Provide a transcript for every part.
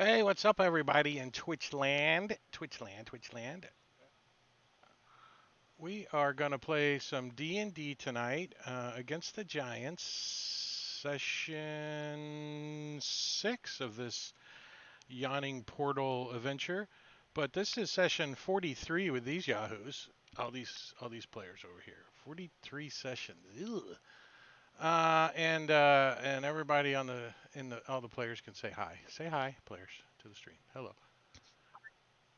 Hey, what's up, everybody in Twitchland? Twitchland. We are going to play some D&D tonight against the Giants. Session 6 of this Yawning Portal adventure. But this is session 43 with these yahoos. All these players over here. 43 sessions. Ugh. And everybody on the in the all the players can say hi. Say hi, players, to the stream. Hello.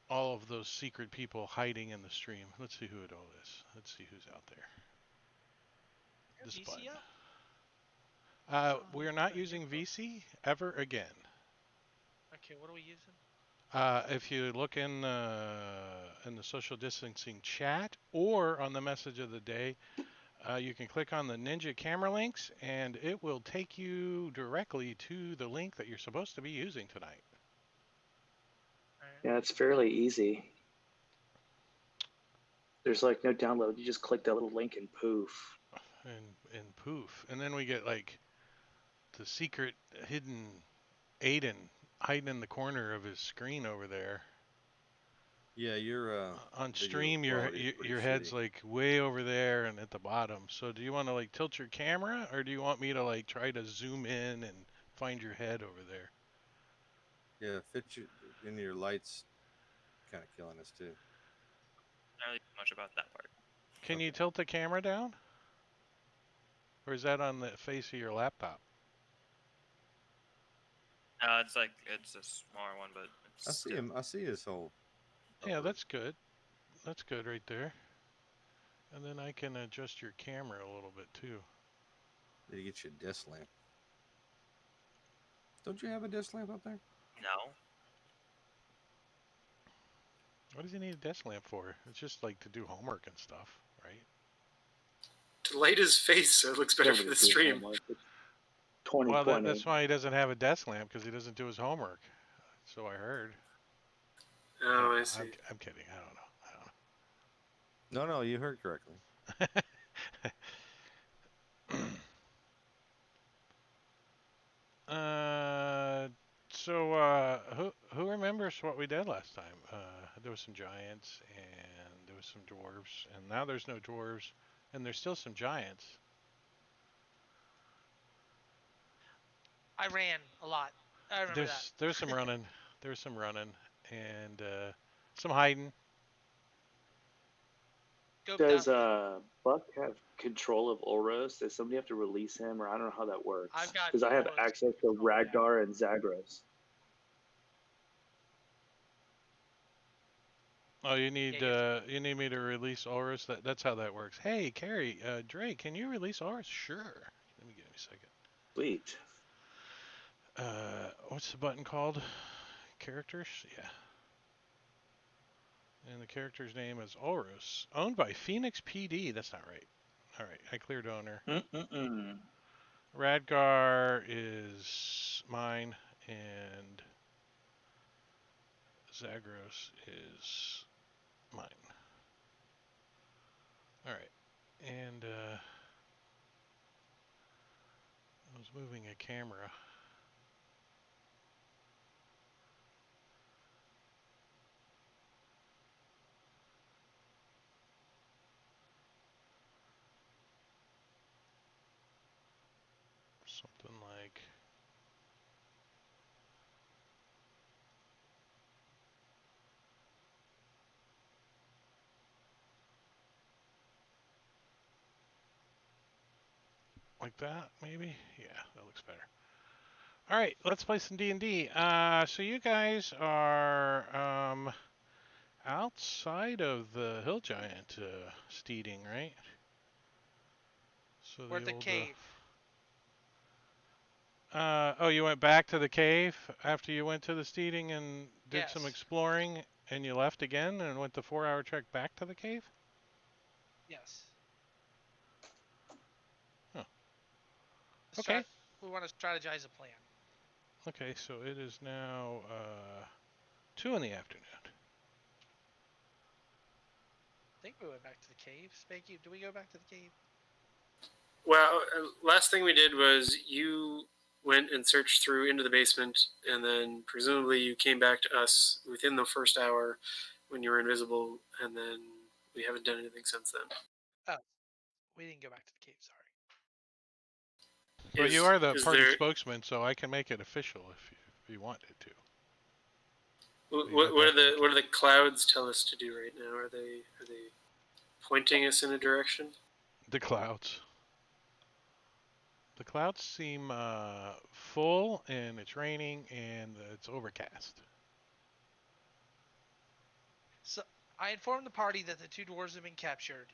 All of those secret people hiding in the stream. Let's see who it all is. Let's see who's out there. This button. VC up? We are not using VC ever again. Okay, what are we using? If you look in the social distancing chat or on the message of the day, you can click on the Ninja camera links, and it will take you directly to the link that you're supposed to be using tonight. Yeah, it's fairly easy. There's like no download. You just click that little link and poof. And poof, and then we get like the secret hidden Aiden hiding in the corner of his screen over there. Yeah, your On video stream, your quality is pretty your head's shitty. like way over there and at the bottom. So do you want to like tilt your camera, or do you want me to like try to zoom in and find your head over there? Yeah, fit you in your lights, kind of killing us too. Not really much about that part. Can Okay. you tilt the camera down, or is that on the face of your laptop? It's a smaller one, but it's I see him. I see his whole. Yeah, upper- that's good. That's good right there. And then I can adjust your camera a little bit too. Did he get you a desk lamp? Don't you have a desk lamp up there? No. What does he need a desk lamp for? It's just like to do homework and stuff, right? To light his face so it looks better for the stream. 2020. Well, that's why he doesn't have a desk lamp, because he doesn't do his homework. So I heard. Oh, I see. I'm kidding. I don't know. No, you heard correctly. Who remembers what we did last time? There was some giants and there was some dwarves, and now there's no dwarves, and there's still some giants. I ran a lot. I remember that. There's some running. There's some running and some hiding. Does Buck have control of Oros? Does somebody have to release him, or I don't know how that works? I've got because I have Oros access to control, yeah. Ragnar and Zagros. Oh, you need Yeah, you need me to release Oris. That's how that works. Hey, Carrie, Drake, can you release Oris? Sure. Let me give me a second. Sweet. What's the button called? Characters? Yeah. And the character's name is Oris, owned by Phoenix PD. That's not right. All right, I cleared owner. Radgar is mine, and Zagros is mine. All right, and I was moving a camera. Something like that, maybe? Yeah, that looks better. All right, let's play some D&D. So you guys are outside of the Hill Giant steeding, right? So we're at the cave. Oh, you went back to the cave after you went to the steeding and did some Yes. exploring, and you left again and went the 4-hour trek back to the cave? Yes. Huh. Okay. We want to strategize a plan. Okay, so it is now 2 in the afternoon. I think we went back to the cave. Spanky, do we go back to the cave? Well, last thing we did was you went and searched through into the basement, and then presumably you came back to us within the first hour when you were invisible, and then we haven't done anything since then. Oh, we didn't go back to the cave. Sorry. Well, you Is- are the is party there- spokesman, so I can make it official if you wanted to. What do the clouds tell us to do right now? Are they pointing us in a direction? The clouds. The clouds seem full, and it's raining, and it's overcast. So I informed the party that the two dwarves have been captured.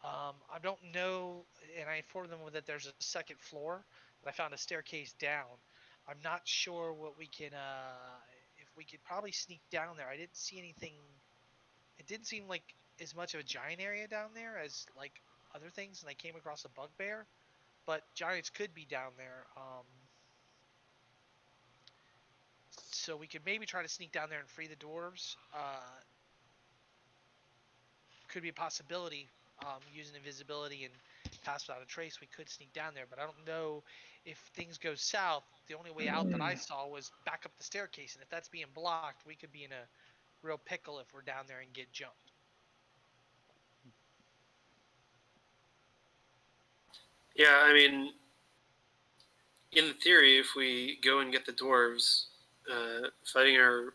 I don't know, and I informed them that there's a second floor, that I found a staircase down. I'm not sure what we can, if we could probably sneak down there. I didn't see anything. It didn't seem like as much of a giant area down there as like other things, and I came across a bugbear, but giants could be down there. So we could maybe try to sneak down there and free the dwarves. Could be a possibility. Using invisibility and pass without a trace, we could sneak down there, but I don't know if things go south. The only way out that I saw was back up the staircase, and if that's being blocked, we could be in a real pickle if we're down there and get jumped. Yeah, I mean, in theory, if we go and get the dwarves, fighting our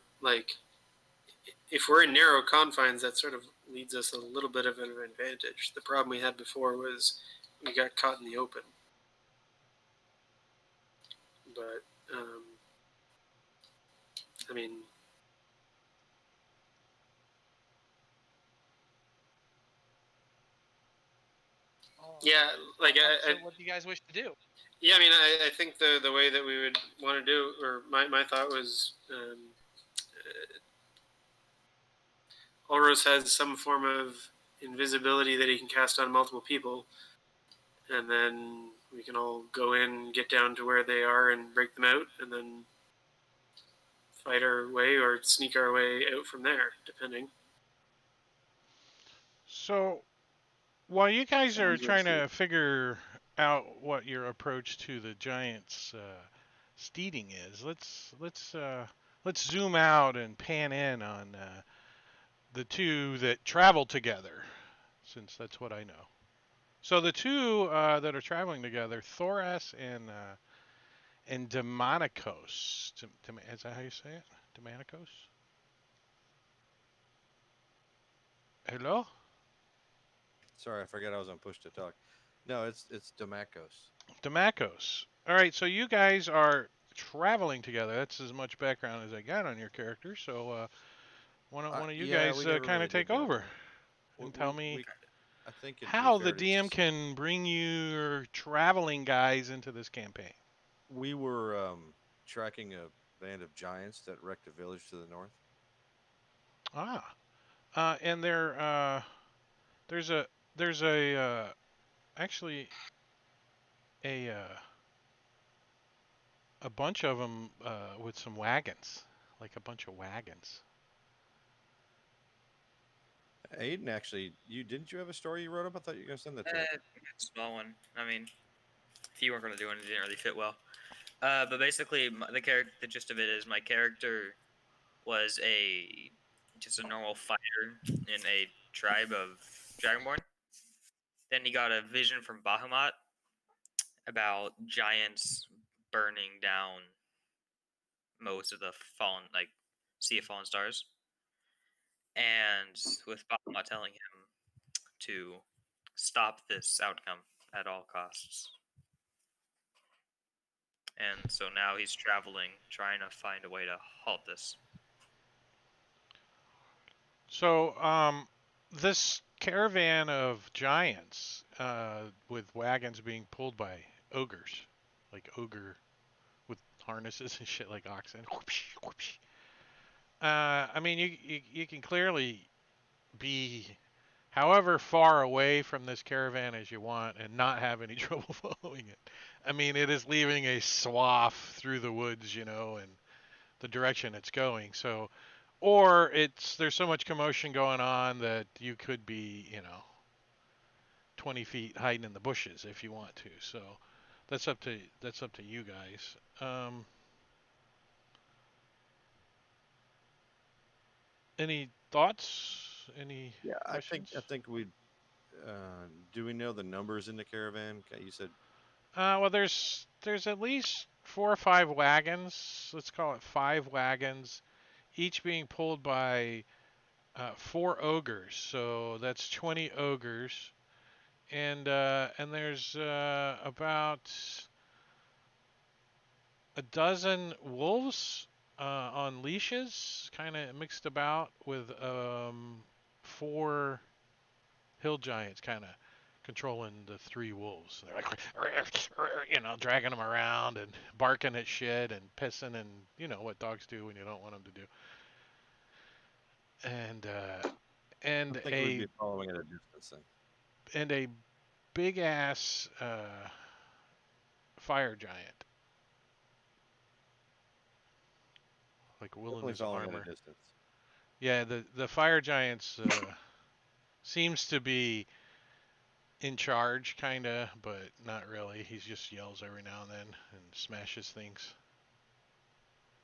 if we're in narrow confines, that sort of leads us a little bit of an advantage. The problem we had before was we got caught in the open. But I mean, yeah, What do you guys wish to do? yeah, I mean, I think the way that we would want to do, or my thought was, Ulros has some form of invisibility that he can cast on multiple people, and then we can all go in, get down to where they are, and break them out, and then fight our way or sneak our way out from there, depending. So, while you guys are Sounds trying to risky. figure out what your approach to the giants' steeding is, let's zoom out and pan in on the two that travel together, since that's what I know. So the two that are traveling together, Thoras and Demonicos. Is that how you say it? Demonicos? Hello? Sorry, I forgot I was on push to talk. No, it's Damakos. Demacos. All right, so you guys are traveling together. That's as much background as I got on your character. So one of you Yeah, guys we never kind really of take did that. over and tell me I think it'd be how the fair to DM can bring your traveling guys into this campaign. we were tracking a band of giants that wrecked a village to the north. Ah, and there's actually a bunch of them with some wagons, like a bunch of wagons. Aiden, actually, you have a story you wrote up? I thought you were gonna send that to me. A small one. I mean, if you weren't going to do it, it didn't really fit well. But basically, the gist of it is my character was just a normal fighter in a tribe of Dragonborn. Then he got a vision from Bahamut about giants burning down most of the fallen, like Sea of Fallen Stars, and with Bahamut telling him to stop this outcome at all costs. And so now he's traveling, trying to find a way to halt this. So, this caravan of giants, with wagons being pulled by ogres, like ogre with harnesses and shit like oxen. Whoopsh, whoopsh. I mean, you can clearly be however far away from this caravan as you want and not have any trouble following it. I mean, it is leaving a swath through the woods, and the direction it's going. So, or there's so much commotion going on that you could be, 20 feet hiding in the bushes if you want to. So That's up to you guys. Any thoughts? Any Yeah, questions? I think we do we know the numbers in the caravan? You said Well, there's at least 4 or 5 wagons. Let's call it 5 wagons, each being pulled by 4 ogres. So that's 20 ogres, and there's about a dozen wolves on leashes, kind of mixed about with 4 hill giants, kind of controlling the 3 wolves. They're like, dragging them around and barking at shit and pissing and what dogs do when you don't want them to do. And I and think we'd a be following at a distance then. and a big ass fire giant, like willing Definitely his following at a armor. distance. Yeah, the fire giants seems to be in charge, kinda, but not really. He just yells every now and then and smashes things.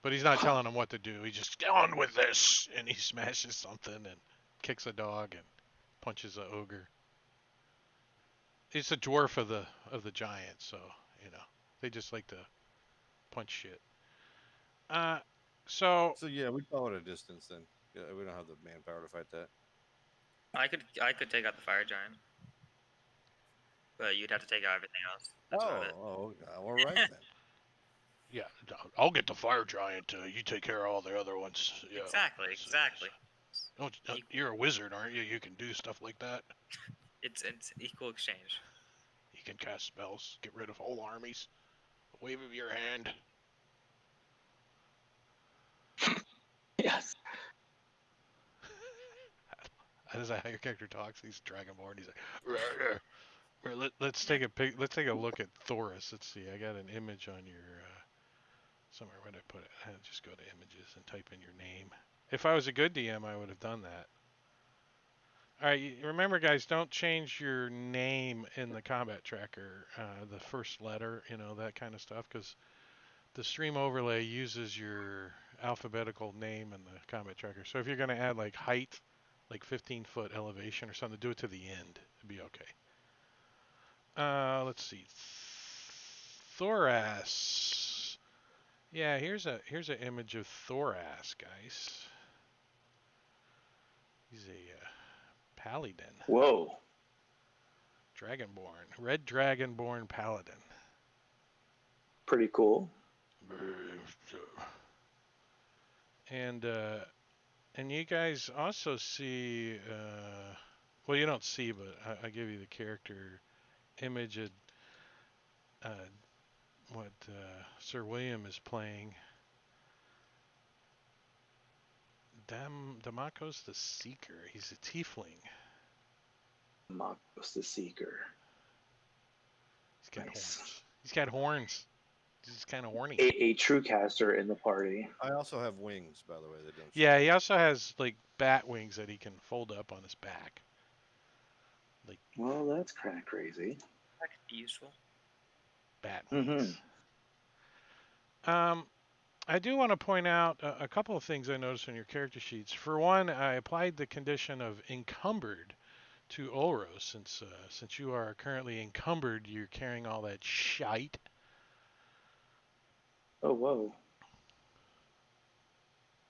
But he's not telling them what to do. He just get on with this, and he smashes something and kicks a dog and punches a ogre. He's a dwarf of the giants, so they just like to punch shit. Uh, so So yeah, we'd follow at a distance then. Yeah, we don't have the manpower to fight that. I could take out the fire giant, but you'd have to take out everything else. That's about it. All right then. yeah, I'll get the fire giant. You take care of all the other ones. Yeah. Exactly. You're a wizard, aren't you? You can do stuff like that. It's equal exchange. You can cast spells, get rid of whole armies. A wave of your hand. Yes. Is that how your character talks? He's Dragonborn. He's like, "Rah, rah." Let's take a look at Thoris. Let's see. I got an image on your somewhere. Where did I put it? Just go to images and type in your name. If I was a good DM, I would have done that. All right, remember, guys, don't change your name in the combat tracker. The first letter, that kind of stuff, because the stream overlay uses your alphabetical name in the combat tracker. So if you're going to add like height, like 15-foot elevation or something, do it to the end. It'd be okay. Let's see. Thoras. Yeah, here's an image of Thoras, guys. He's a paladin. Whoa. Dragonborn. Red Dragonborn paladin. Pretty cool. And you guys also see, well, you don't see, but I give you the character image of what Sir William is playing. Damakos the Seeker. He's a tiefling. Damakos the Seeker. He's got Nice. horns. He's got horns. He's kind of horny. A true caster in the party. I also have wings, by the way. That don't. Yeah, he also has like bat wings that he can fold up on his back. Like. Well, that's kind of crazy. That could be useful. Bat wings. I do want to point out a couple of things I noticed in your character sheets. For one, I applied the condition of encumbered to Ulros, since you are currently encumbered, you're carrying all that shite. Oh, whoa.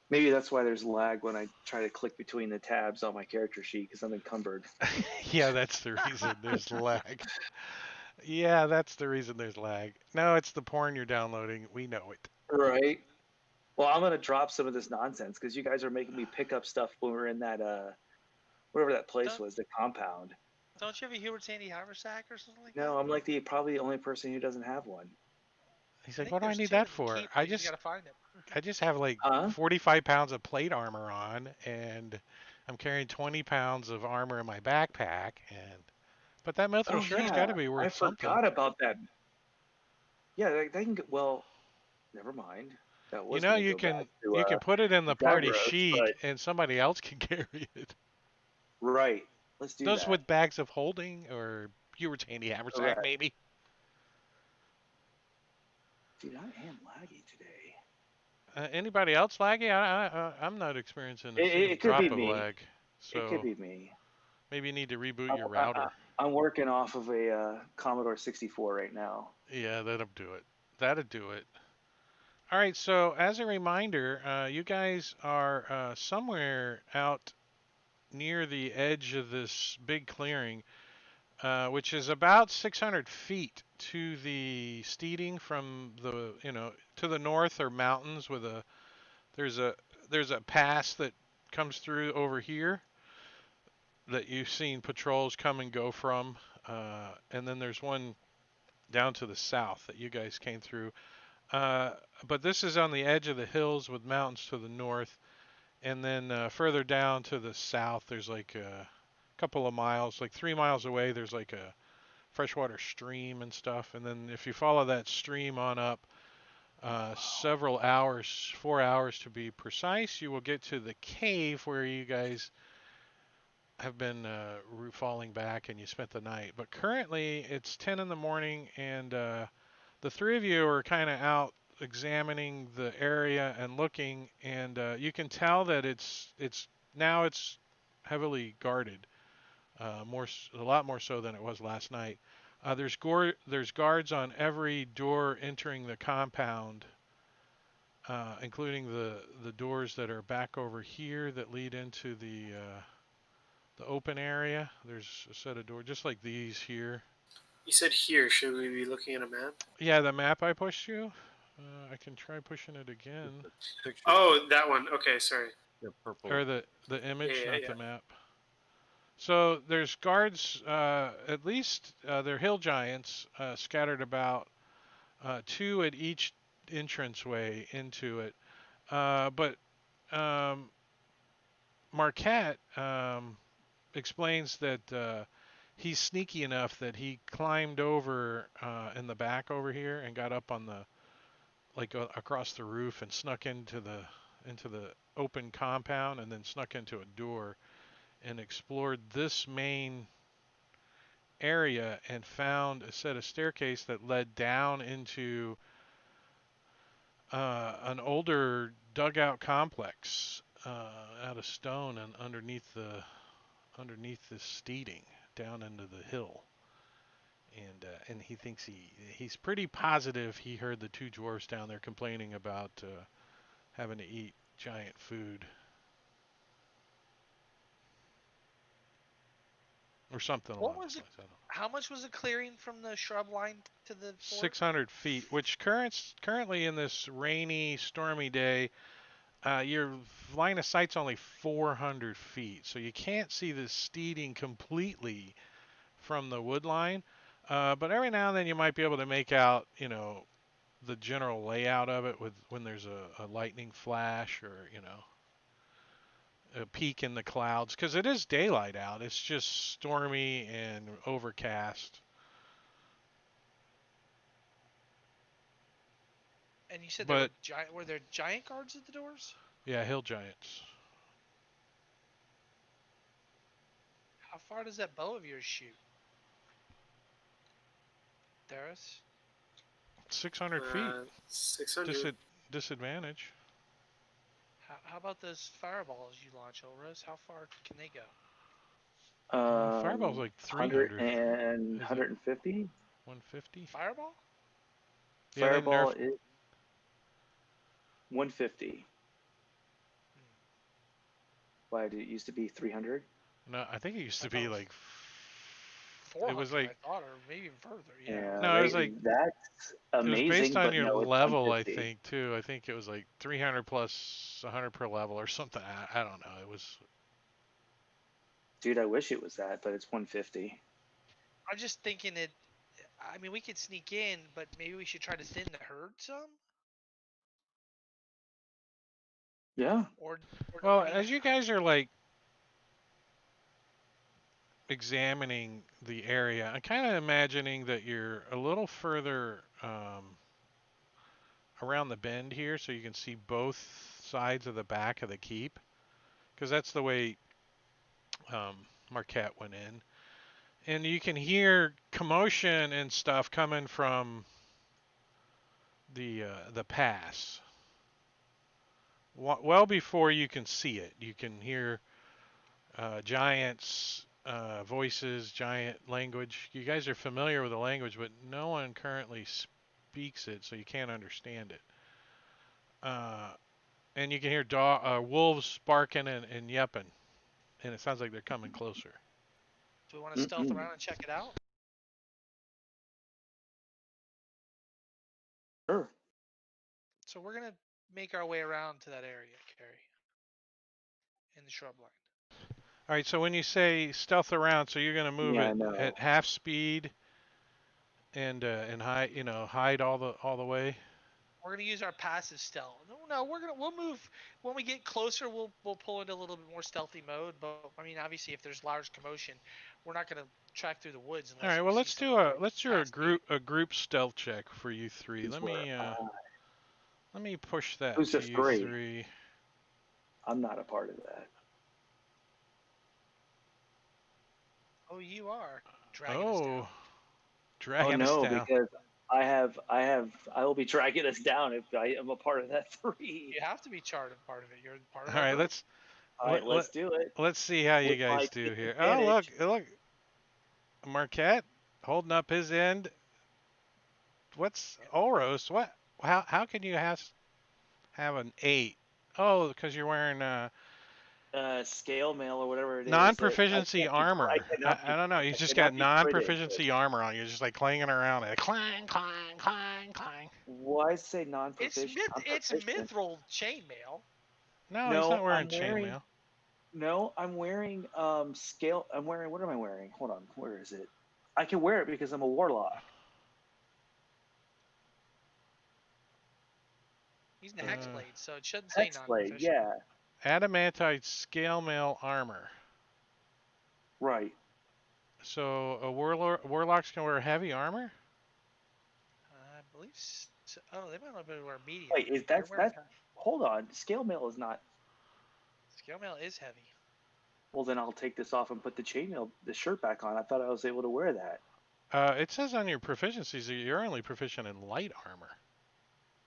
Maybe that's why there's lag when I try to click between the tabs on my character sheet, because I'm encumbered. Yeah, that's the reason there's lag. Yeah, that's the reason there's lag. No, it's the porn you're downloading. We know it. Right. Well, I'm going to drop some of this nonsense, because you guys are making me pick up stuff when we're in that, whatever that place was, the compound. Don't you have a Hubert Sandy haversack or something like that? No, I'm like probably the only person who doesn't have one. He's like, what do I need that for? I just gotta find it. I just have like 45 pounds of plate armor on, and I'm carrying 20 pounds of armor in my backpack, but that mithril shirt's got to be worth something. I forgot about that. Yeah, they can get, well, never mind. That was you can put it in the party sheet, and somebody else can carry it. Right. Let's do those that. With bags of holding, or Hubert Sandy haversack, maybe. Dude, I am laggy today. Anybody else laggy? I'm not experiencing a single It could be drop of me. lag. It could So be me. maybe you need to reboot I, your I, I- router. I'm working off of a Commodore 64 right now. Yeah, that'll do it. That'll do it. All right, so as a reminder, you guys are somewhere out near the edge of this big clearing, which is about 600 feet to the steeding from the, to the north are mountains with there's a, there's a pass that comes through over here that you've seen patrols come and go from, and then there's one down to the south that you guys came through. Uh, but this is on the edge of the hills with mountains to the north, and then further down to the south, there's like a couple of miles, like 3 miles away, there's like a freshwater stream and stuff. And then if you follow that stream on up, several hours, 4 hours to be precise, you will get to the cave where you guys have been falling back and you spent the night. But currently it's 10 in the morning, and the three of you are kind of out examining the area and looking, and you can tell that it's heavily guarded, a lot more so than it was last night. There's guards on every door entering the compound, including the doors that are back over here that lead into the open area. There's a set of doors just like these here. You said here. Should we be looking at a map? Yeah, the map I pushed you. I can try pushing it again. Picture. Oh, that one. Okay, sorry. Yeah, purple. Or the image, Yeah, not yeah. the map. So there's guards, at least they're hill giants, scattered about, two at each entranceway into it. But um, Marquette explains that he's sneaky enough that he climbed over in the back over here and got up on the across the roof and snuck into the open compound and then snuck into a door and explored this main area and found a set of staircase that led down into an older dugout complex out of stone and underneath this steeding down into the hill. And he thinks he's pretty positive he heard the two dwarves down there complaining about having to eat giant food or something What along was those it? lines. I don't know. How much was the clearing from the shrub line to the fort? 600 feet, which currently in this rainy, stormy day, your line of sight's only 400 feet, so you can't see the steeding completely from the wood line. But every now and then you might be able to make out, the general layout of it with when there's a lightning flash or, a peak in the clouds, because it is daylight out. It's just stormy and overcast. And you said there were But giant. Were there giant guards at the doors? yeah, hill giants. How far does that bow of yours shoot? Darius? 600 feet. 600. Disadvantage. How about those fireballs you launch, Ulrus? How far can they go? Fireball's like 100 300. and Is it 150. 150? Fireball? Yeah, they Fireball nerfed. is 150. Why did it used to be 300? No, I think it used I to thought be it was like. 400, It was like. I thought, or maybe even further. Yeah. Yeah, No, it was like. that's It was based amazing, on but your no, it's level, I 150. think, too. I think it was like 300 plus 100 per level or something. I don't know. It was. Dude, I wish it was that, but it's 150. I'm just thinking it. I mean, we could sneak in, but maybe we should try to thin the herd some. Yeah. Well, I mean, as you guys are like examining the area, I'm kind of imagining that you're a little further around the bend here so you can see both sides of the back of the keep. Because that's the way Marquette went in. And you can hear commotion and stuff coming from the pass. Well before you can see it, you can hear giants' voices, giant language. You guys are familiar with the language, but no one currently speaks it, so you can't understand it. And you can hear wolves barking and yelping, and it sounds like they're coming closer. Do we want to stealth around and check it out? Sure. So we're gonna make our way around to that area, Carrie, in the shrubline. All right, so when you say stealth around, so you're gonna move Yeah, I it know. at half speed and hide all the way. We're gonna use our passive stealth. No, we'll move when we get closer. We'll pull into a little bit more stealthy mode. But I mean, obviously, if there's large commotion, we're not gonna track through the woods All unless right, we well see let's do something a fast moving. group stealth check for you three. Who's where? Let me push that Who's to the you three? three. I'm not a part of that. Oh, you are dragging us down. Oh, dragging us no, down. because I will be dragging us down if I am a part of that three. You have to be part of it. You're part of All our right, group. All right, let's do it. let's see how you With my guys do here. Oh, advantage. look, Marquette holding up his end. What's Oros? What? How can you have an 8? Oh, because you're wearing Scale mail or whatever it is. non-proficiency armor. I don't know. You just got cannot be critted. non-proficiency armor on. You're just like clanging around it. Clang, clang, clang, clang. Why say non-proficient? It's mithril chainmail. No, he's No, not wearing I'm wearing. chainmail. No, I'm wearing scale. I'm wearing. What am I wearing? Hold on. Where is it? I can wear it because I'm a warlock. He's in the hexblade, so it shouldn't say Hexblade. non-proficient. Yeah. Adamantite scale mail armor. Right. So warlocks can wear heavy armor? I believe so. Oh, they might not be able to wear medium. Wait, is that? Hold on. Scale mail is not. Scale mail is heavy. Well, then I'll take this off and put the shirt back on. I thought I was able to wear that. It says on your proficiencies that you're only proficient in light armor.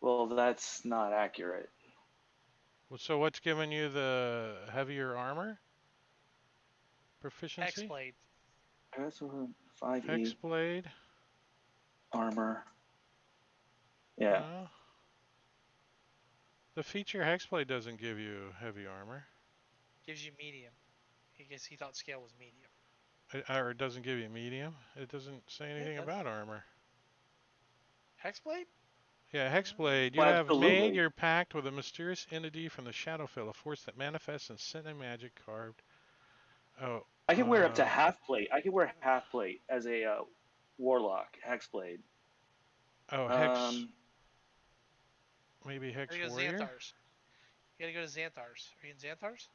Well, that's not accurate. So what's giving you the heavier armor proficiency? Hexblade. That's 5e Hexblade. armor. Yeah. The feature Hexblade doesn't give you heavy armor. Gives you medium. He thought scale was medium. Or it doesn't give you medium. It doesn't say anything about armor. Hexblade? Yeah, Hexblade. You Well, have absolutely. made your pact with a mysterious entity from the Shadowfell, a force that manifests in cinemagic carved. Oh. I can wear up to half plate. I can wear half plate as a warlock, hexblade. Oh, hex. Maybe hex warrior. Xanthars. You gotta go to Xanthars. Are you in Xanthars?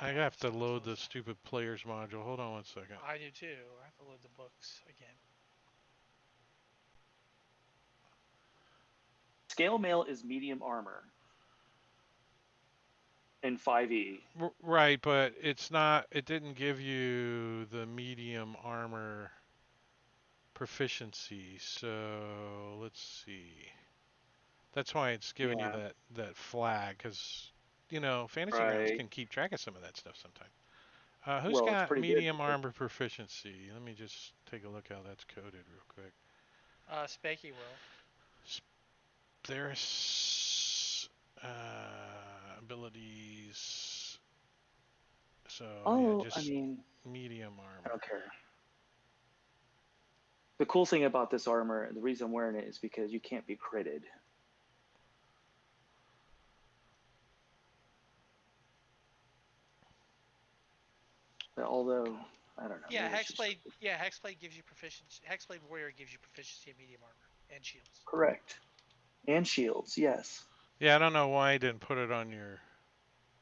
I have to load the stupid players module. Hold on 1 second. I do too. I have to load the books again. Scale mail is medium armor in 5e. Right, but it's not. It didn't give you the medium armor proficiency. So let's see. That's why it's giving you that flag, because Fantasy Grounds can keep track of some of that stuff sometimes. Who's got medium armor proficiency? Let me just take a look how that's coded real quick. Spanky will. There's abilities. So just medium armor. I don't care. The cool thing about this armor, the reason I'm wearing it is because you can't be critted. Although I don't know. Yeah, Hexblade. Yeah, Hexblade gives you proficiency. Hexblade Warrior gives you proficiency in medium armor and shields. Correct. And shields, yes. Yeah, I don't know why I didn't put it on your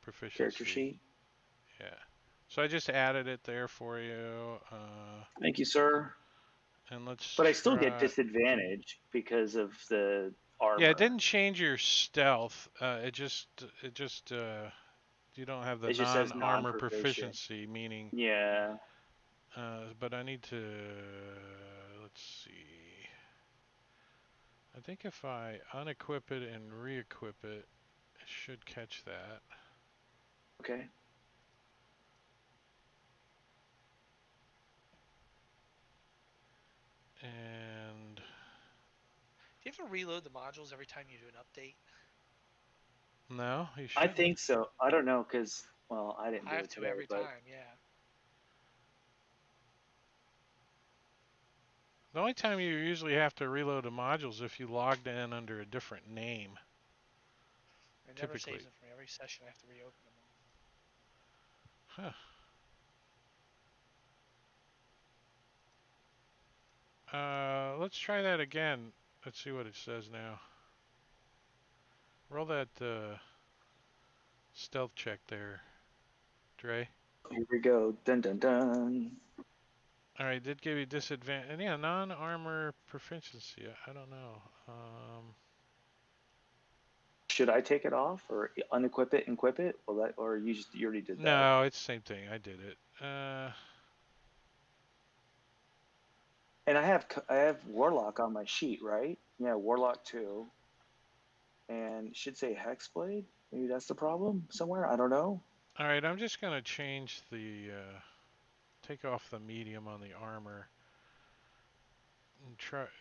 proficiency character sheet. Yeah. So I just added it there for you. Thank you, sir. And let's. But I still get disadvantage because of the armor. Yeah, it didn't change your stealth. It just you don't have the non-armor proficiency, meaning. Yeah. But I need to, let's see. I think if I unequip it and re-equip it, it should catch that. Okay. And Do you have to reload the modules every time you do an update? no, you I shouldn't. think so. I don't know because well, I didn't I do have it to today, every but time, yeah. The only time you usually have to reload the modules if you logged in under a different name. It never Typically. saves them for me. Every session I have to reopen them all. Huh. Let's try that again. Let's see what it says now. Roll that stealth check there, Dre. here we go. Dun dun dun. All right, did give you disadvantage. And yeah, non-armor proficiency. I don't know. Should I take it off or unequip it and equip it? Well, that or you already did that. No, it's the same thing. I did it. And I have Warlock on my sheet, right? Yeah, Warlock 2. And it should say Hexblade. Maybe that's the problem somewhere. I don't know. All right, I'm just gonna change the take off the medium on the armor. And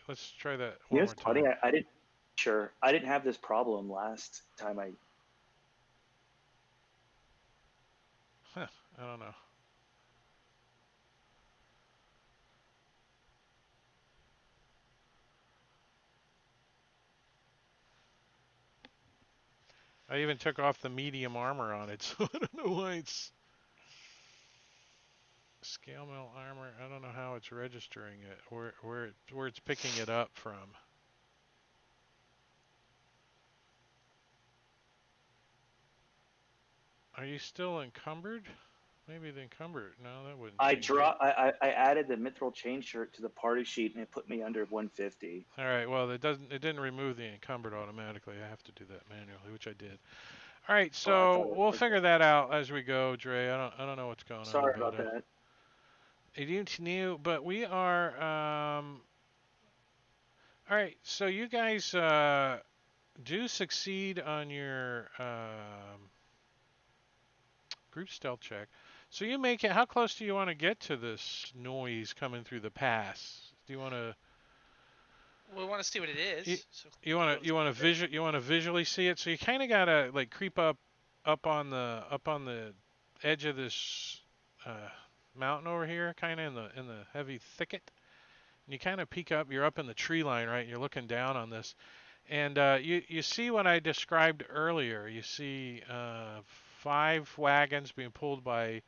let's try that You one know, more it's funny. time. I didn't. Sure, I didn't have this problem last time. Huh, I don't know. I even took off the medium armor on it, so I don't know why it's scale mill armor. I don't know how it's registering it, where it's picking it up from. Are you still encumbered? Maybe the encumbered. No, that wouldn't change it. I added the mithril chain shirt to the party sheet, and it put me under 150. All right. Well, it didn't remove the encumbered automatically. I have to do that manually, which I did. All right. Oh, I So thought it. we'll Okay. figure that out as we go, Dre. I don't know what's going on, Sorry but about that. it's new. But we are. All right. So you guys do succeed on your group stealth check. So you make it. How close do you want to get to this noise coming through the pass? Do you want to? We want to see what it You, is. So you want to visually see it. So you kind of gotta like creep up on the edge of this mountain over here, kind of in the heavy thicket. And you kind of peek up. You're up in the tree line, right? You're looking down on this, and you see what I described earlier. You see 5 wagons being pulled by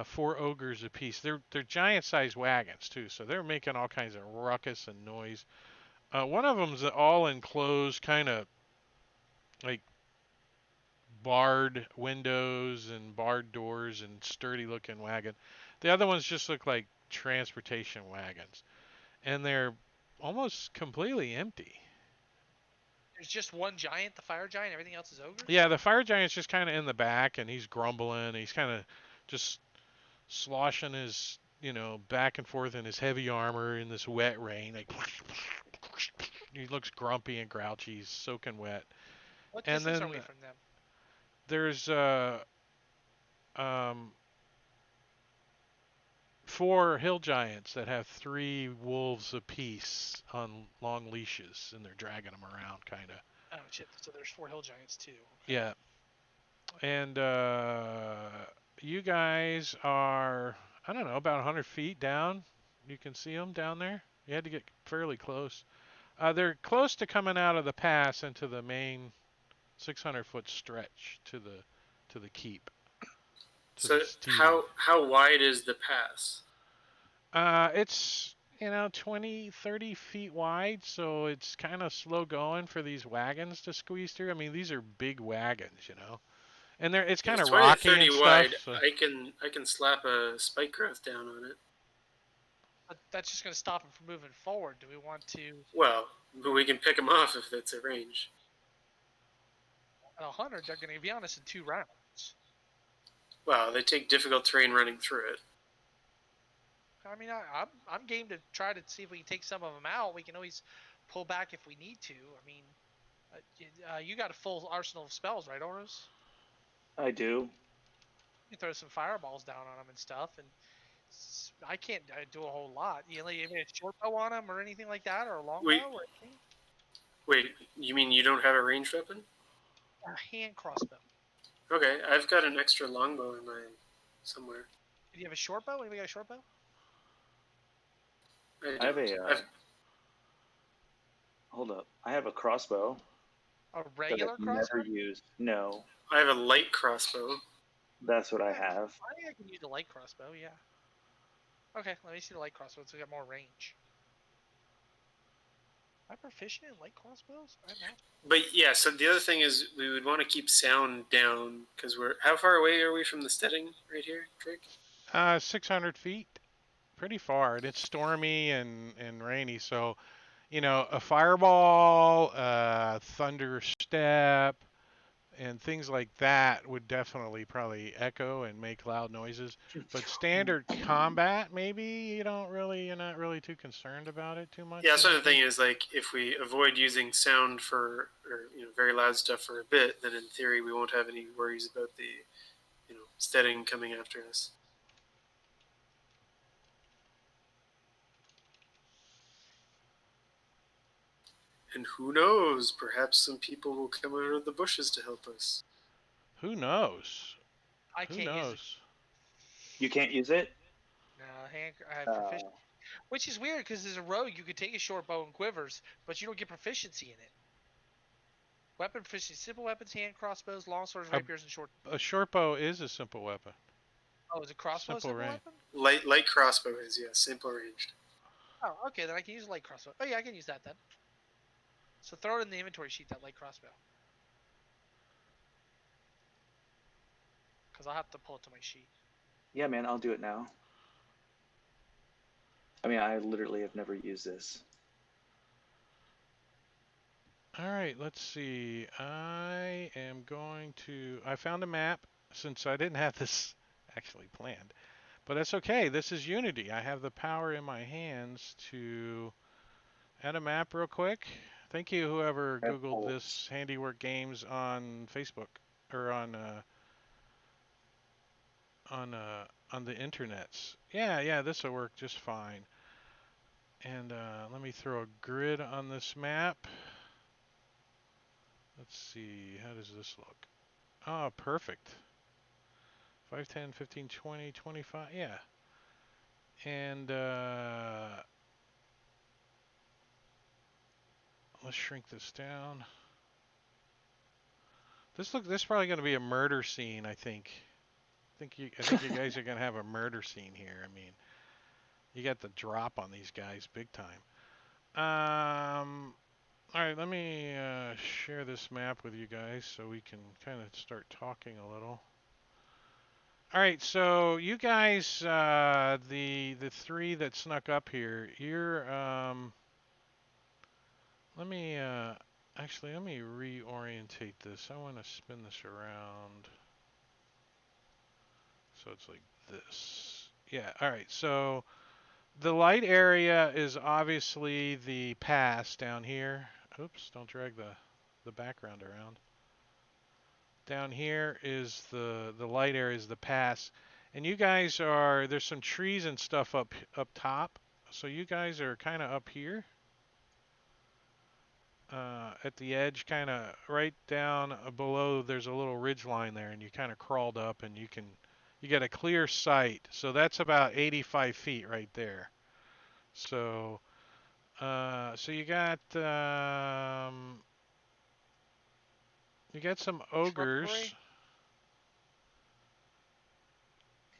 4 ogres apiece. They're giant-sized wagons too, so they're making all kinds of ruckus and noise. One of them's all enclosed, kind of like barred windows and barred doors and sturdy-looking wagon. The other ones just look like transportation wagons, and they're almost completely empty. there's just one giant, the fire giant. Everything else is ogres. Yeah, the fire giant's just kind of in the back, and he's grumbling. He's kind of just sloshing his, back and forth in his heavy armor in this wet rain. Like he looks grumpy and grouchy. He's soaking wet. What And distance are then we from them? there's um, 4 hill giants that have 3 wolves apiece on long leashes, and they're dragging them around, kind of. Oh shit! So there's 4 hill giants too. Okay. Yeah. And you guys are, I don't know, about 100 feet down. You can see them down there. You had to get fairly close. They're close to coming out of the pass into the main 600-foot stretch to the keep, to So the Steven. how wide is the pass? It's 20, 30 feet wide, so it's kind of slow going for these wagons to squeeze through. I mean, these are big wagons. And it's If kind it's of 20 to rocky 30 and stuff. wide, So I can slap a spike growth down on it. But that's just going to stop them from moving forward. Do we want to? Well, but we can pick them off if that's a range. At 100, they're going to be honest in 2 rounds. Well, they take difficult terrain running through it. I mean, I'm game to try to see if we can take some of them out. We can always pull back if we need to. I mean, you got a full arsenal of spells, right, Oros? I do. You can throw some fireballs down on them and stuff, and I can't do a whole lot. You know, even a short bow on them or anything like that, or a long Wait, bow or anything. wait. You mean you don't have a ranged weapon? A hand crossbow. Okay, I've got an extra longbow in mine somewhere. Do you have a short bow? Anybody got a short bow? I have don't. a. Hold up. I have a crossbow A that regular I've never crossbow? used. No, I have a light crossbow. that's what I Yeah, have. I think I can use a light crossbow. Yeah. Okay, let me see the light crossbow. So we got more range. Am I proficient in light crossbows? I'm not. But yeah, so the other thing is we would want to keep sound down because we're how far away are we from the steading right here, Drake? 600 feet, pretty far, and it's stormy and rainy. So, a fireball, thunder step, and things like that would definitely probably echo and make loud noises. But standard combat, maybe you're not really too concerned about it too much. Yeah, I so don't the thing think. is like if we avoid using sound for or very loud stuff for a bit, then in theory we won't have any worries about the steading coming after us. And who knows? Perhaps some people will come out of the bushes to help us. Who knows? I Who can't use it. knows? You can't use it. No, I have proficiency. Uh, Which is weird because as a rogue, you could take a short bow and quivers, but you don't get proficiency in it. Weapon proficiency: simple weapons, hand crossbows, long swords, A, rapiers, and short. a short bow is a simple weapon. Oh, is a crossbow a Simple simple range. weapon? Light crossbow is simple ranged. Oh, okay, then I can use a light crossbow. Oh yeah, I can use that then. So throw it in the inventory sheet, that light crossbow. Because I'll have to pull it to my sheet. yeah, man, I'll do it now. I mean, I literally have never used this. All right, let's see. I found a map since I didn't have this actually planned. But that's okay. This is Unity. I have the power in my hands to add a map real quick. Thank you, whoever I have Googled bolts. this Handiwork Games on Facebook or on the internets. Yeah, this will work just fine. And let me throw a grid on this map. Let's see, how does this look? Oh, perfect. 5, 10, 15, 20, 25, yeah. And let's shrink this down. This is probably going to be a murder scene, I think. I think you guys are going to have a murder scene here. I mean, you got the drop on these guys big time. All right, let me share this map with you guys so we can kind of start talking a little. All right, so you guys, the three that snuck up here, let me actually let me reorientate this. I want to spin this around so it's like this. Yeah. All right. So the light area is obviously the pass down here. Oops! Don't drag the background around. Down here is the light area is the pass, and you guys there's some trees and stuff up top. So you guys are kind of up here. At the edge, kind of right down below, there's a little ridge line there, and you kind of crawled up, and you get a clear sight. So that's about 85 feet right there. So, so you got some ogres.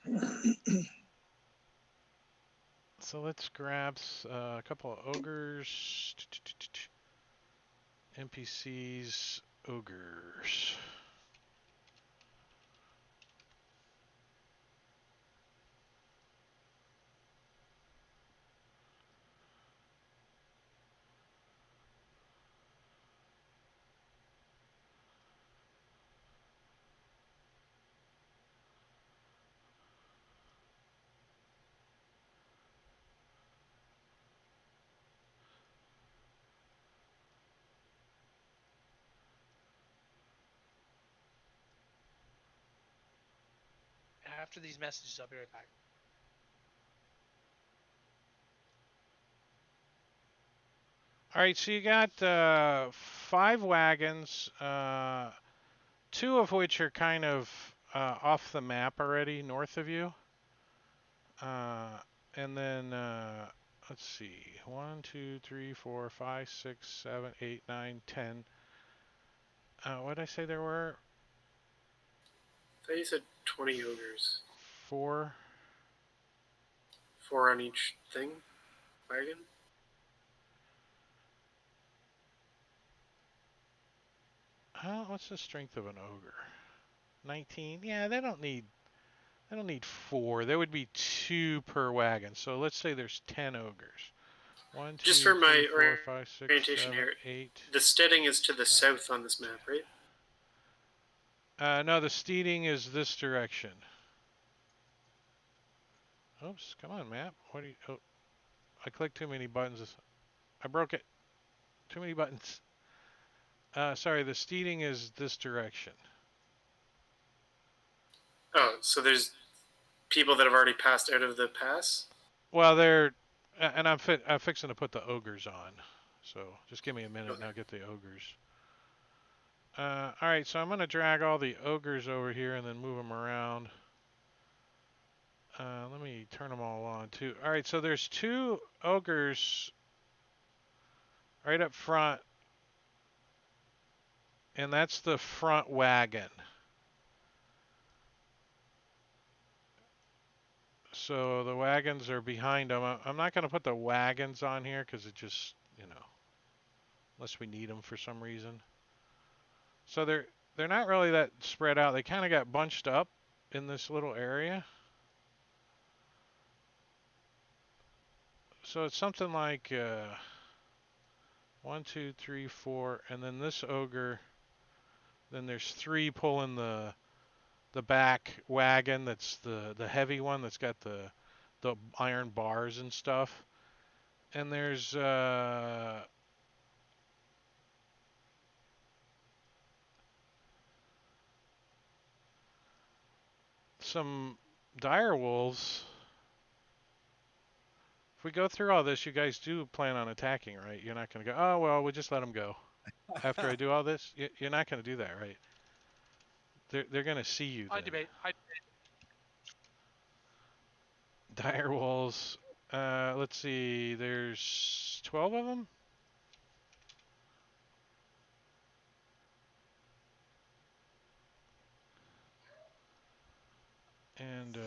Shrubbery. So let's grab a couple of ogres, NPCs, ogres. After these messages, I'll be right back. All right, so you got 5 wagons, 2 of which are kind of off the map already, north of you. And then, let's see, 1, 2, 3, 4, 5, 6, 7, 8, 9, 10. What did I say there were? I thought you said 20 ogres. 4. 4 on each thing? Wagon? What's the strength of an ogre? 19. Yeah, they don't need 4. There would be 2 per wagon. So let's say there's 10 ogres. 1, 2, Just for 3, my 4, 5, 6, orientation 7, here, 8. the steading is to the south on this map, right? No, the steeding is this direction. Oops, come on, map. What do you? Oh, I clicked too many buttons. I broke it. Too many buttons. Sorry, the steeding is this direction. Oh, so there's people that have already passed out of the pass? Well, they're, and I'm fixing to put the ogres on. So just give me a minute Okay. and I'll get the ogres. All right, so I'm gonna drag all the ogres over here and then move them around. Let me turn them all on too. All right, so there's 2 ogres right up front, and that's the front wagon. So the wagons are behind them. I'm not going to put the wagons on here because it just, unless we need them for some reason. So they're not really that spread out. They kind of got bunched up in this little area. So it's something like 1, 2, 3, 4, and then this ogre. Then there's 3 pulling the back wagon. That's the heavy one that's got the iron bars and stuff. And there's some dire wolves. If we go through all this, you guys do plan on attacking, right? You're not going to go, oh, well, we'll just let them go. After I do all this, you're not going to do that, right? They're going to see you I then. debate. Dire wolves. Let's see. There's 12 of them. And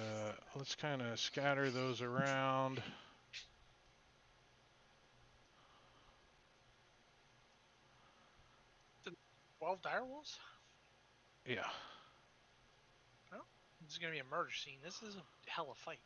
let's kind of scatter those around. 12 direwolves? Yeah. Well, this is going to be a murder scene. This is a hell of a fight.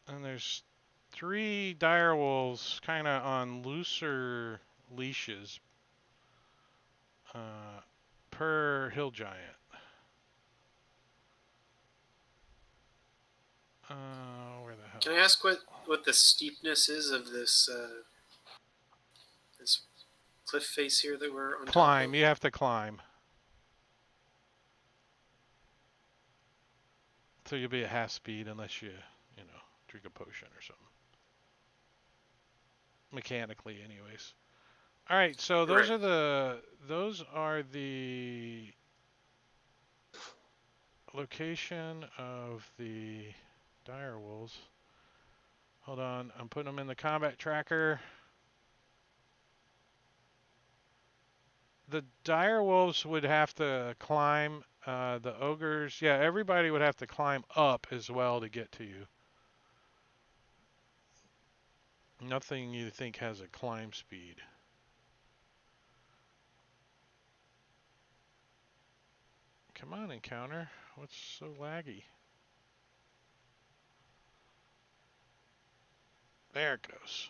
And there's 3 dire wolves kind of on looser leashes per hill giant. Where the hell? Can I ask what the steepness is of this this cliff face here that we're on top Climb. of? You have to climb. So you'll be at half speed unless you drink a potion or something. Mechanically, anyways. All right, so those Right. are the location of the dire wolves. Hold on, I'm putting them in the combat tracker. The dire wolves would have to climb. The ogres, yeah, everybody would have to climb up as well to get to you. Nothing you think has a climb speed. Come on, encounter. What's so laggy? There it goes.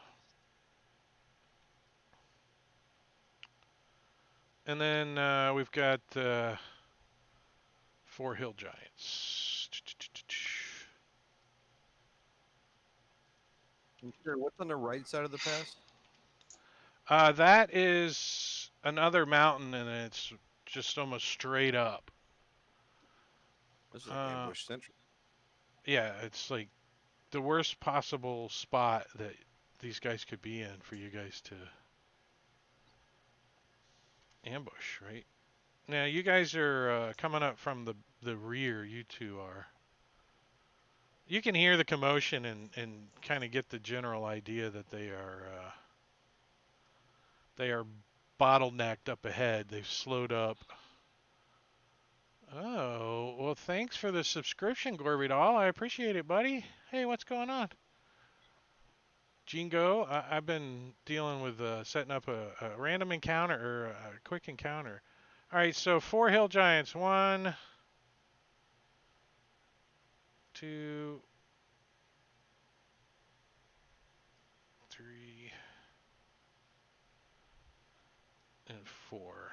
And then we've got 4 hill giants. Sure, what's on the right side of the pass? That is another mountain, and it's just almost straight up. This is like ambush central. Yeah, it's like the worst possible spot that these guys could be in for you guys to ambush, right? Now you guys are coming up from the rear. You two are. You can hear the commotion and kind of get the general idea that they are bottlenecked up ahead. They've slowed up. Oh, well, thanks for the subscription, Gorby-Doll. I appreciate it, buddy. Hey, what's going on? Jingo, I've been dealing with setting up a random encounter or a quick encounter. All right, so 4 hill giants. 1, 2, 3, and 4.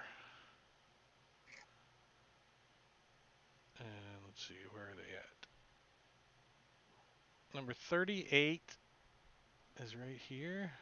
And let's see, where are they at? Number 38 is right here.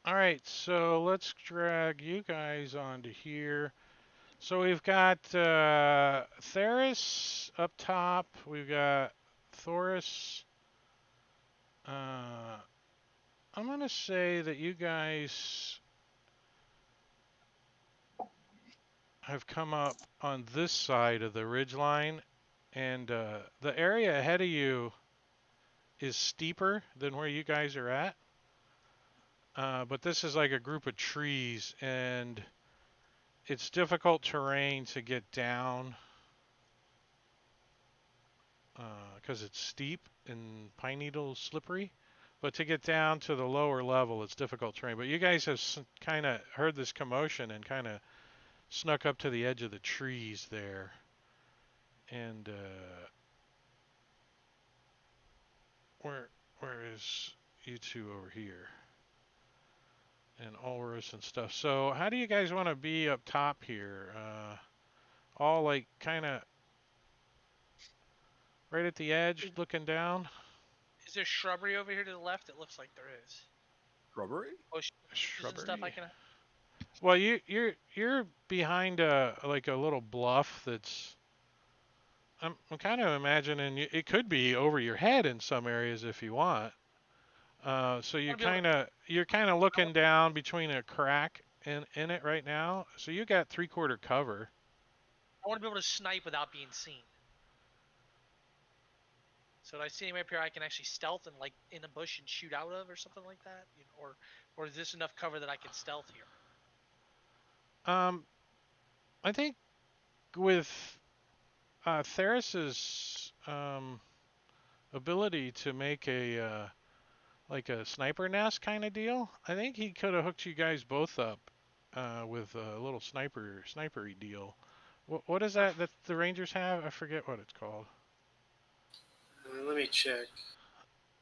All right, so let's drag you guys onto here. So we've got Theris up top. We've got Thoris. I'm going to say that you guys have come up on this side of the ridge line, and the area ahead of you is steeper than where you guys are at. But this is like a group of trees, and it's difficult terrain to get down because it's steep and pine needle slippery. But to get down to the lower level, it's difficult terrain. But you guys have kind of heard this commotion and kind of snuck up to the edge of the trees there. And where is you two over here? And Ulrus and stuff. So how do you guys want to be up top here? All like kind of right at the edge, looking down. Is there shrubbery over here to the left? It looks like there is. Shrubbery? Bushes and stuff I Shrubbery. can. Well, you're behind like a little bluff that's. I'm kind of imagining it could be over your head in some areas if you want. So you're kind of looking down between a crack in it right now. So you got 3/4 cover. I want to be able to snipe without being seen. So do I see him up here I can actually stealth and like in a bush and shoot out of or something like that? You know, or is this enough cover that I can stealth here? I think with Theris's ability to make a like a sniper nest kind of deal, I think he could have hooked you guys both up with a little snipery deal. What is that the Rangers have? I forget what it's called. Let me check.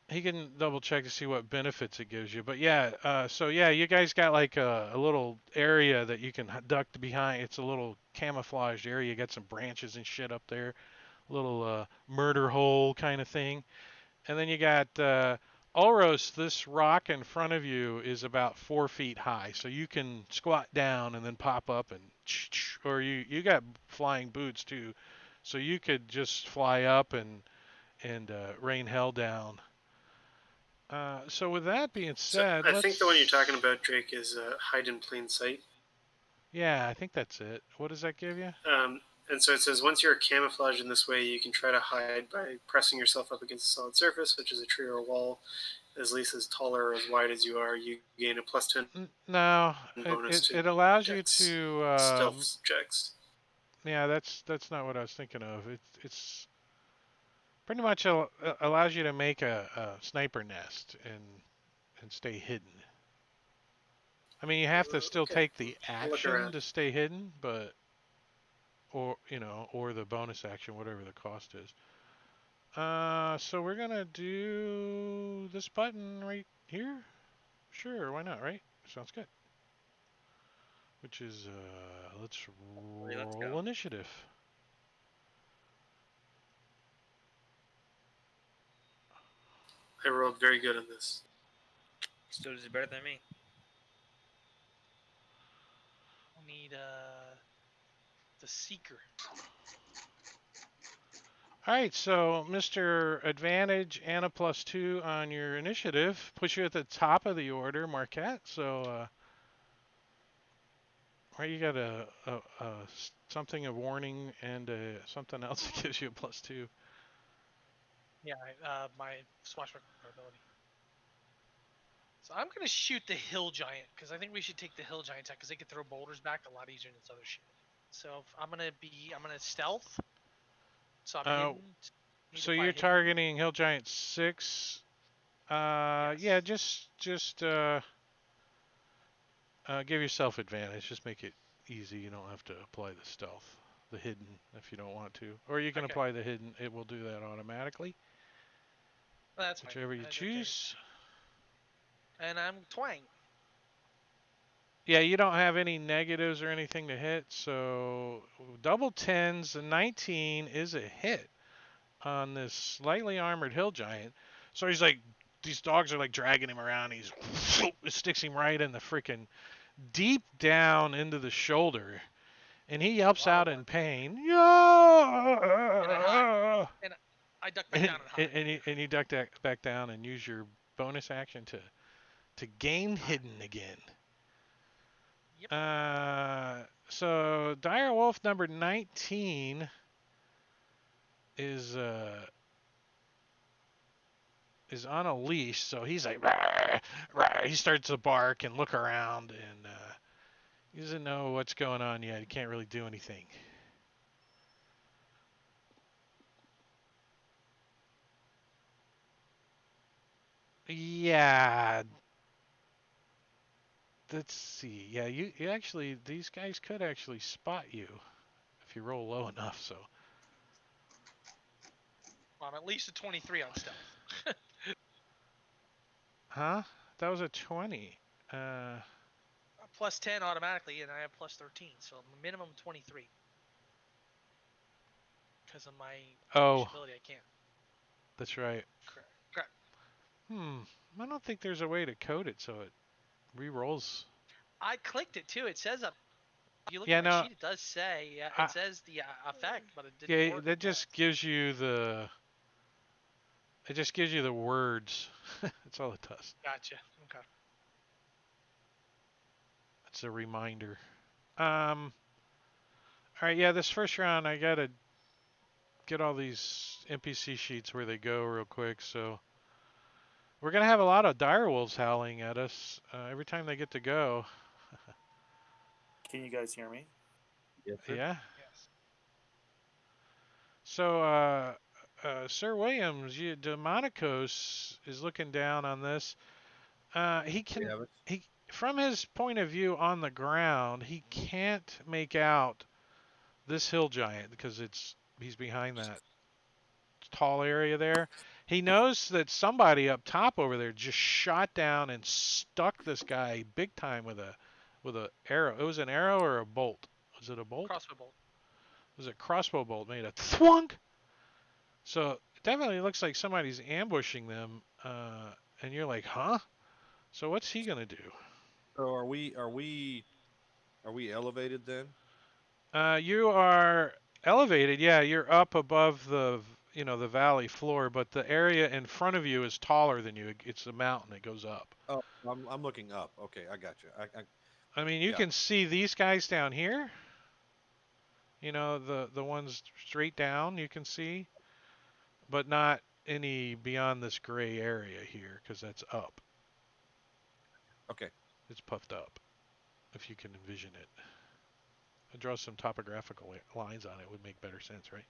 He can double check to see what benefits it gives you. But yeah, so yeah, you guys got like a little area that you can duck behind. It's a little camouflaged area. You got some branches and shit up there. Little murder hole kind of thing. And then you got Ulros. This rock in front of you is about 4 feet high, so you can squat down and then pop up and or you got flying boots too, so you could just fly up and rain hell down. So with that being So said, I think the one you're talking about, Drake, is hide in plain sight. Yeah, I think that's it. What does that give you? And so it says once you're camouflaged in this way, you can try to hide by pressing yourself up against a solid surface, such as a tree or a wall. as Lisa's taller or as wide as you are, you gain a +10 No, bonus to it allows you dex to. stealth checks. Yeah, that's not what I was thinking of. It's pretty much allows you to make a sniper nest and stay hidden. I mean, you have to still Okay, take the I'll look action around. to stay hidden, but or the bonus action, whatever the cost is. So we're gonna do this button right here. Sure, why not? Right? Sounds good. Which is let's Let's roll go. initiative. I rolled very good on this. Still is better than me. I need the Seeker. All right, so Mr. Advantage and a +2 on your initiative puts you at the top of the order, Marquette. So, right, you got something of warning and something else that gives you a +2. Yeah, my swashbuckler ability. So I'm gonna shoot the Hill Giant because I think we should take the Hill Giant attack because they can throw boulders back a lot easier than this other shit. So I'm gonna stealth. So I'm hidden. So you're targeting Hill Giant 6. Yes. Yeah, just give yourself advantage. Just make it easy. You don't have to apply the stealth, the hidden, if you don't want to. Or you can Okay. apply the hidden. It will do that automatically. That's Whichever fine. you choose. Okay. And I'm twang. Yeah, you don't have any negatives or anything to hit, so double tens, a 19 is a hit on this slightly armored hill giant. So he's like, these dogs are like dragging him around. It sticks him right in the freaking deep down into the shoulder, and he yelps out in pain. Yeah! And I duck back down and hide. And you duck back down and use your bonus action to gain hidden again. Yep. So Dire Wolf number 19 is on a leash, so he's like, rawr, rawr. He starts to bark and look around, and he doesn't know what's going on yet. He can't really do anything. Yeah. Let's see. Yeah, you actually, these guys could actually spot you if you roll low enough. So. Well, I'm at least a 23 on stealth. Huh? That was a 20. Plus 10 automatically, and I have plus 13, so minimum 23. Because of my ability, I can't. That's right. Correct. I don't think there's a way to code it so it re-rolls. I clicked it too. It says up. If you look at my sheet, it does say it says the effect, but it didn't work. That just gives you the. It just gives you the words. That's all it does. Gotcha. Okay. It's a reminder. All right, yeah, this first round I gotta get all these NPC sheets where they go real quick. So we're gonna have a lot of direwolves howling at us every time they get to go. Can you guys hear me? Yes, sir. Yeah. Yes. So, Sir Williams, Demonicos is looking down on this. He from his point of view on the ground, he can't make out this hill giant because he's behind that tall area there. He knows that somebody up top over there just shot down and stuck this guy big time with a arrow. It was an arrow or a bolt? Was it a bolt? Crossbow bolt. It was a crossbow bolt made a thwunk. So it definitely looks like somebody's ambushing them, and you're like, huh? So what's he gonna do? So are we elevated then? You are elevated. Yeah, you're up above the valley floor, but the area in front of you is taller than you. It's a mountain. It goes up. Oh, I'm looking up. Okay, I got you. I mean, you can see these guys down here. You know, the ones straight down you can see, but not any beyond this gray area here because that's up. Okay. It's puffed up. If you can envision it, draw some topographical lines on it would make better sense, right?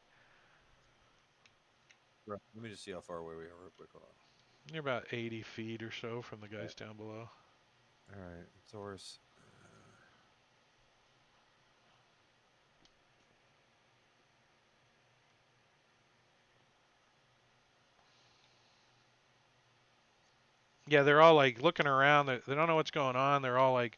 Right. Let me just see how far away we are real quick. Hold on. You're about 80 feet or so from the guys down below. All right, Taurus. Yeah, they're all like looking around. They don't know what's going on. They're all like,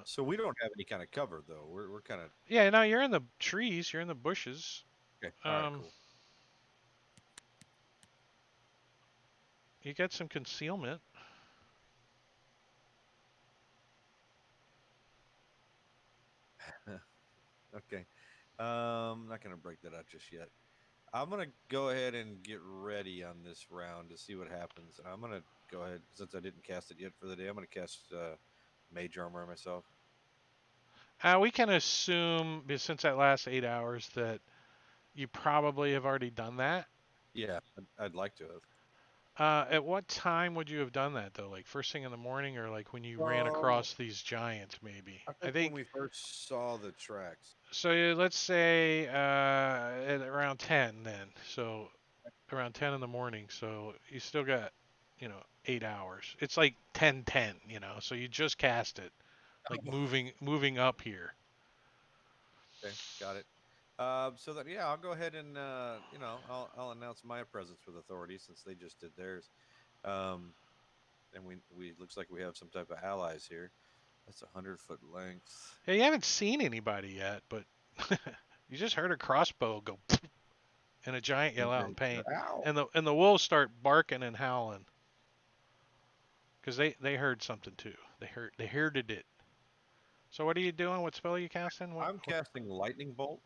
So we don't have any kind of cover though. We're kind of yeah, no, you're in the trees. You're in the bushes. okay. All right, cool. You get some concealment. Okay. Not gonna break that out just yet. I'm gonna go ahead and get ready on this round to see what happens. I'm gonna go ahead since I didn't cast it yet for the day. I'm gonna cast Mage Armor myself. We can assume, since that last 8 hours, that you probably have already done that. Yeah, I'd like to have. At what time would you have done that though? Like first thing in the morning, or like when you ran across these giants, maybe? I think when we first saw the tracks. So. Let's say at around 10 then. So around 10 in the morning. So you still got, 8 hours. It's like 10:10. So you just cast it, like moving up here. Okay, got it. So that yeah, I'll go ahead and I'll announce my presence with authorities since they just did theirs. And we looks like we have some type of allies here. That's 100-foot length. Yeah, you haven't seen anybody yet, but you just heard a crossbow go and a giant yell out in pain, Ow! and the wolves start barking and howling because they heard something too. They hearded it. So what are you doing? What spell are you casting? I'm casting lightning bolt,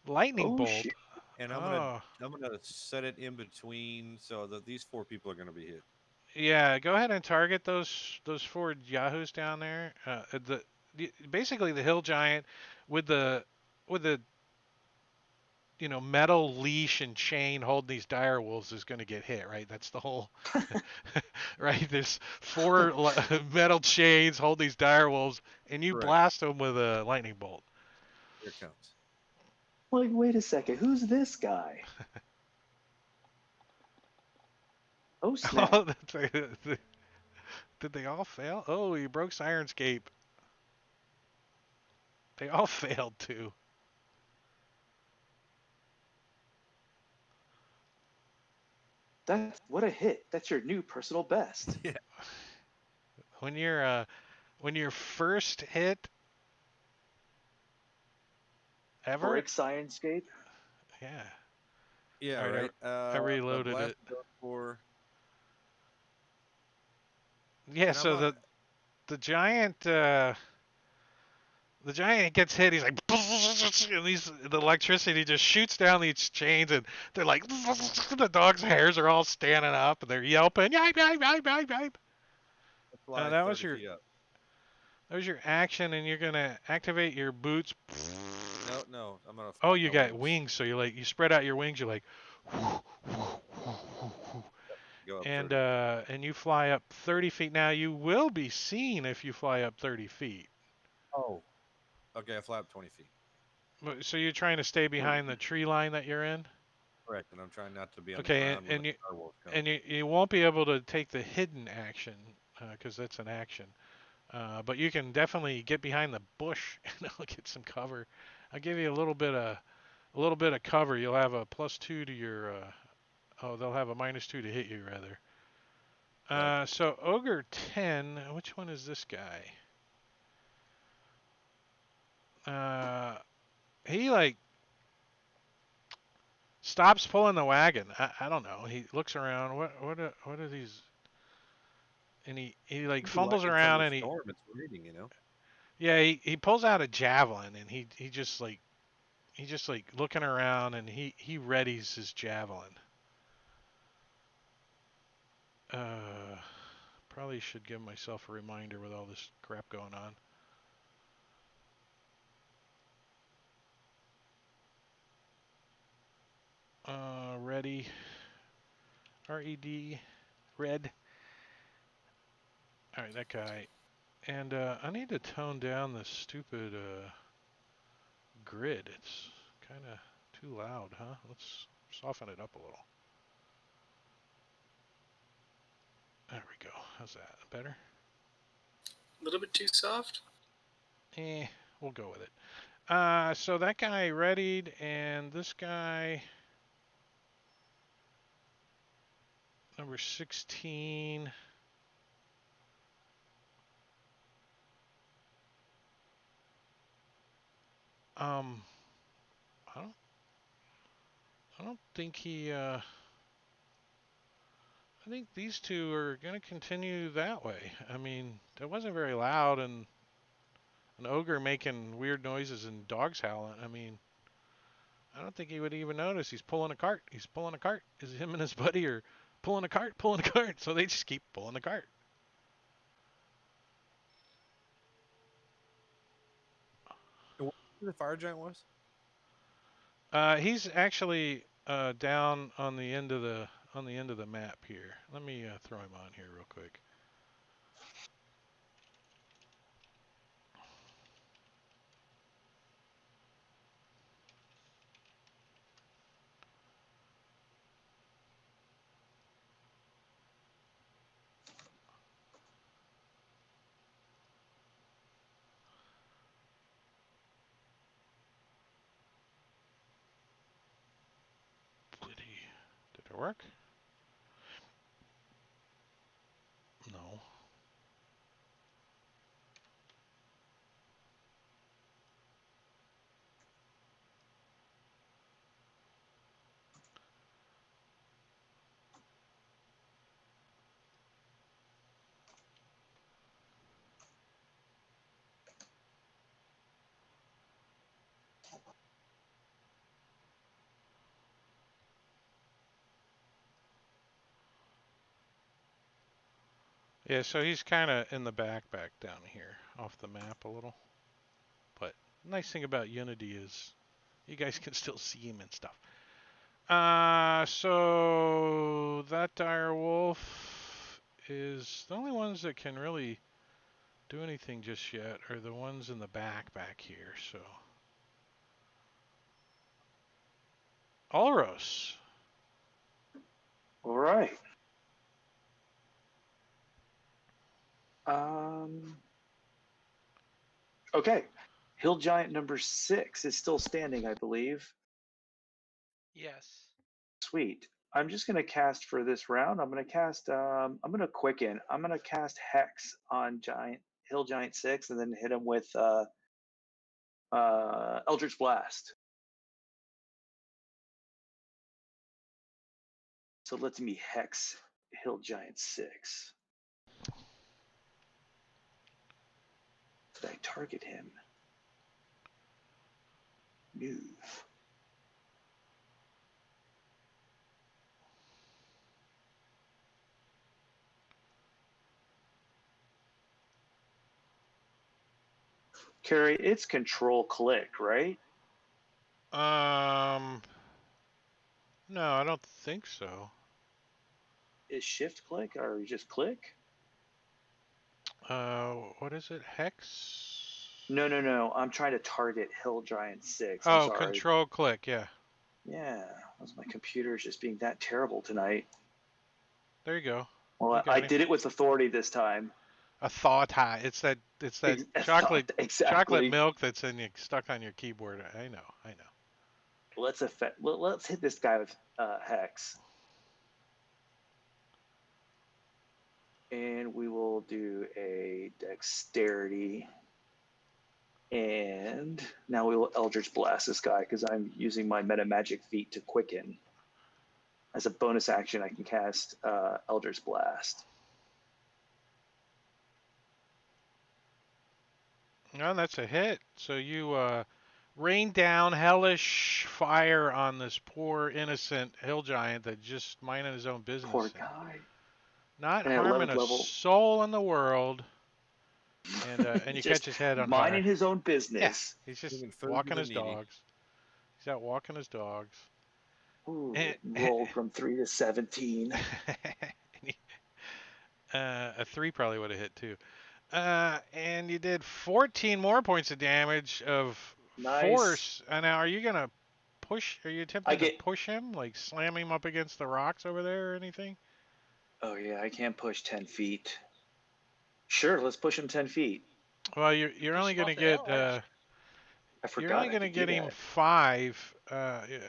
Lightning Oh bolt. shit! and Oh, I'm gonna set it in between so that these 4 people are gonna be hit. yeah. Go ahead and target those four yahoos down there. Basically the hill giant with the metal leash and chain holding these dire wolves is going to get hit, right? That's the whole, right? There's four metal chains hold these dire wolves, and you Correct. blast them with a lightning bolt. Here it comes. Like, wait a second, who's this guy? Oh snap! Oh, did they all fail? Oh, you broke Sirenscape. They all failed too. That's what a hit. That's your new personal best. Yeah. When you're first hit ever, Break Science-scape. yeah. Yeah. All right, Right. I reloaded blast it. for. Yeah, And I'm so not. the giant the giant gets hit. He's like, and the electricity just shoots down these chains, and they're like, the dog's hairs are all standing up, and they're yelping, yipe, yipe, yipe, yipe, yipe. Fly That was 30 your feet up. action, and you're gonna activate your boots. No. I'm gonna Oh, flap you my got wings. wings, so you spread out your wings. You're like, Go up and 30. and you fly up 30 feet. Now you will be seen if you fly up 30 feet. Oh. Okay, I fly up 20 feet. So you're trying to stay behind the tree line that you're in. Correct, and I'm trying not to be on the Okay, ground when the direwolves come. and you won't be able to take the hidden action because that's an action. But you can definitely get behind the bush and I'll get some cover. I'll give you a little bit of cover. You'll have a +2 to your. They'll have a -2 to hit you rather. Right. So ogre 10. Which one is this guy? He like stops pulling the wagon. I don't know. He looks around. What are these? And he like Could be fumbles lightning from around the and storm. It's raining. yeah, he pulls out a javelin and he just like looking around and he readies his javelin. Uh, Probably should give myself a reminder with all this crap going on. Ready. R-E-D, red. All right, that guy. And I need to tone down this stupid grid. It's kind of too loud, huh? Let's soften it up a little. There we go. How's that? Better? A little bit too soft. We'll go with it. So that guy readied, and this guy, number 16. Um, I don't think he. I think these two are going to continue that way. I mean, it wasn't very loud, and an ogre making weird noises and dogs howling. I mean, I don't think he would even notice. He's pulling a cart. He's pulling a cart. Is him and his buddy are pulling a cart, pulling a cart. So they just keep pulling the cart. Who the fire giant was? He's actually down on the end of the map here. Let me throw him on here real quick. Did it work? No. Yeah, so he's kind of in the back down here, off the map a little. But nice thing about Unity is you guys can still see him and stuff. So that dire wolf is the only ones that can really do anything just yet are the ones in the back here. So Ulros. All right. Okay. Hill Giant number 6 is still standing, I believe. Yes. Sweet. I'm just going to cast for this round. I'm going to cast. I'm going to quicken. I'm going to cast Hex on Hill Giant 6, and then hit him with Eldritch Blast. So let me Hex Hill Giant 6. Did I target him? Move. Carrie, it's control click, right? No, I don't think so. Is shift click or just click? What is it? Hex? No. I'm trying to target Hill Giant 6. I'm Oh, sorry. control click, yeah. Yeah, my computer's just being that terrible tonight. There you go. Well, I did it with authority this time. A thought high. It's that chocolate exactly. chocolate milk that's stuck on your keyboard. I know. Let's hit this guy with Hex. And we will do a dexterity. And now we will Eldritch Blast this guy because I'm using my Meta Magic feat to quicken. As a bonus action, I can cast Eldritch Blast. No, that's a hit. So you rain down hellish fire on this poor innocent hill giant that just minding his own business. Poor guy. Not and harming a level. soul in the world. And you catch his head on fire. Minding his own business. Yeah, he's just walking his dogs. He's out walking his dogs. Ooh, And- rolled from 3 to 17. A 3 probably would have hit too. And you did 14 more points of damage of Nice. force. Now, are you gonna push? Are you attempting to get- push him, like slam him up against the rocks over there or anything? Oh yeah, I can't push 10 feet. Sure, let's push him 10 feet. Well, you're Push only him off gonna the get edge. I you're forgot only I gonna could do get him that. 5.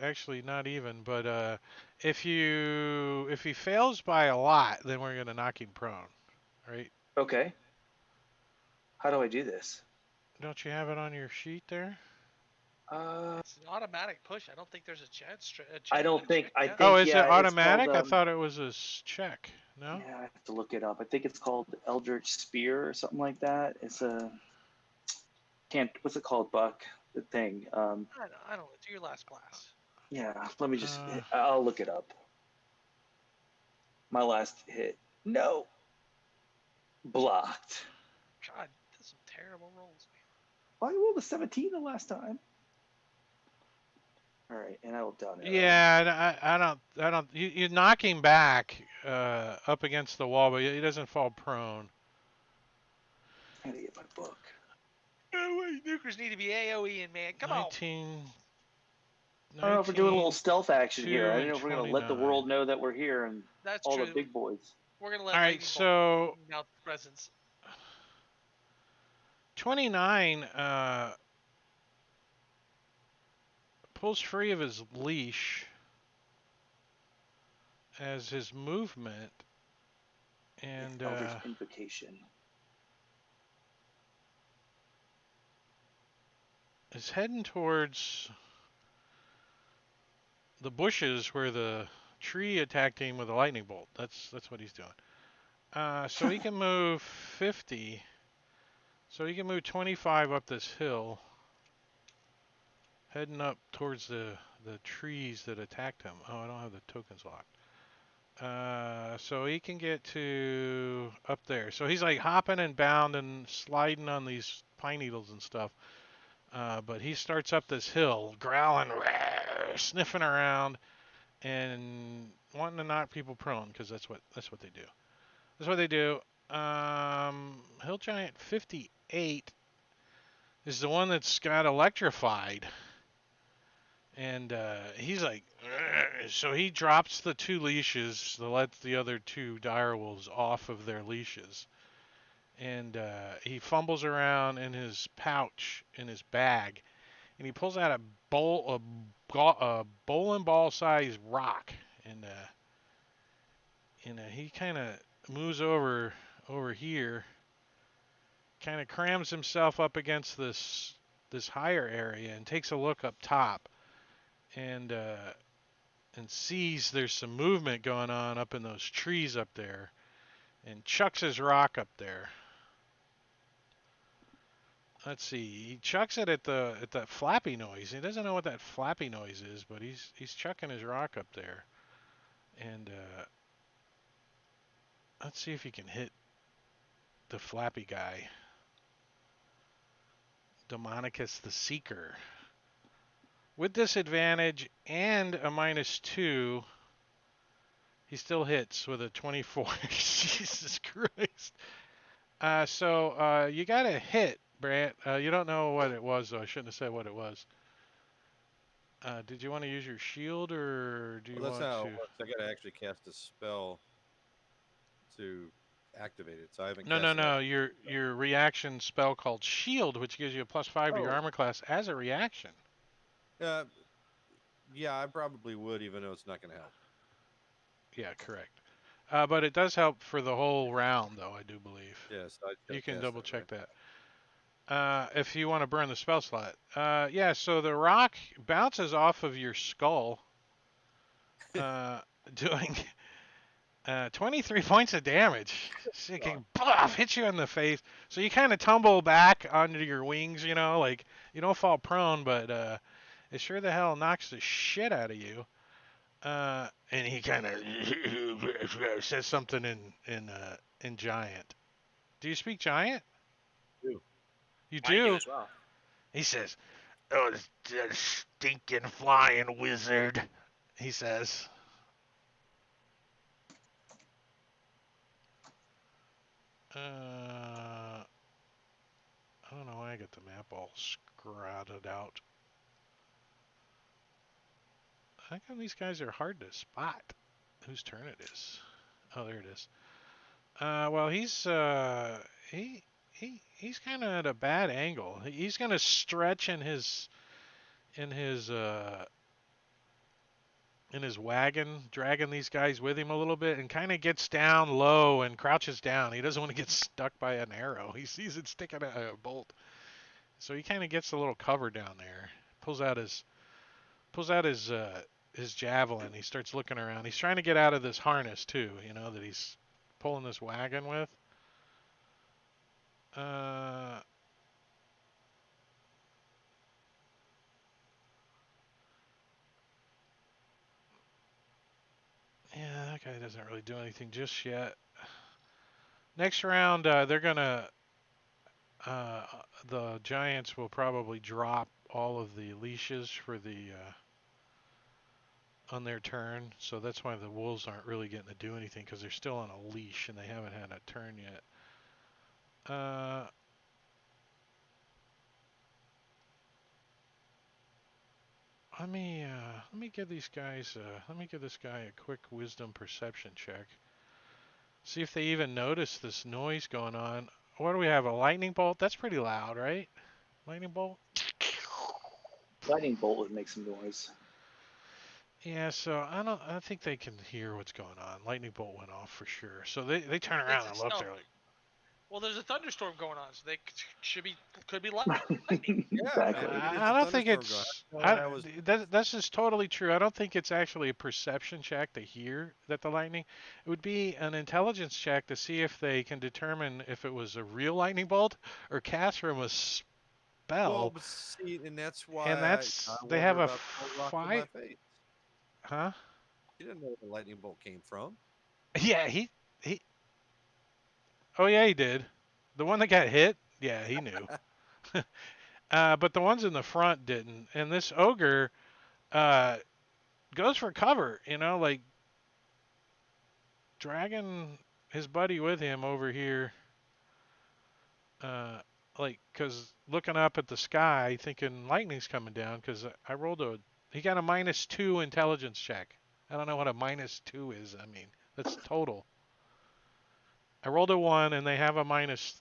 Actually, not even. But if he fails by a lot, then we're gonna knock him prone, right? Okay. How do I do this? Don't you have it on your sheet there? It's an automatic push. I don't think there's a chance. I don't think. I yeah. think. Oh, is it yeah, it's automatic? called, I thought it was a check. No? Yeah, I have to look it up. I think it's called Eldritch Spear or something like that. It's a can't. What's it called, Buck? The thing. I don't. Do your last class. Yeah. Let me just. Uh, I'll look it up. My last hit. No. Blocked. God, that's some terrible rolls, man. Oh, I rolled a 17 the last time. All right, and I will down arrow. Yeah, I don't. You knock him back up against the wall, but he doesn't fall prone. I gotta get my book. Oh, wait, nukers need to be AOEing, man. Come 19, I don't know if we're doing a little 19. stealth action 2 here. I don't and know if we're gonna let the 29. world know that we're here and That's all true. the big boys. We're gonna let All right, Lightning so Bolt out the presence. 29 pulls free of his leash as his movement, and Eldritch Invocation. is heading towards the bushes where the tree attacked him with a lightning bolt. That's what he's doing. So he can move 50. So he can move 25 up this hill, heading up towards the trees that attacked him. Oh, I don't have the tokens locked. So he can get to up there. So he's like hopping and bounding, sliding on these pine needles and stuff. But he starts up this hill, growling, sniffing around, and wanting to knock people prone because that's what they do. That's what they do. Hill Giant 58 is the one that's got electrified, and he's like, so he drops the 2 leashes to let the other 2 direwolves off of their leashes, and he fumbles around in his pouch in his bag, and he pulls out a bowling ball sized rock, and he kind of moves over here, kind of crams himself up against this higher area, and takes a look up top, and sees there's some movement going on up in those trees up there, and chucks his rock up there. Let's see. He chucks it at that flappy noise. He doesn't know what that flappy noise is, but he's chucking his rock up there, and let's see if he can hit the flappy guy. Demonicus the Seeker. With disadvantage and a -2, he still hits with a 24. Jesus Christ. So you got a hit, Brant. You don't know what it was, though. I shouldn't have said what it was. Did you want to use your shield, or do you Well, that's want how to? it works. I gotta actually cast a spell to activate it, so I haven't No, cast no. it. Your reaction spell called Shield, which gives you a +5 to your Oh. armor class as a reaction. Yeah, I probably would, even though it's not gonna help. Yeah, correct. But it does help for the whole round, though, I do believe. Yes, I You can double check right? that. If you want to burn the spell slot. Yeah, so the rock bounces off of your skull, doing 23 points of damage. It hits you in the face. So you kind of tumble back onto your wings, like you don't fall prone, but it sure the hell knocks the shit out of you. And he kind of says something in Giant. Do you speak Giant? do. You I do do. as well. He says, "Oh, that stinking flying wizard." he says. I don't know why I got the map all scrouted out. How come these guys are hard to spot? Whose turn it is? Oh, there it is. Well, he's kind of at a bad angle. He's gonna stretch in his uh in his wagon, dragging these guys with him a little bit, and kind of gets down low and crouches down. He doesn't want to get stuck by an arrow. He sees it sticking at a bolt, so he kind of gets a little cover down there. Pulls out his javelin. He starts looking around. He's trying to get out of this harness too. That he's pulling this wagon with. Uh, yeah, that guy doesn't really do anything just yet. Next round, they're gonna uh, the Giants will probably drop all of the leashes for the on their turn, so that's why the Wolves aren't really getting to do anything because they're still on a leash and they haven't had a turn yet. Let me give these guys let me give this guy a quick wisdom perception check. See if they even notice this noise going on. What do we have? A lightning bolt? That's pretty loud, right? Lightning bolt? Lightning bolt would make some noise. Yeah, so I think they can hear what's going on. Lightning bolt went off for sure. So they turn around and look. No. They're like, Well, there's a thunderstorm going on, so they could be lightning. Yeah, Exactly. maybe it's I a don't think thunderstorm it's. going. I was That's just totally true. I don't think it's actually a perception check to hear that the lightning. It would be an intelligence check to see if they can determine if it was a real lightning bolt or cast from a well, spell. but see, and that's And why I that's they have wonder a about the whole rock to my fight, face. huh? You didn't know where the lightning bolt came from. Yeah, he. Oh yeah, he did. The one that got hit. Yeah, he knew. But the ones in the front didn't. And this ogre uh, goes for cover. Like dragging his buddy with him over here, uh, like, cause looking up at the sky, thinking lightning's coming down. Cause I rolled he got a -2 intelligence check. I don't know what a -2 is. I mean, that's total. I rolled a 1, and they have a -3,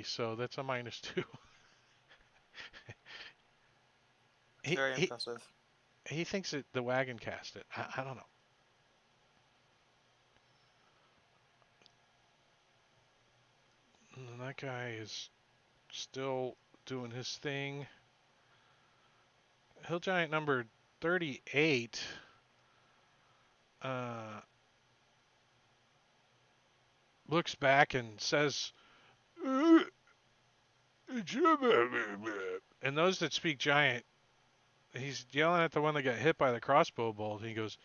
so that's a -2. It's he very he impressive. he thinks that the wagon cast it. I don't know. And that guy is still doing his thing. Hill Giant number 38 looks back and says, and those that speak Giant, he's yelling at the one that got hit by the crossbow bolt. He goes,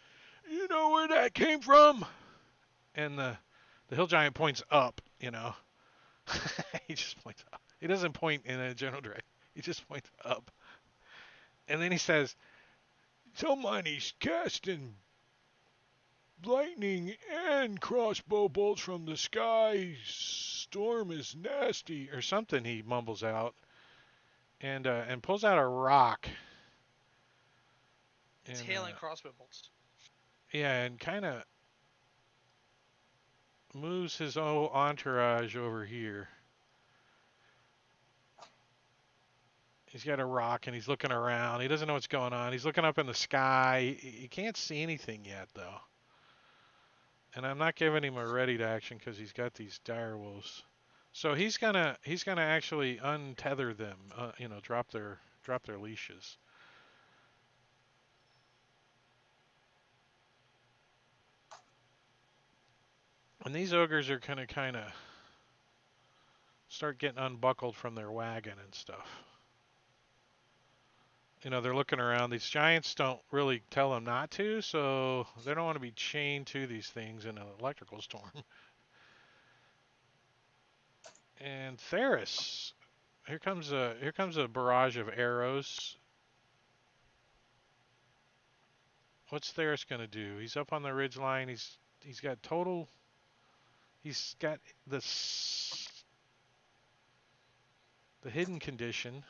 "You know where that came from?" And the Hill Giant points up. He just points up. He doesn't point in a general direction. He just points up. And then he says, "Somebody's casting lightning and crossbow bolts from the sky. Storm is nasty," or something. He mumbles out, and pulls out a rock. It's And hailing crossbow bolts. yeah, and kind of moves his own entourage over here. He's got a rock and he's looking around. He doesn't know what's going on. He's looking up in the sky. He can't see anything yet, though. And I'm not giving him a ready to action because he's got these dire wolves. So he's gonna actually untether them. Drop their leashes. And these ogres are gonna kind of start getting unbuckled from their wagon and stuff. They're looking around. These giants don't really tell them not to, so they don't want to be chained to these things in an electrical storm. And Theris, here comes a barrage of arrows. what's Theris gonna do? He's up on the ridge line. He's got total. He's got the the hidden condition.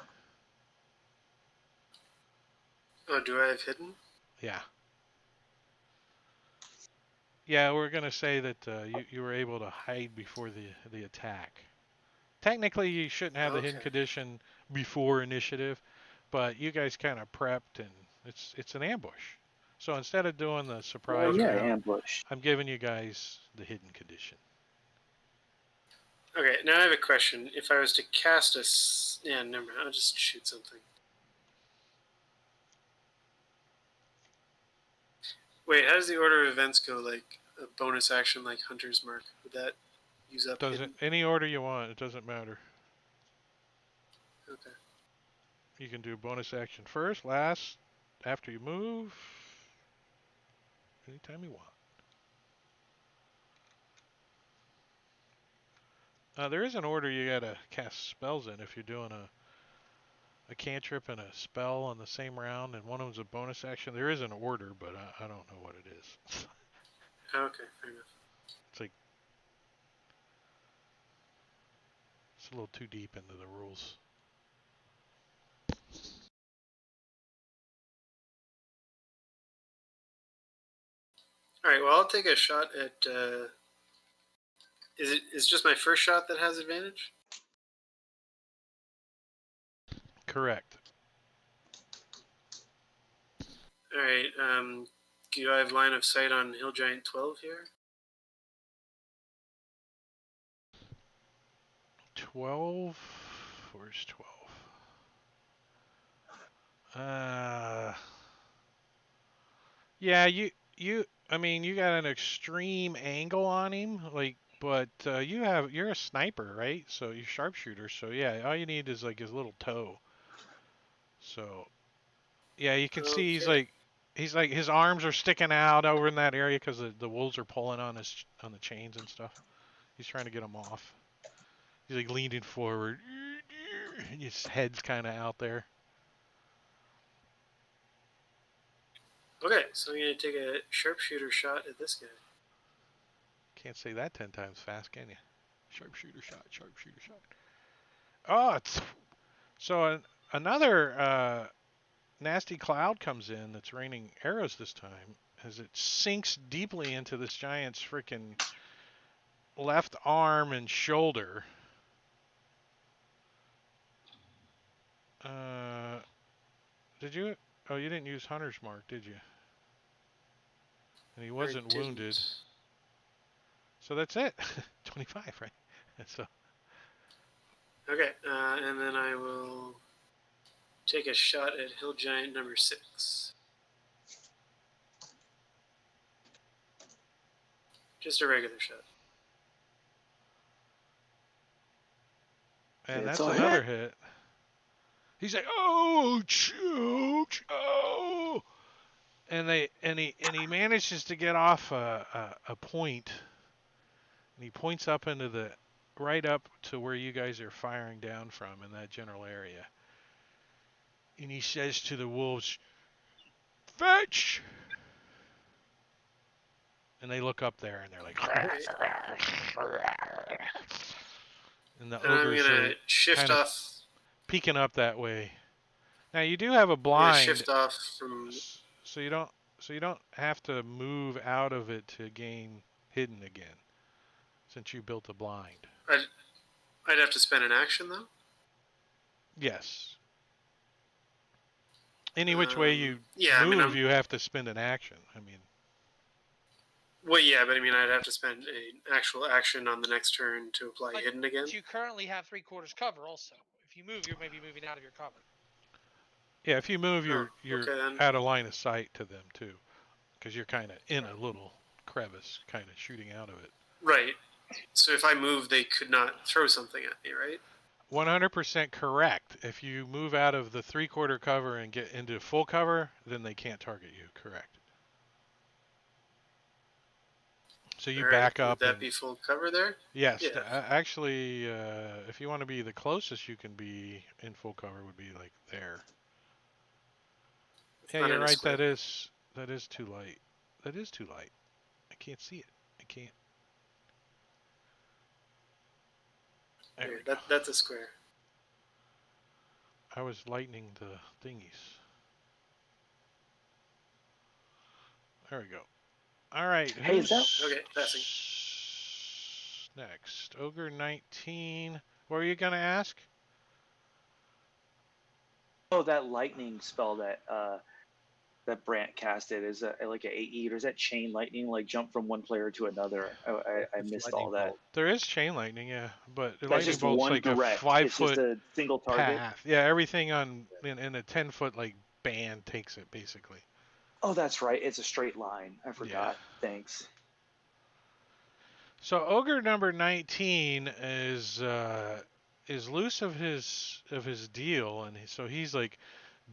Oh, do I have hidden? Yeah. Yeah, we're gonna say that you were able to hide before the attack. Technically, you shouldn't have the hidden Okay. condition before initiative, but you guys kind of prepped and it's an ambush. So instead of doing the Well, surprise yeah, round, ambush. I'm giving you guys the hidden condition. Okay, now I have a question. If I was to cast yeah, never mind. I'll just shoot something. Wait, how does the order of events go? Like a bonus action, like Hunter's Mark, would that use up Doesn't hidden? any order you want, it doesn't matter. Okay. You can do bonus action first, last, after you move, anytime you want. There is an order you gotta cast spells in if you're doing a cantrip and a spell on the same round, and one of them's a bonus action. There is an order, but I don't know what it is. Okay, fair enough. It's like it's a little too deep into the rules. All right. Well, I'll take a shot at. Is just my first shot that has advantage? Correct. All right. Do I have line of sight on Hill Giant 12 here? 12. Where's 12? Yeah, you. I mean, you got an extreme angle on him, like, but you're a sniper, right? So you're sharpshooter. So yeah, all you need is like his little toe. So yeah, you can see Okay. he's like his arms are sticking out over in that area because the wolves are pulling on the chains and stuff. He's trying to get them off. He's like leaning forward. His head's kind of out there. Okay, so I'm gonna take a sharpshooter shot at this guy. Can't say that 10 times fast, can you? Sharpshooter shot, sharpshooter shot. Oh, so another nasty cloud comes in that's raining arrows this time as it sinks deeply into this giant's freaking left arm and shoulder. Uh, did you? Oh, you didn't use Hunter's Mark, did you? And he wasn't wounded. So that's it. 25, right? So Okay, and then I will take a shot at Hill Giant number 6. Just a regular shot. and It's that's a another hit. hit. He's like, oh, choke, oh, and he manages to get off a point, and he points up into the right up to where you guys are firing down from in that general area, and he says to the wolves, "Fetch!" And they look up there and they're like, and the And I'm ogres gonna are shift kind of off. peeking up that way. Now you do have a I'm gonna blind, shift off from. so you don't have to move out of it to gain hidden again, since you built a blind. I'd have to spend an action though. Yes. Any which way you Yeah, I mean, move, you have to spend an action. I mean, well, yeah, but I mean, I'd have to spend an actual action on the next turn to apply But hidden again. you currently have 3/4 cover. Also, if you move, you're maybe moving out of your cover. yeah, if you move, Oh, you're okay then. out of line of sight to them too, because you're kind of in a little crevice, kind of shooting out of it. Right. So if I move, they could not throw something at me, right? 100% correct. If you move out of the 3/4 cover and get into full cover, then they can't target you. Correct. So you All right. back Would up that and be full cover there? yes, Yeah. actually, if you want to be the closest you can be in full cover would be like there. It's Yeah, not you're in a right. square. That is too light. That is too light. I can't see it. I can't. There we go. That's a square. I was lightening the thingies. There we go. All right. Hey, is that okay? Passing. Next? Ogre 19. What were you gonna ask? that lightning spell that Brant casted is like an AE, or is that chain lightning, like jump from one player to another? I It's missed lightning all that. bolt. There is chain lightning, yeah, but the That's lightning just bolt's one like a direct. It's just 5-foot a single target. path. Yeah, everything in a 10-foot like band takes it basically. Oh, that's right. It's a straight line. I Yeah. forgot. Thanks. So ogre number 19 is loose of his deal, and so he's like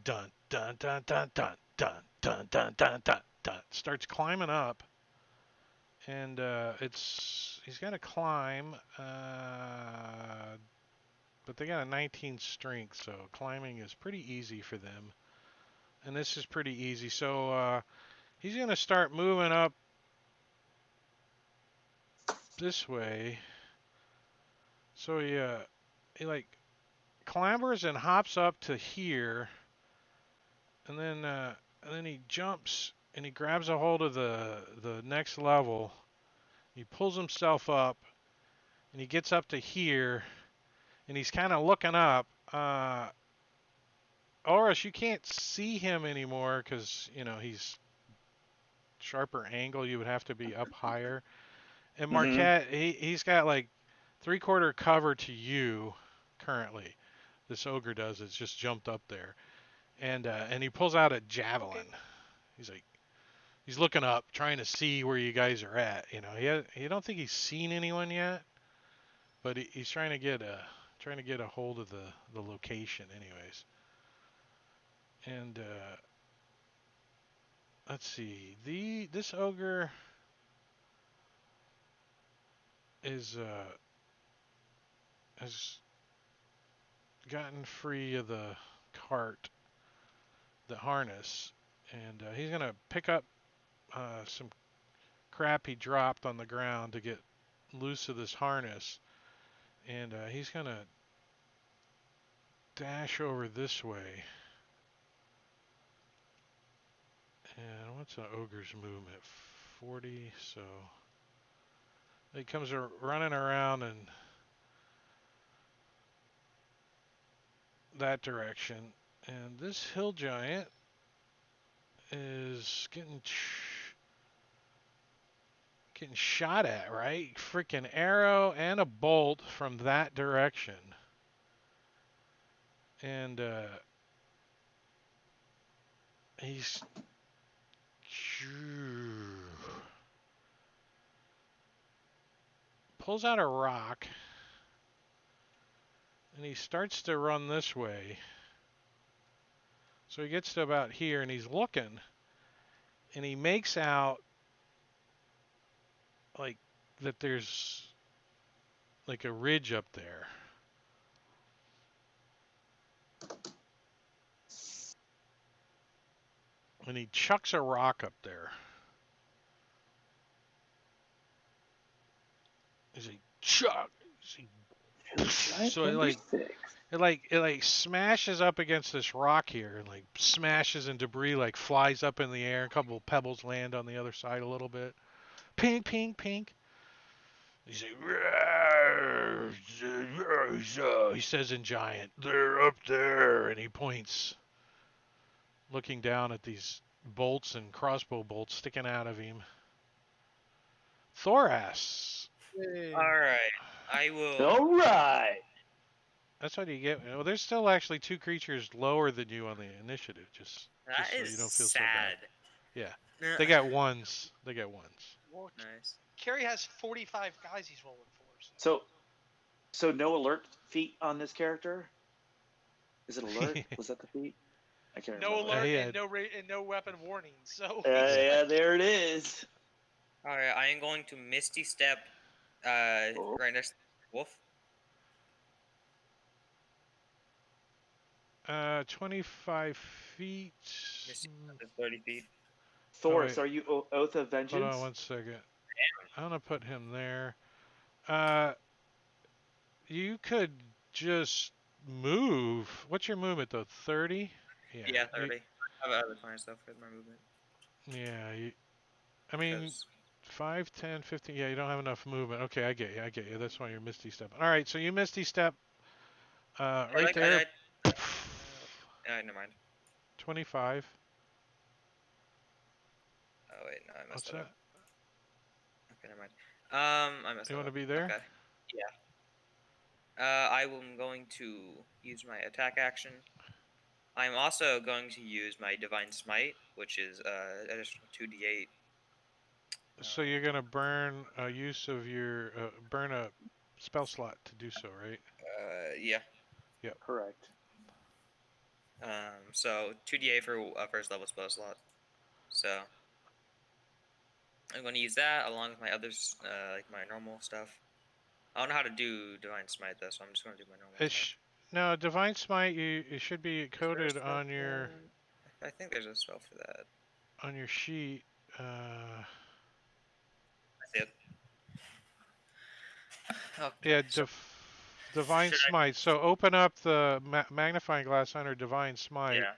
dun dun dun dun dun dun dun dun dun dun dun. Starts climbing up, and he's got to climb, but they got a 19 strength, so climbing is pretty easy for them, and this is pretty easy. So he's gonna start moving up this way. So he like clambers and hops up to here, and then he jumps and he grabs a hold of the next level. He pulls himself up, and he gets up to here, and he's kind of looking up. Oris, you can't see him anymore because he's sharper angle. You would have to be up higher. And Marquette, he's got like 3/4 cover to you currently. This ogre does. It's just jumped up there, and he pulls out a javelin. Okay. He's looking up, trying to see where you guys are at. He don't think he's seen anyone yet, but he's trying to get a hold of the location, anyways. And let's see, this ogre has gotten free of the cart, the harness, and he's gonna pick up some crap he dropped on the ground to get loose of this harness, and he's gonna dash over this way. And what's an ogre's movement? 40, so he comes running around in that direction. And this hill giant is getting shot at, right? Freaking arrow and a bolt from that direction. And he's pulls out a rock, and he starts to run this way. So he gets to about here, and he's looking, and he makes out like that there's like a ridge up there. And he chucks a rock up there. He's like, chuck. So it like smashes up against this rock here, and like smashes, and debris like flies up in the air. A couple of pebbles land on the other side a little bit. Pink, pink, pink. He's like, he says in giant, they're up there, and he points, looking down at these bolts and crossbow bolts sticking out of him. Thoras. All right, I will. All right. That's what you get. Well, there's still actually 2 creatures lower than you on the initiative, just That so is you don't feel sad. so bad. Yeah, they got ones. Well, Nice. Kerry has 45 guys he's rolling for. So no alert feat on this character? Is it alert? Was that the feat? I can't No remember. alert Yeah. and no weapon warning. So Yeah, there it is. All right, I am going to Misty Step right next to the wolf. 25 feet. Misty Step is 30 feet. Thoris, wait. are you Oath of Hold on Vengeance? one second. I'm gonna put him there. Uh, you could just move. What's your movement though? 30? Yeah, You, 30. I have other fine stuff with my movement. yeah. I mean, Because 5, 10, 15. Yeah, you don't have enough movement. Okay, I get you. I get you. That's why you're Misty Step. All right, so you Misty Step right like there. never mind. 25. Oh wait, no, I messed What's that up. that? Okay, never mind. I messed You that want to up. be there? Okay. Yeah. I'm going to use my attack action. I'm also going to use my Divine Smite, which is additional 2d8. So you're gonna burn a use of your burn a spell slot to do so, right? Yeah. Yep. Correct. So 2d8 for a first level spell slot. So I'm going to use that along with my others, like my normal stuff. I don't know how to do Divine Smite though, so I'm just going to do my normal stuff. No, Divine Smite. It should be Is there a coded spell on for your that? I think there's a spell for that. sheet. I see it. Okay, Yeah, so Divine should I? Smite. So open up the magnifying glass under Divine Smite, Yeah,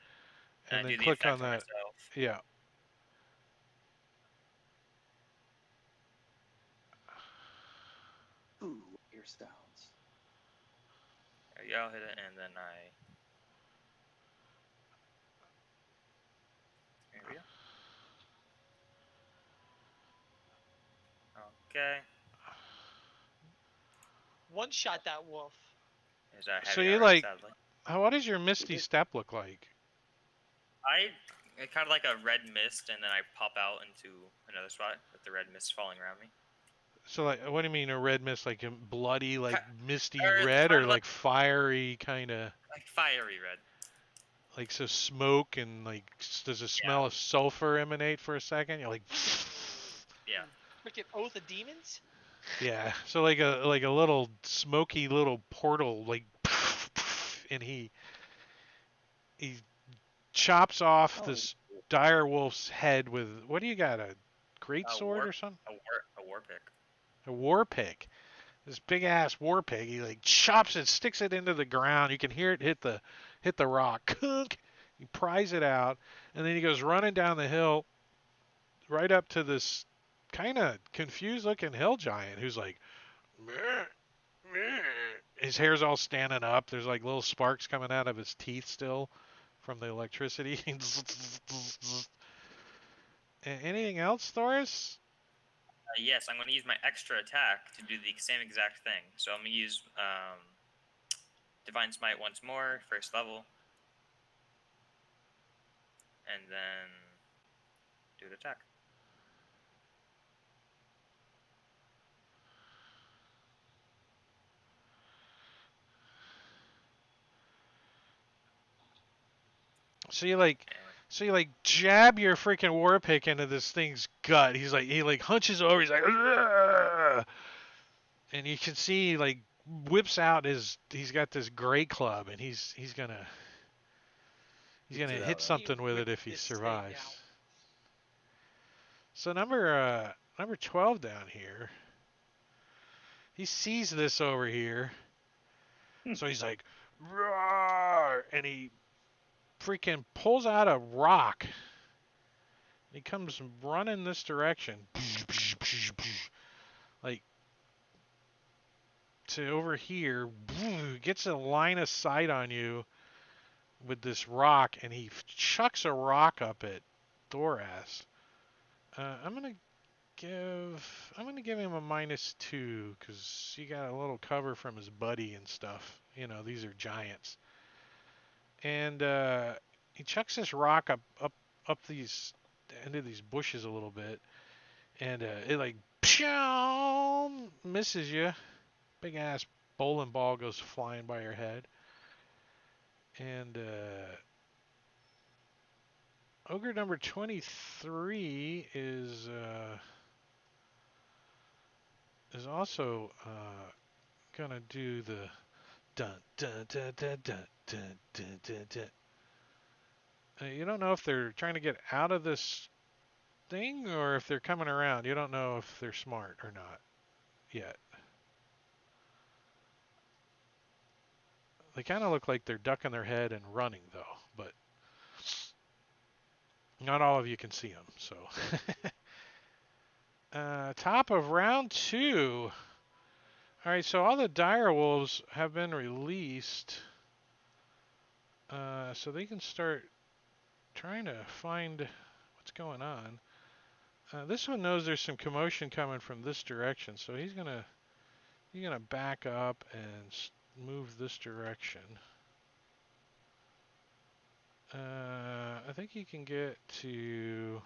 and and then do the click on effect on that. myself. Yeah. Ooh, ear sounds. Yeah, I'll hit it, and then I. There we go. Okay. One shot that wolf. Is that So heavy you already? like, Sadly, what does your Misty Step look like? it's kind of like a red mist, and then I pop out into another spot with the red mist falling around me. So like, what do you mean a red mist? Like a bloody, like misty Or red, kind or of like fiery kind of? like fiery red. Like so smoke and like does a Yeah. smell of sulfur emanate for a second? You're like, Yeah. Freaking Oath of Demons? yeah. So like a little smoky little portal, like, and he chops off Oh, this dire wolf's head with what do you got, a great A sword war, or something? a war pick. A war pig. This big ass war pig. He like chops it, sticks it into the ground. You can hear it hit the rock. He pries it out, and then he goes running down the hill right up to this kind of confused looking hill giant who's like, meh, meh. His hair's all standing up. There's like little sparks coming out of his teeth still from the electricity. Anything else, Thoris? Yes, I'm going to use my extra attack to do the same exact thing. So I'm going to use Divine Smite once more, first level, and then do an attack. So you like jab your freaking war pick into this thing's gut. He like hunches over. He's like, "Ugh!" And you can see like whips out he's got this great club, and he's gonna Keeps it hit out. Let me something with whip it if he this thing out. survives. So number 12 down here, he sees this over here, so he's like, roar, and he freaking pulls out a rock. He comes running this direction, like to over here, gets a line of sight on you with this rock, and he chucks a rock up at Thoras. I'm gonna give him a -2 because he got a little cover from his buddy and stuff. You know, these are giants, and he chucks this rock up these into these bushes a little bit, and it like misses you. Big ass bowling ball goes flying by your head, and ogre number 23 is also gonna do the dun dun dun dun dun dun dun dun dun. You don't know if they're trying to get out of this thing or if they're coming around. You don't know if they're smart or not yet. They kind of look like they're ducking their head and running, though, but not all of you can see them. So, top of round 2. All right, so all the dire wolves have been released, so they can start trying to find what's going on. This one knows there's some commotion coming from this direction, so he's gonna back up and move this direction. I think he can get to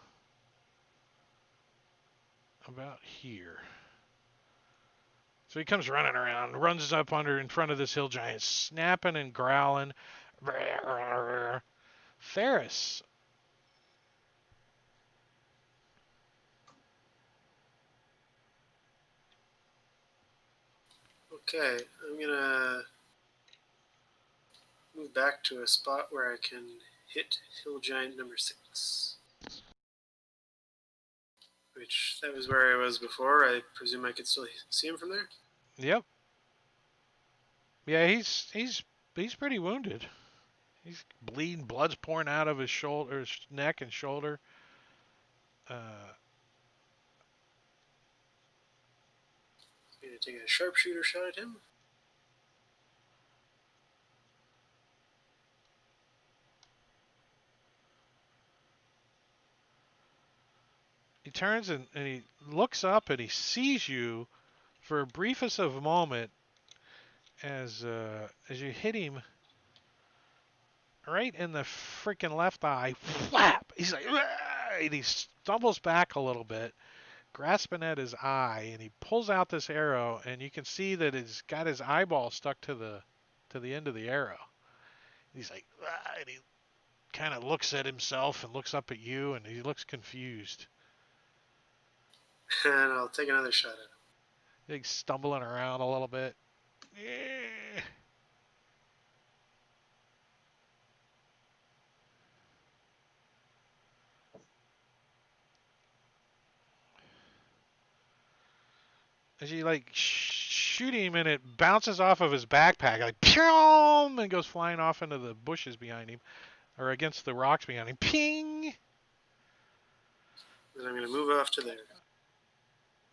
about here. So he comes running around, runs up under in front of this hill giant, snapping and growling. Ferris. Okay, I'm gonna move back to a spot where I can hit hill giant number 6. Which, that was where I was before. I presume I could still see him from there? Yep. Yeah, he's pretty wounded. He's bleeding, blood's pouring out of his shoulder, his neck and shoulder. Gonna take a sharpshooter shot at him. He turns and he looks up and he sees you for a briefest of a moment as you hit him right in the freaking left eye. Flap! He's like, "Aah!" And he stumbles back a little bit, grasping at his eye, and he pulls out this arrow, and you can see that he's got his eyeball stuck to the end of the arrow. He's like, "Aah!" And he kind of looks at himself and looks up at you, and he looks confused. And I'll take another shot at him. He's stumbling around a little bit. Yeah. As you like shoot him and it bounces off of his backpack like pew and goes flying off into the bushes behind him or against the rocks behind him. Ping! Then I'm gonna move off to there.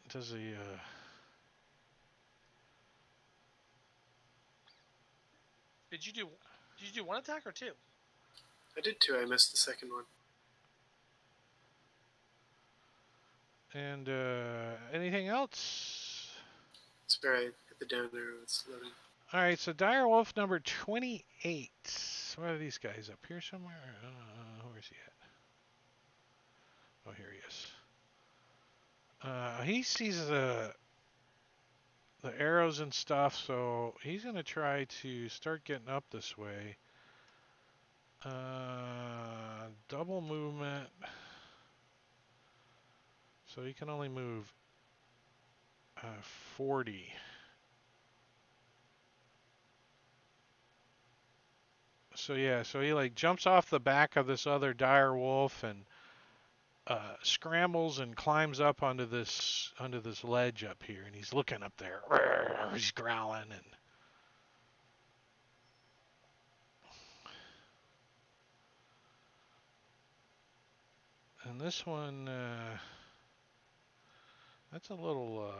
Does he Did you do one attack or 2? I did 2. I missed the second one. and anything else? Sorry, I hit the down arrow. It's loading. All right, so dire wolf number 28. What are these guys up here somewhere? Where's he at? Oh, here he is. He sees the arrows and stuff, so he's gonna try to start getting up this way. Double movement, so he can only move 40. So yeah, so he like jumps off the back of this other dire wolf and scrambles and climbs up onto this ledge up here, and he's looking up there. He's growling and this one that's a little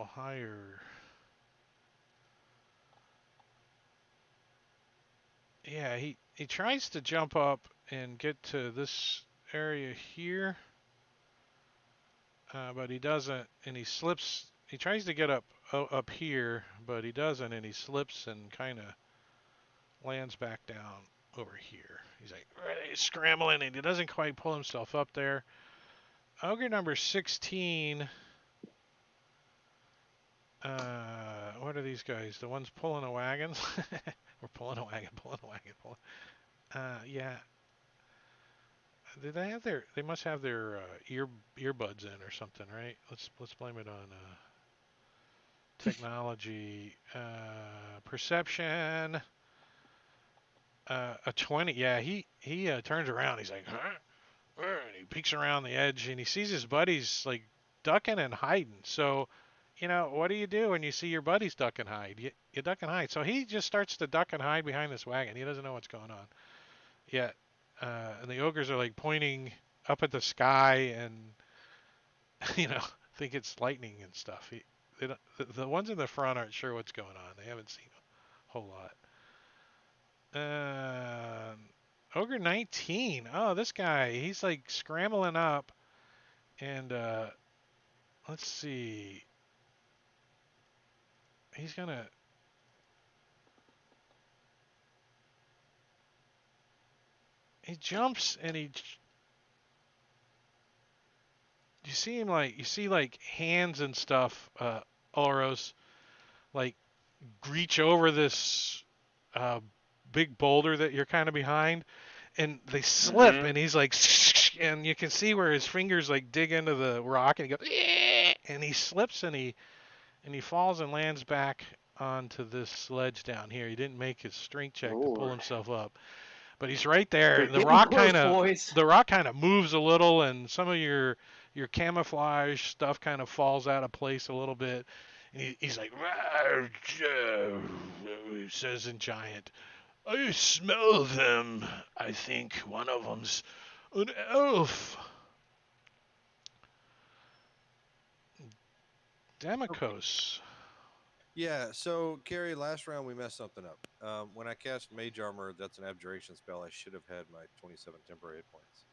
higher. Yeah, he tries to jump up and get to this area here, but he doesn't, and he slips. He tries to get up here, but he doesn't, and he slips and kind of lands back down over here. He's like scrambling, and he doesn't quite pull himself up there. Ogre number 16. What are these guys? The ones pulling a wagon? We're pulling a wagon. Yeah. Did they have their? They must have their earbuds in or something, right? Let's blame it on technology. Perception. A 20. Yeah, he turns around. He's like, huh? And he peeks around the edge and he sees his buddies like ducking and hiding. So, what do you do when you see your buddies duck and hide? You duck and hide. So he just starts to duck and hide behind this wagon. He doesn't know what's going on yet. And the ogres are like pointing up at the sky and, think it's lightning and stuff. The ones in the front aren't sure what's going on. They haven't seen a whole lot. Ogre 19. Oh, this guy. He's like scrambling up. And let's see. He's gonna. He jumps and you see like hands and stuff, Oros, like reach over this uh, big boulder that you're kind of behind, and they slip, Mhm. and he's like, and you can see where his fingers like dig into the rock, and he goes, and he slips, and he falls and lands back onto this ledge down here. He didn't make his strength check to pull Lord. himself up, but he's right there. They're getting close, boys. The rock kind of moves a little, and some of your camouflage stuff kind of falls out of place a little bit. And he's like, he says in giant, I smell them. I think one of them's an elf. Demikos. Yeah, so Carrie, last round we messed something up. When I cast Mage Armor, that's an abjuration spell. I should have had my 27 temporary hit points.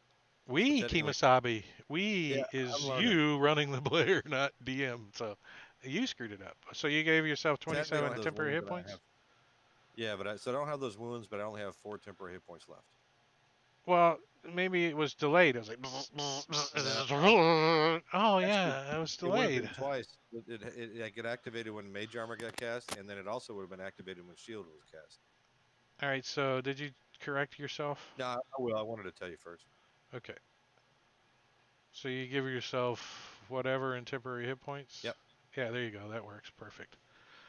So We, technically, Kimasabi. yeah, We I'm is learning. you running the player, not DM. So you screwed it up. So you gave yourself Technically, I don't 27 have those temporary wounds, hit but I points? have. Yeah, so I don't have those wounds, but I only have 4 temporary hit points left. Well, maybe it was delayed. It was like, oh Actually, yeah, it was it would have delayed. been twice. It get activated when Mage Armor got cast, and then it also would have been activated when Shield was cast. All right, so did you correct yourself? No, I will. I wanted to tell you first. Okay. So you give yourself whatever in temporary hit points? Yep. Yeah, there you go. That works. Perfect.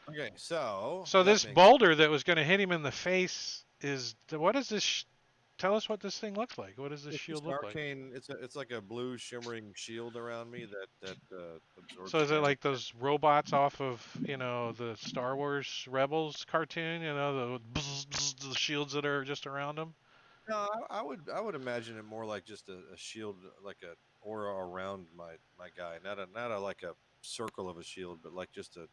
Okay, so So that this makes boulder that was going to hit him in the face is what is this? Tell us what this thing looks like. What does this it's just shield an look like? arcane. It's like a blue shimmering shield around me that absorbs So is it damage. like those robots off of, the Star Wars Rebels cartoon, the shields that are just around them? No, I would imagine it more like just a shield, like a aura around my guy, not a like a circle of a shield, but like just a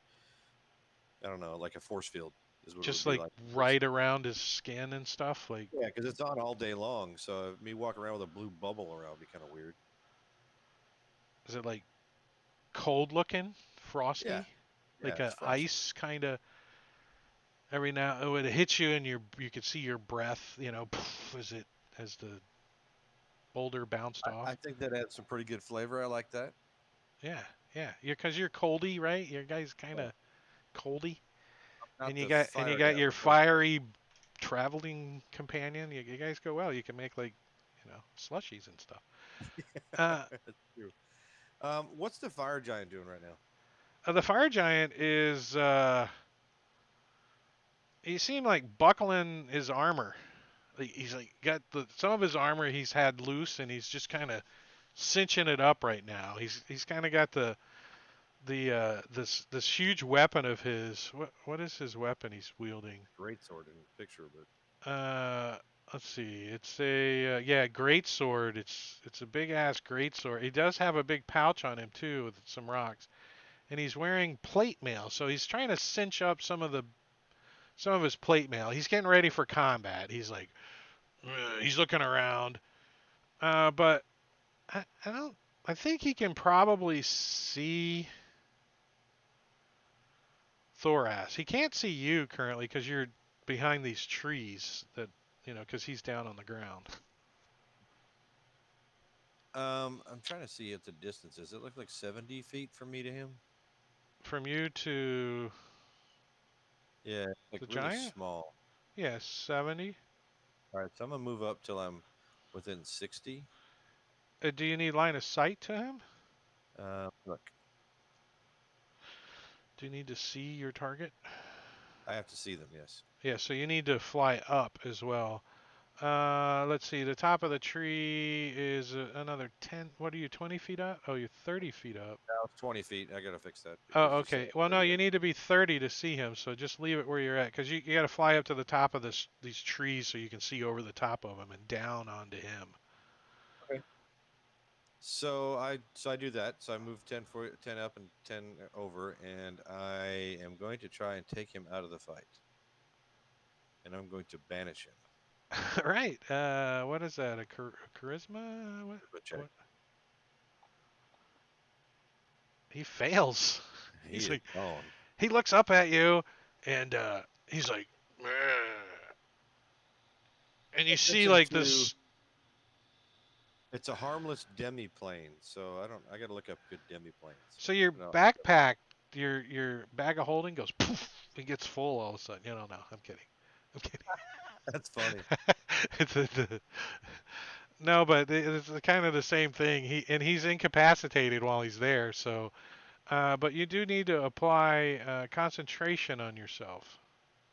I don't know, like a force field is what it would Just be like like. right around his skin and stuff. Like, Yeah, because it's on all day long. So me walking around with a blue bubble around would be kind of weird. is it like cold looking, Yeah, frosty, yeah, like it's a frosty. ice kind of? Every now it would hit you and you could see your breath, as the boulder bounced I off. think that adds some pretty good flavor. I like that. Yeah, yeah. Because you're coldy, right? Your guy's kind Yeah, of coldy, not and you the got fire guy, your but cold. fiery traveling companion. You guys go well. You can make like, slushies and stuff. Uh, That's true. What's the fire giant doing right now? the fire giant is he seemed like buckling his armor. He's like got some of his armor he's had loose, and he's just kind of cinching it up right now. He's kind of got this huge weapon of his. What is his weapon he's wielding? Great sword in the picture, but Uh, let's see. It's a great sword. It's a big ass great sword. He does have a big pouch on him too with some rocks, and he's wearing plate mail. So he's trying to cinch up some of his plate mail. He's getting ready for combat. He's like, he's looking around. But I don't. I think he can probably see Thoras. He can't see you currently because you're behind these trees that, because he's down on the ground. I'm trying to see at the distance. Does it look like 70 feet from me to him? From you to Yeah, like the really giant? small. Yeah, 70. All right, so I'm gonna move up till I'm within 60. Do you need line of sight to him? Look, Do you need to see your target? I have to see them. Yes. Yeah, so you need to fly up as well. Let's see. The top of the tree is another 10. What are you, 20 feet up? Oh, you're 30 feet up. Now it's 20 feet. I gotta fix that. Oh, because you said okay. Well, no, 30. you need to be 30 to see him, so just leave it where you're at, because you got to fly up to the top of these trees so you can see over the top of him and down onto him. So I do that. So I move 10 up and 10 over, and I am going to try and take him out of the fight. And I'm going to banish him. Right. What is that? A charisma? But check. What? He fails. He He's is like, gone. he looks up at you, and he's like, "Meh." And you see like this. It's a harmless demi-plane, so I got to look up good demi-planes. So your No. backpack, your bag of holding goes poof. It gets full all of a sudden. No, I'm kidding. I'm kidding. That's funny. No, but it's kind of the same thing. He's incapacitated while he's there. So, but you do need to apply concentration on yourself,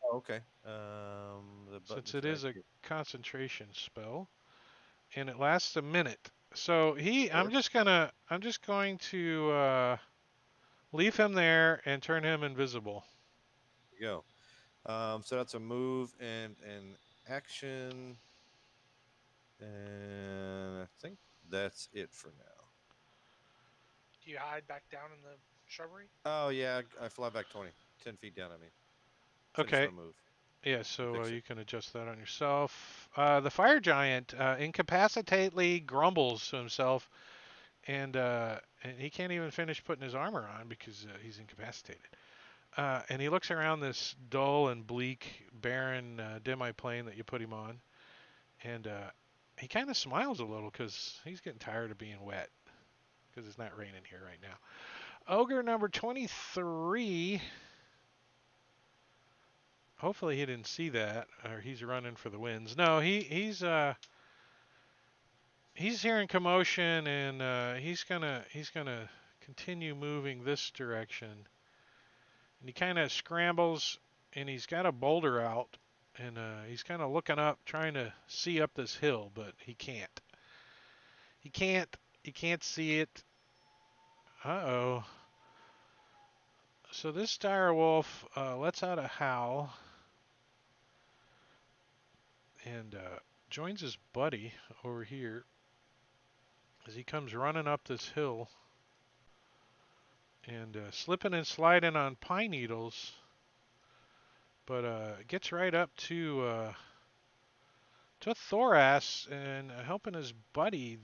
Oh, okay. The since button's it right is a here. concentration spell, and it lasts a minute. So Sure. I'm just going to leave him there and turn him invisible. There you go. So that's a move and an action, and I think that's it for now. Do you hide back down in the shrubbery? Oh yeah, I fly back 10 feet down. I mean, finish Okay. my move. Yeah, so Fix it. you can adjust that on yourself. The fire giant incapacitately grumbles to himself, and he can't even finish putting his armor on because he's incapacitated. And he looks around this dull and bleak, barren demi-plane that you put him on, and he kind of smiles a little because he's getting tired of being wet because it's not raining here right now. Ogre number 23. Hopefully he didn't see that, or he's running for the winds. No, he's hearing commotion, and he's gonna continue moving this direction. And he kind of scrambles, and he's got a boulder out, and he's kind of looking up, trying to see up this hill, but he can't. He can't. He can't see it. Uh-oh. So this dire wolf lets out a howl and joins his buddy over here as he comes running up this hill and slipping and sliding on pine needles, but gets right up to Thoras and helping his buddy,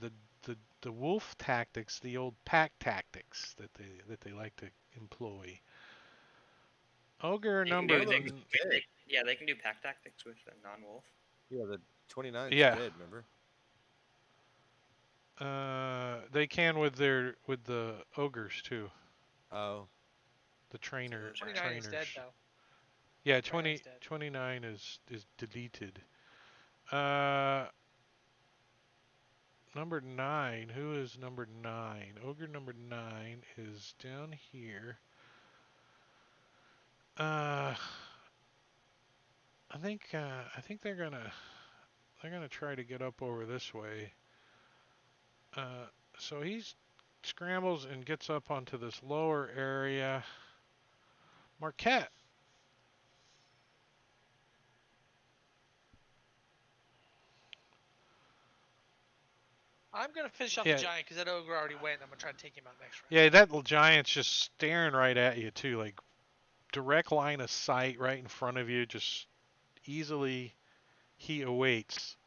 the wolf tactics, the old pack tactics that they like to employ. Ogre They can number do things. Yeah, they can do pack tactics with a non-wolf. Yeah, the 29 is Yeah. dead. Remember? They can with the ogres too. Oh, The trainer So 29 trainers. is dead though. Yeah, 29 's dead. 29 is deleted. Uh, number 9. Who is number 9? Ogre number 9 is down here. I think they're gonna try to get up over this way. So he scrambles and gets up onto this lower area. Marquette. I'm gonna finish off Yeah. the giant because that ogre already went. I'm gonna try to take him out next round. Yeah, that little giant's just staring right at you too, like direct line of sight right in front of you. Just easily, he awaits.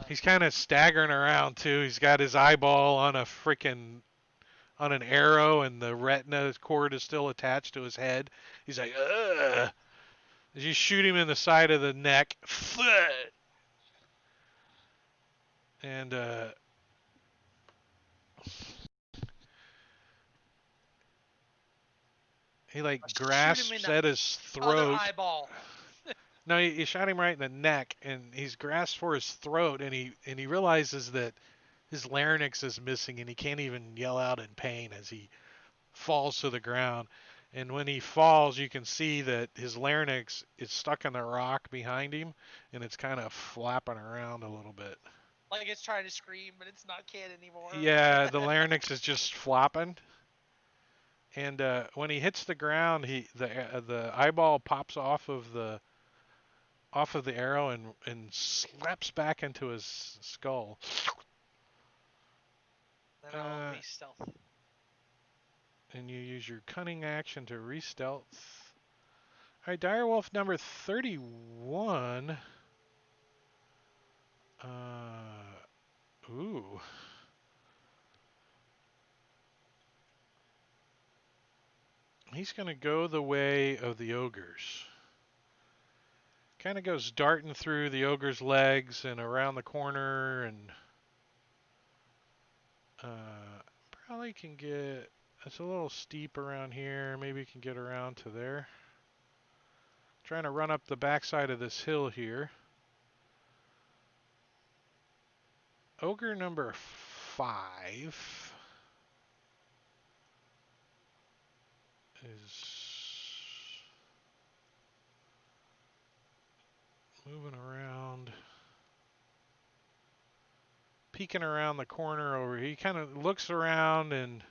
He's kind of staggering around too. He's got his eyeball on on an arrow, and the retina cord is still attached to his head. He's like, ugh. As you shoot him in the side of the neck, and he like Shoot him in grasps the at his other throat. eyeball. No, you shot him right in the neck, and he's grasped for his throat, and he realizes that his larynx is missing, and he can't even yell out in pain as he falls to the ground. And when he falls, you can see that his larynx is stuck in the rock behind him, and it's kind of flapping around a little bit. Like it's trying to scream, but it's not can anymore. Yeah, the larynx is just flopping. And when he hits the ground, the eyeball pops off of the arrow and slaps back into his skull. Then I'll re-stealth. And you use your cunning action to re-stealth. All right, direwolf number 31. Ooh. He's going to go the way of the ogres. Kind of goes darting through the ogre's legs and around the corner, and probably can get. It's a little steep around here. Maybe you can get around to there. Trying to run up the backside of this hill here. Ogre number 5 is moving around, peeking around the corner over here. He kind of looks around and,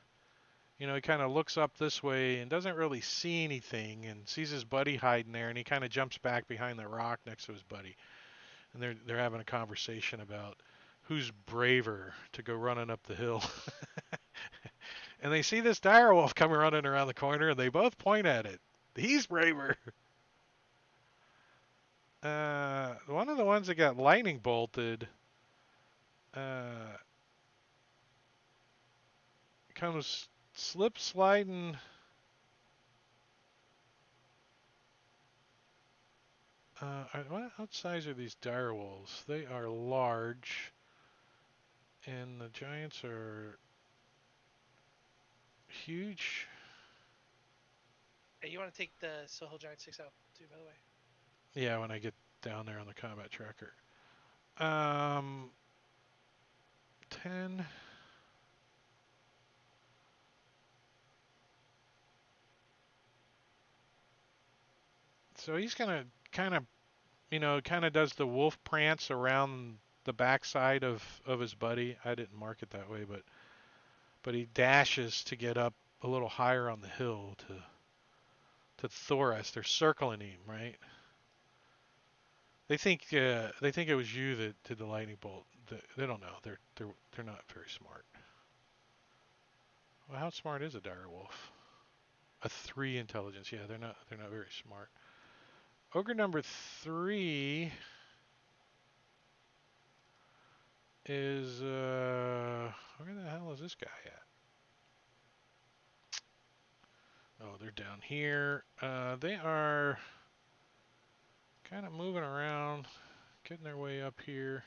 he kind of looks up this way and doesn't really see anything and sees his buddy hiding there, and he kind of jumps back behind the rock next to his buddy. And they're having a conversation about who's braver to go running up the hill. And they see this direwolf come running around the corner, and they both point at it. He's braver. One of the ones that got lightning bolted comes slip sliding. What size are these direwolves? They are large, and the giants are huge. Hey, you want to take the Soho Giant 6 out too, by the way? Yeah, when I get down there on the combat tracker. 10. So he's gonna kind of does the wolf prance around the backside of his buddy. I didn't mark it that way, but he dashes to get up a little higher on the hill to Thoras. They're circling him, right? They think it was you that did the lightning bolt. They don't know. They're not very smart. Well, how smart is a direwolf? A 3 intelligence. Yeah, they're not very smart. Ogre number 3 is where the hell is this guy at? Oh, they're down here. They are kind of moving around, getting their way up here.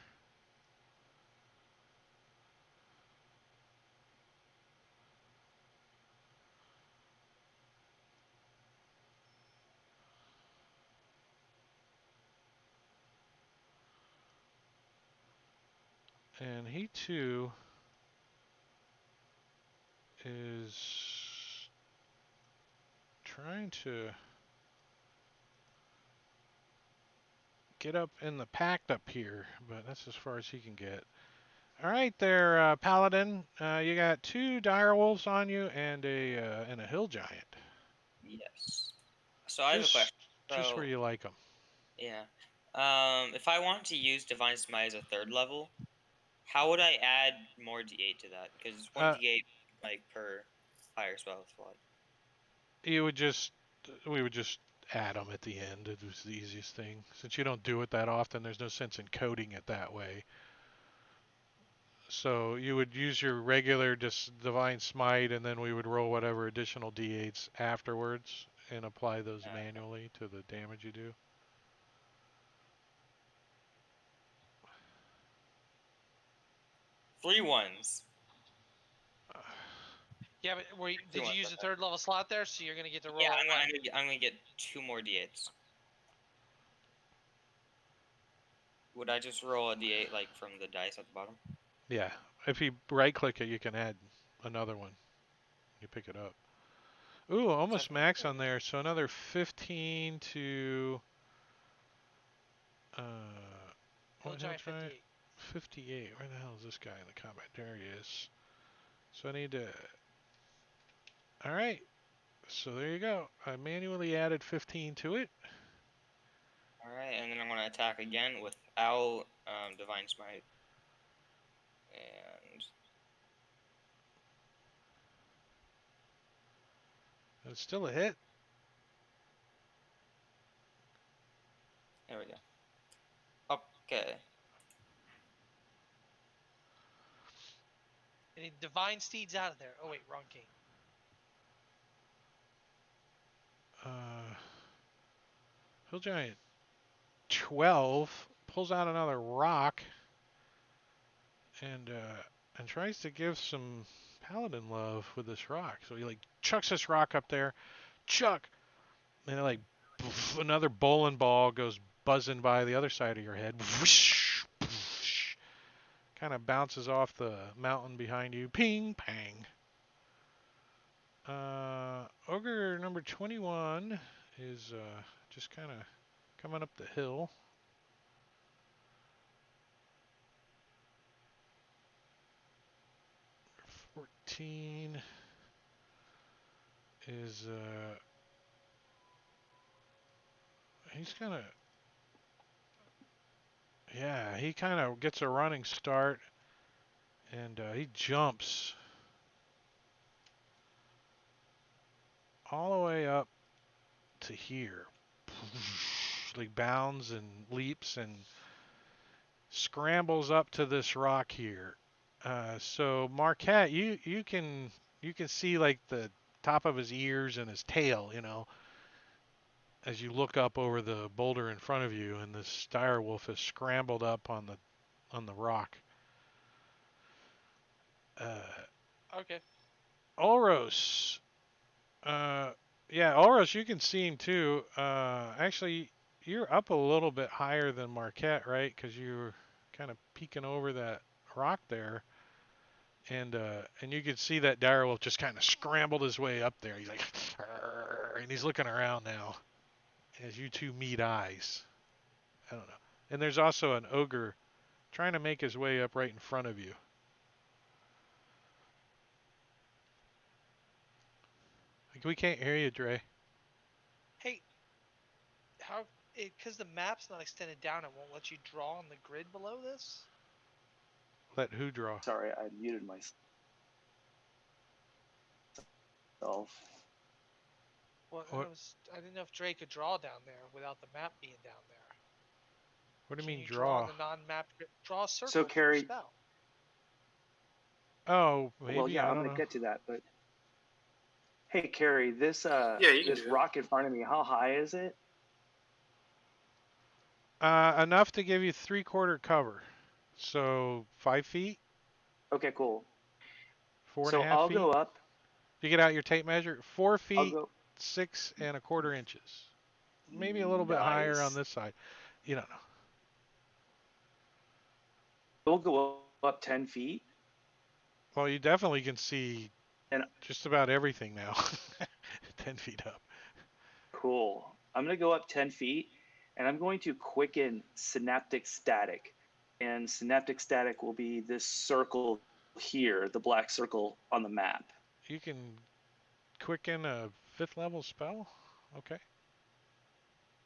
And he too is trying to get up in the pact up here, but that's as far as he can get. All right, there, Paladin. You got 2 direwolves on you and a hill giant. Yes. So I have a question. Just where you like them. Yeah. If I want to use Divine Smite as a 3rd level, how would I add more D8 to that? Because it's 1 D8 like per fire spell slot. We would just add them at the end. It was the easiest thing. Since you don't do it that often, there's no sense in coding it that way. So you would use your regular Divine Smite, and then we would roll whatever additional D8s afterwards and apply those manually to the damage you do. Three ones. Yeah, but did you use the 3rd level slot there? So you're gonna get to roll. Yeah, I'm gonna get 2 more D8s. Would I just roll a D8 like from the dice at the bottom? Yeah. If you right click it, you can add another one. You pick it up. Ooh, almost max on there. So another 15 to Hill what hill Giant giant? 58. 58. Where the hell is this guy in the combat? There he is. So I need to. All right. So there you go. I manually added 15 to it. All right, and then I'm going to attack again with Owl, Divine Smite, and It's still a hit. there we go. Okay. I need Divine Steeds out of there. Oh wait, wrong game. Hill Giant 12 pulls out another rock and tries to give some paladin love with this rock. So he like chucks this rock up there, chuck, and like poof, another bowling ball goes buzzing by the other side of your head. Whoosh, whoosh, kind of bounces off the mountain behind you. Ping, pang. Ogre number 21 is just kind of coming up the hill. Number 14 is he's kind of yeah, he kind of gets a running start and he jumps all the way up to here. Like bounds and leaps and scrambles up to this rock here. So Marquette, you can see like the top of his ears and his tail, as you look up over the boulder in front of you, and this dire wolf has scrambled up on the rock. Okay. Ulros, yeah, Ulros, you can see him too. Actually, you're up a little bit higher than Marquette, right? Because you're kind of peeking over that rock there. And you can see that direwolf just kind of scrambled his way up there. He's like, and he's looking around now as you two meet eyes. I don't know. And there's also an ogre trying to make his way up right in front of you. Like, we can't hear you, Dre. Hey, how? Because the map's not extended down, it won't let you draw on the grid below this. Let who draw? Sorry, I muted myself. Well, What? I didn't know if Dre could draw down there without the map being down there. What do you Can mean you draw on draw? the non-map? Draw a circle So, for a Carrie, spell. Oh, well, maybe, yeah, I I'm don't going to know. get to that, but hey, Carrie, this Yeah, you can this do it. rock in front of me, how high is it? Enough to give you 3/4 cover. So 5 feet, Okay, cool. four and a So half I'll feet. go up. If you get out your tape measure, 4 I'll feet, go. 6 1/4 inches. Maybe a little bit higher on Nice. this side. You don't know. We'll go up 10 feet. Well, you definitely can see And just about everything now. 10 feet up. cool. I'm going to go up 10 feet and I'm going to quicken synaptic static. And synaptic static will be this circle here, the black circle on the map. You can quicken a 5th level spell. Okay.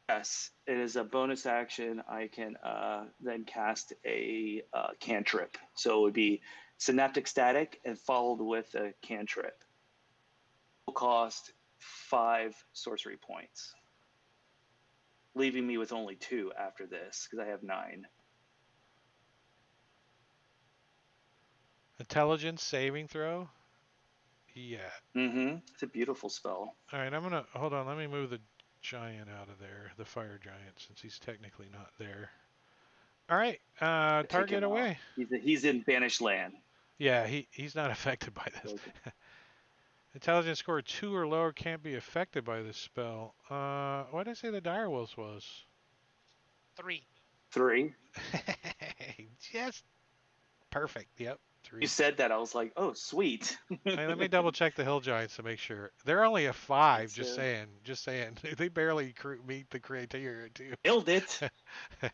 Yes, it is a bonus action. I can then cast a cantrip. So it would be synaptic static and followed with a cantrip. Will cost 5 sorcery points, leaving me with only 2 after this because I have 9. Intelligence saving throw. Yeah. It's a beautiful spell. All right, I'm gonna hold on. Let me move the giant out of there, the fire giant, since he's technically not there. All right, Take target him out. away. He's in banished land. Yeah, he's not affected by this. Okay. Intelligence score 2 or lower can't be affected by this spell. What did I say the direwolf was? 3. 3. Just perfect. Yep. 3. You said that, I was like, oh, sweet. Hey, let me double check the hill giants to make sure. They're only a 5. Just So, saying. Just saying. They barely meet the criteria too. nailed it. All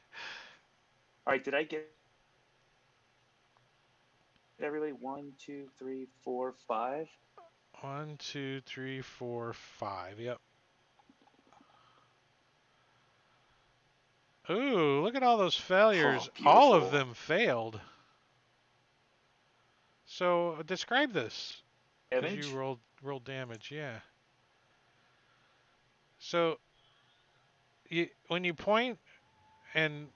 right, did I get everybody? 1, 2, 3, 4, 5. 1, 2, 3, 4, 5. Yep. Ooh, look at all those failures. Oh, All of beautiful. them failed. So describe this, because you Image. rolled damage. Yeah. So when you point and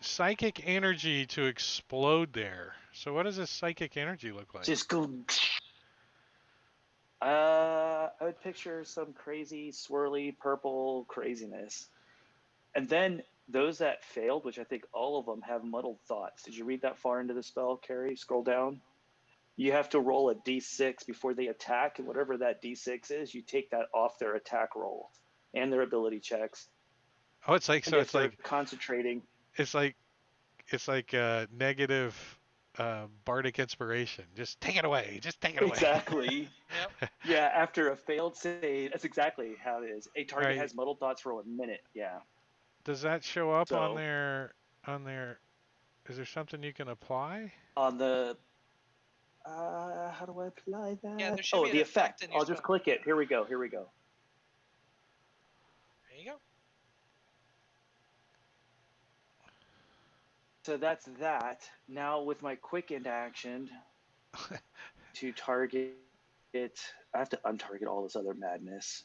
psychic energy to explode there. So what does this psychic energy look like? Just go. I would picture some crazy, swirly, purple craziness. And then those that failed, which I think all of them have muddled thoughts. Did you read that far into the spell, Carrie? Scroll down. You have to roll a d6 before they attack, and whatever that d6 is, you take that off their attack roll and their ability checks. Oh, it's like And so. if they're concentrating, It's like negative bardic inspiration. Just take it away. Just take it away. exactly. Yep. Yeah, after a failed save, that's exactly how it is. A All target right. has muddled thoughts for a minute. Yeah. Does that show up on So their on their? Is there something you can apply? on the how do I apply Yeah, that? there should Oh, be an the effect effect. in your I'll just spell. click it. Here we go. Here we go. There you go. So that's that. Now with my quick end action to target it, I have to untarget all this other madness.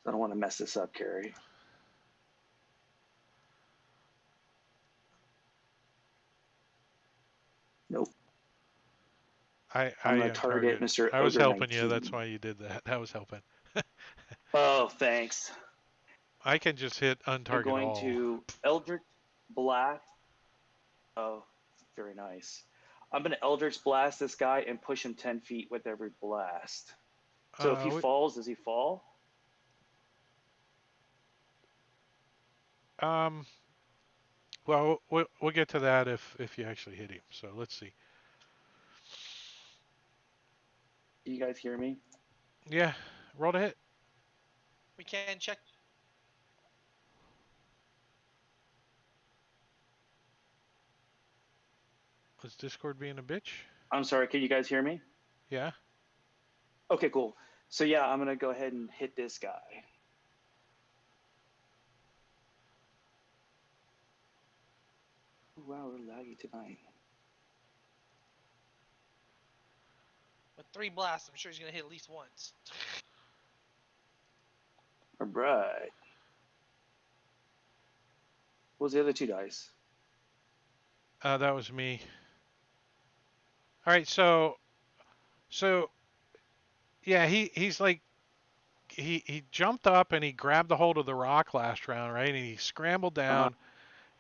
So I don't want to mess this up, Carrie. Nope. I I'm gonna target target. Mr. I was Ogre helping you. That's 19. why you did that. That was helping. Oh, thanks. I can just hit I'm untarget going all. to Eldritch Blast. Oh, very nice. I'm going to Eldritch Blast this guy and push him 10 feet with every blast. So if he We, falls, does he fall? um. Well, we'll get to that if you actually hit him. So let's see. Do you guys hear me? Yeah. Roll to hit. We can check. Is Discord being a bitch? I'm sorry, can you guys hear me? Yeah. Okay, cool. So yeah, I'm going to go ahead and hit this guy. Ooh, wow, we're laggy tonight. With 3 blasts, I'm sure he's going to hit at least once. All right. What was the other 2 dice? That was me. All right. So yeah, he's like he jumped up and he grabbed the hold of the rock last round, right? And he scrambled Uh-huh. down,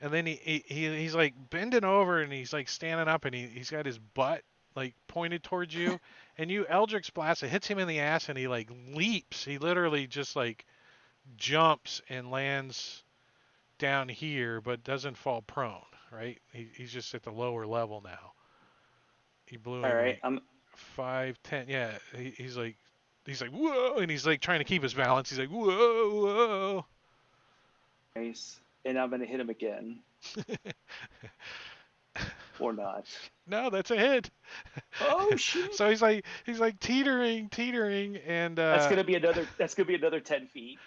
and then he's like bending over and he's like standing up and he's got his butt like pointed towards you, and you Eldritch Blast, it hits him in the ass and he like leaps. He literally just like jumps and lands down here, but doesn't fall prone, right? He's just at the lower level now. He blew All him right. like 5, 10. Yeah, he's like whoa, and he's like trying to keep his balance. He's like whoa, Nice. And I'm going to hit him again. whoa. Or not. No, that's a hit. Oh, shit. So he's like teetering, That's going to be another 10 feet.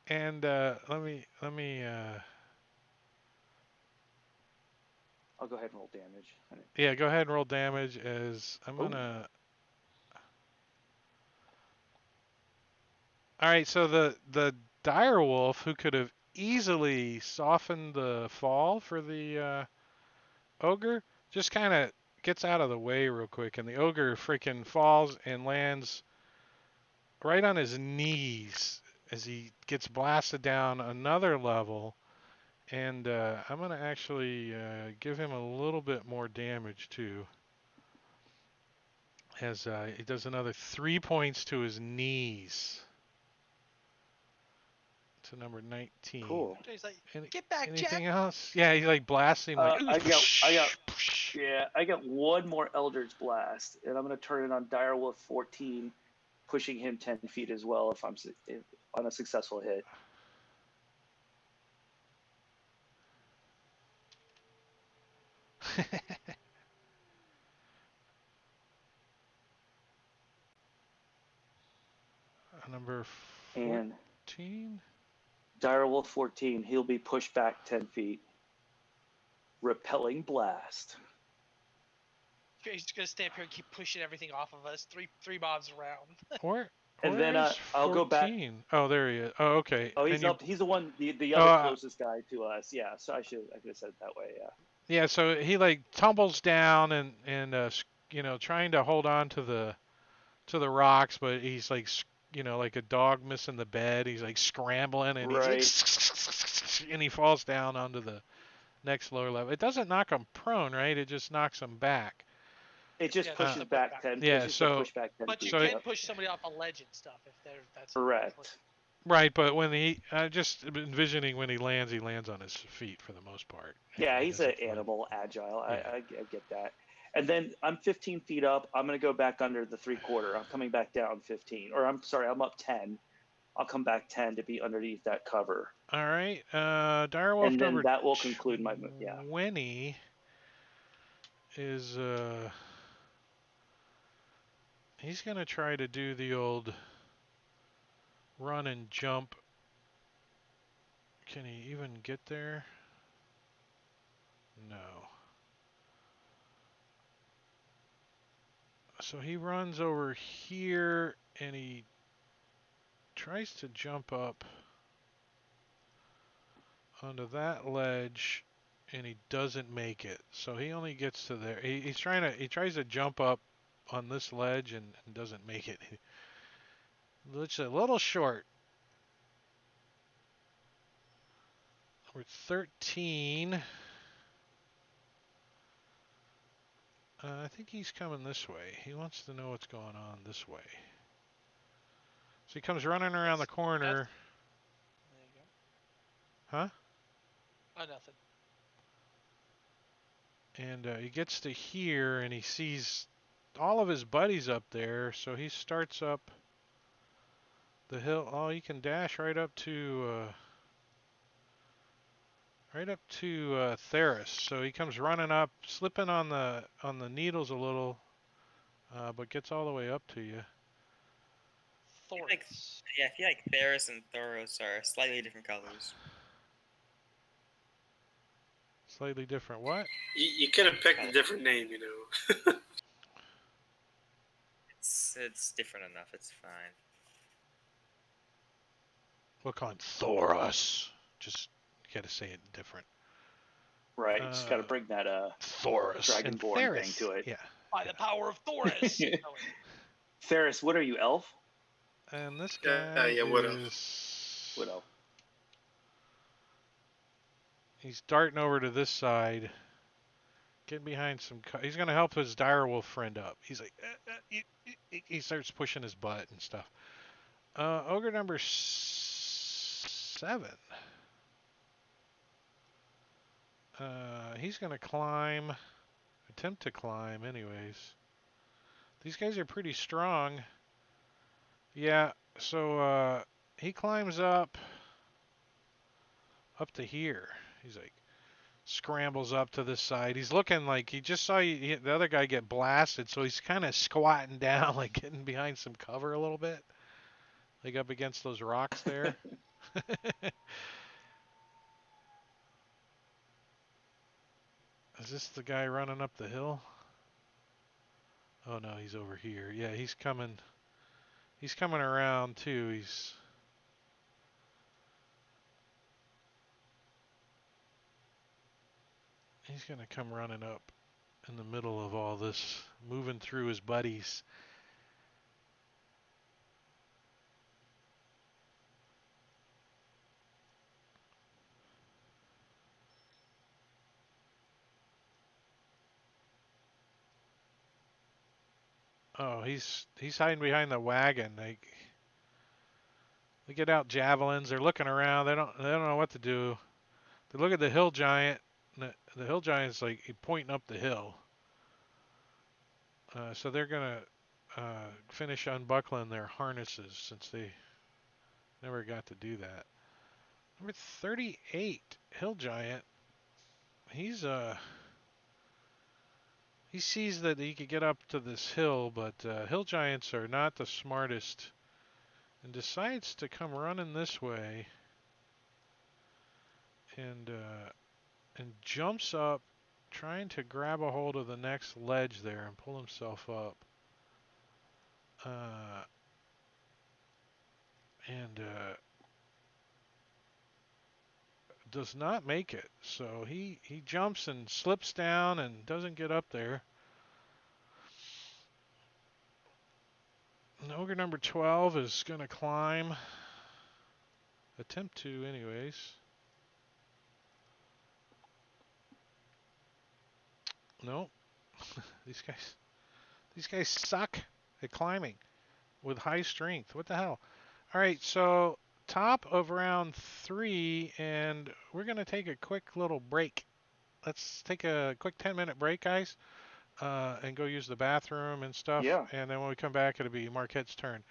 let me I'll go ahead and roll damage. yeah, go ahead and roll damage as I'm Oh. gonna. All right, so the dire wolf who could have easily softened the fall for the ogre just kind of gets out of the way real quick, and the ogre freaking falls and lands right on his knees as he gets blasted down another level. And I'm going to actually give him a little bit more damage too. As he does another 3 points to his knees. to number 19. Cool. He's like, Any- get back, Anything Jack. else? Yeah, he like blasts him like. I got one more Eldritch Blast, and I'm gonna turn it on Direwolf 14, pushing him 10 feet as well if on a successful hit. Number And 14. Direwolf 14, he'll be pushed back 10 feet. Repelling Blast. He's just gonna stay up here and keep pushing everything off of us. Three mobs around. Where? And where then, is I'll go back. 14? Oh, there he is. Oh, okay. Oh, he's And you- up. He's the one, the Oh, other closest guy to us. Yeah, so I could have said it that way. Yeah. Yeah, so he like tumbles down and trying to hold on to the rocks, but he's like like a dog missing the bed. He's like scrambling and he's like and he falls down onto the next lower level. It doesn't knock him prone, right? It just knocks him back. It just Yeah, pushes just a back pushback. 10. Yeah, It's just so- a push back 10 But feet. you So can Yep. push somebody off a ledge and stuff if that's Correct. Right, but when just envisioning when he lands on his feet for the most part. Yeah, He he's an doesn't fly. animal, agile. Yeah. I get that. And then I'm 15 feet up. I'm going to go back under the 3/4. I'm coming back down 15. Or I'm sorry, I'm up 10. I'll come back 10 to be underneath that cover. All right, Direwolf And then number that will conclude my move. Yeah. 20 is he's gonna try to do the old run and jump. Can he even get there? No. So he runs over here and he tries to jump up onto that ledge and he doesn't make it. So he only gets to there. He tries to jump up on this ledge and doesn't make it. It's a little short. We're 13. I think he's coming this way. He wants to know what's going on this way. So he comes running around the corner. There you go. Huh? Oh, nothing. And he gets to here and he sees all of his buddies up there. So he starts up the hill. Oh, he can dash right up to Theris. So he comes running up, slipping on the needles a little, but gets all the way up to you. Thoris. Yeah, I feel like Theris and Thoros are slightly different colors. Slightly different. What? You could have picked a different name, you know. It's different enough. It's fine. We'll call him Thoros. Just gotta say it different. Right. Just got to bring that Thoros and Dragonborn Theris. thing to it. Yeah. By the power of Thoris. Theris, what are you, elf? And this guy Yeah, Widow. is Widow. He's darting over to this side. Getting behind some. He's gonna help his direwolf friend up. He's like, he starts pushing his butt and stuff. Ogre number 7. He's gonna climb. Attempt to climb, anyways. These guys are pretty strong. Yeah. So he climbs up to here. He's like. Scrambles up to this side. He's looking like he just saw the other guy get blasted, so he's kind of squatting down, like getting behind some cover a little bit, like up against those rocks there. Is this the guy running up the hill? Oh no, he's over here. Yeah, he's coming. He's coming around too. He's gonna come running up in the middle of all this, moving through his buddies. Oh, he's hiding behind the wagon. Like They get out javelins. They're looking around. They don't know what to do. They look at the hill giant. And the hill giant's like pointing up the hill. So they're gonna finish unbuckling their harnesses since they never got to do that. Number 38, hill giant. He sees that he could get up to this hill, but hill giants are not the smartest, and decides to come running this way, and jumps up, trying to grab a hold of the next ledge there and pull himself up. And does not make it. So he jumps and slips down and doesn't get up there. And ogre number 12 is going to climb. Attempt to, anyways. No. These guys suck at climbing with high strength. What the hell? All right, so top of round 3, and we're going to take a quick little break. Let's take a quick 10-minute break, guys, and go use the bathroom and stuff. Yeah. And then when we come back, it'll be Marquette's turn.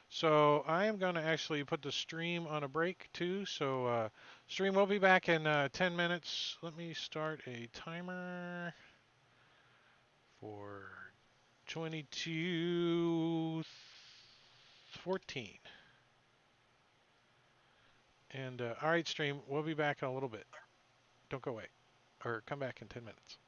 So I am going to actually put the stream on a break, too. So stream will be back in 10 minutes. Let me start a timer for 22:14. And all right, stream, we'll be back in a little bit. Don't go away, or come back in 10 minutes.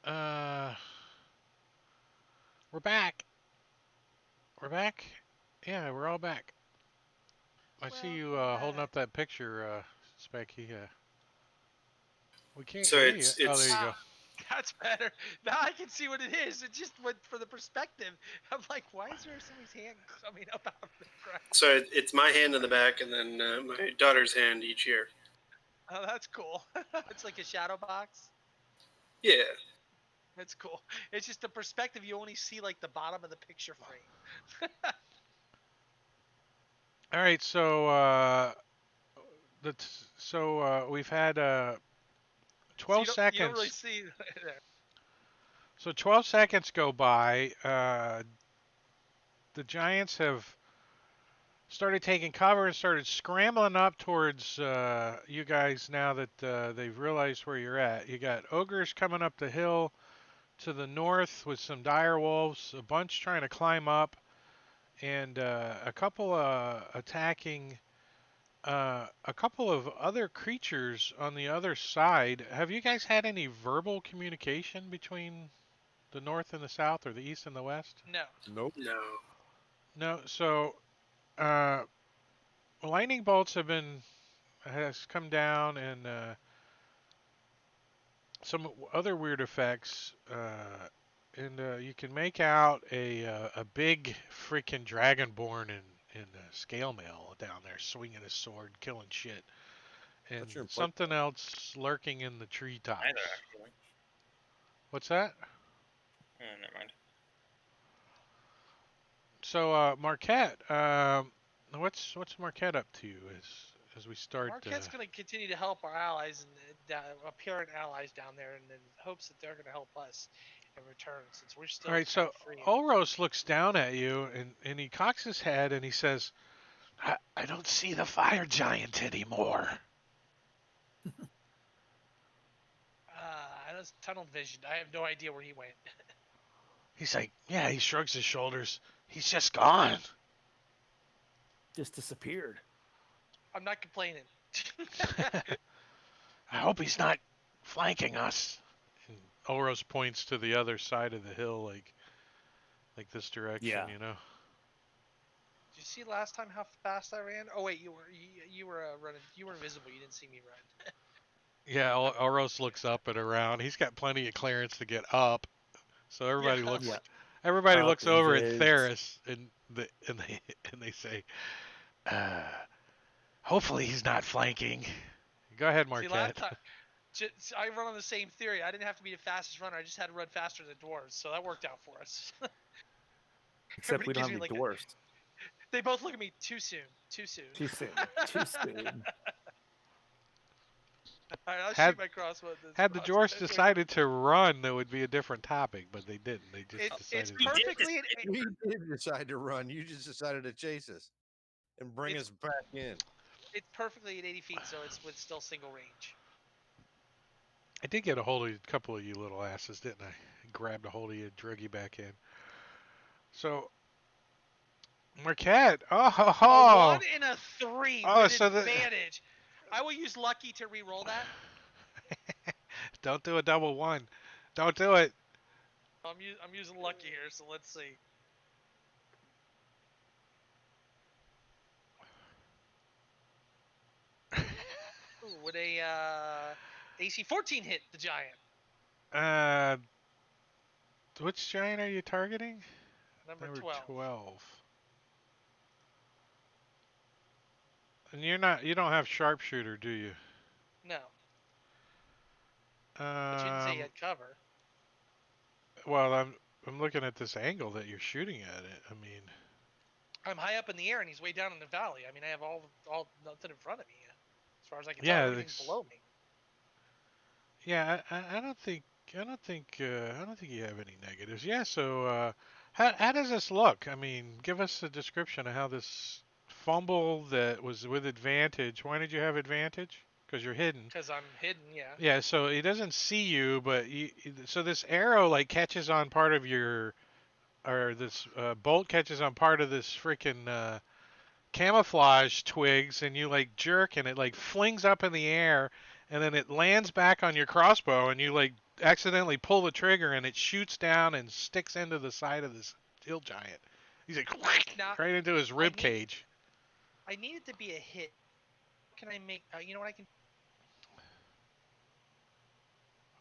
Uh, we're back. We're back. Yeah, we're all back. I see you Welcome holding back. up that picture, Specky. We can't So hear you. Oh, there you it's go. Ah, that's better. Now I can see what it is. It just went for the perspective. I'm like, why is there somebody's hand coming up out of the ground? so it's my hand in the back, and then my daughter's hand each year. Oh, that's cool. It's like a shadow box. Yeah. That's cool. It's just the perspective. You only see like the bottom of the picture frame. All right, so we've had So 12 you don't really seconds. see there. So 12 seconds go by. The Giants have started taking cover and started scrambling up towards you guys now that they've realized where you're at. You got ogres coming up the hill to the north with some dire wolves, a bunch trying to climb up, and a couple attacking a couple of other creatures on the other side. Have you guys had any verbal communication between the north and the south, or the east and the west? No. Nope. No. No. So uh, lightning bolts has come down, and some other weird effects. And you can make out a big freaking dragonborn in scale mail down there, swinging his sword, killing shit, and But you're in play. something else lurking in the treetops. Neither actually. What's that? Never mind. So Marquette, what's Marquette up to as we start? Marquette's going to continue to help our allies and apparent allies down there, and in hopes that they're going to help us in return, since we're still All right, kind so of free. Olros looks down at you and he cocks his head and he says, I don't see the fire giant anymore. I was tunnel vision. I have no idea where he went. He's like, yeah, he shrugs his shoulders. He's just gone. Just disappeared. I'm not complaining. I hope he's not flanking us. And Olros points to the other side of the hill, like this direction, Yeah. you know. Did you see last time how fast I ran? Oh wait, you were running. You were invisible. You didn't see me run. Yeah, Olros looks up and around. He's got plenty of clearance to get up. So everybody Yeah. looks Yeah. everybody Up, looks over at invis. Theris and they say, hopefully he's not flanking. Go ahead, See, last Marquette. time, I run on the same theory. I didn't have to be the fastest runner. I just had to run faster than dwarves, so that worked out for us. Except we Everybody don't have gives any me, dwarfs. They both look at me too soon. Too soon. Too soon. Too soon. All right, I'll Had- shoot my crossbow. Had the dwarves decided to run, that would be a different topic, but they didn't. They just It's decided. We did perfectly. We did decide to run. You just decided to chase us and bring It's- us back in. It's perfectly at 80 feet, so it's with still single range. I did get a hold of a couple of you little asses, didn't I? Grabbed a hold of you, drug you back in. So, Marquette. A Oh, 1 and a 3 Oh, with so the- advantage. I will use lucky to re-roll that. don't do a double one. Don't do it. I'm using lucky here, so let's see. Ooh, would a AC 14 hit the giant? Which giant are you targeting? Number 12. 12. And you don't have sharpshooter, do you? No, but you didn't say you had cover. Well, I'm looking at this angle that you're shooting at it. I mean, I'm high up in the air, and he's way down in the valley. I mean, I have all nothing in front of me, as far as I can Yeah, tell. Everything's below me. yeah, I don't think I don't think you have any negatives. Yeah, so how does this look? I mean, give us a description of how this fumble that was with advantage. Why did you have advantage? Because you're hidden. Because I'm hidden, yeah. Yeah, so he doesn't see you, but so this arrow like catches on part of your, or this bolt catches on part of this freaking camouflage twigs, and you like jerk, and it like flings up in the air, and then it lands back on your crossbow, and you like accidentally pull the trigger and it shoots down and sticks into the side of this hill giant. He's like Now, right into his rib cage. I need it to be a hit. Can I make? You know what I can?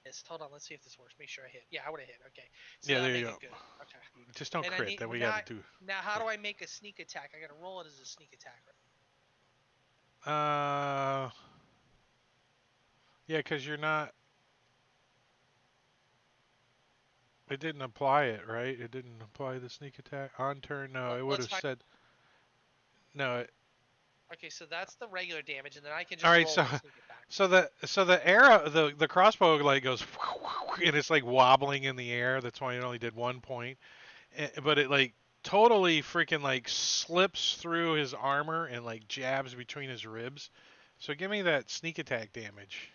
Yes. Hold on. Let's see if this works. Make sure I hit. Yeah, I would have hit. Okay. So Yeah, that'll there you make go. it good. Okay. Just don't And I crit. need- Then we now got to do. Now, how do I make a sneak attack? I got to roll it as a sneak attack. Yeah, because you're not. It didn't apply it, right? It didn't apply the sneak attack on turn. No, it would have said. No. Okay, so that's the regular damage, and then I can All just right, roll so a sneak attack. so the arrow, the crossbow like goes and it's like wobbling in the air. That's why it only did 1 point. But it like totally freaking like slips through his armor and like jabs between his ribs. So give me that sneak attack damage.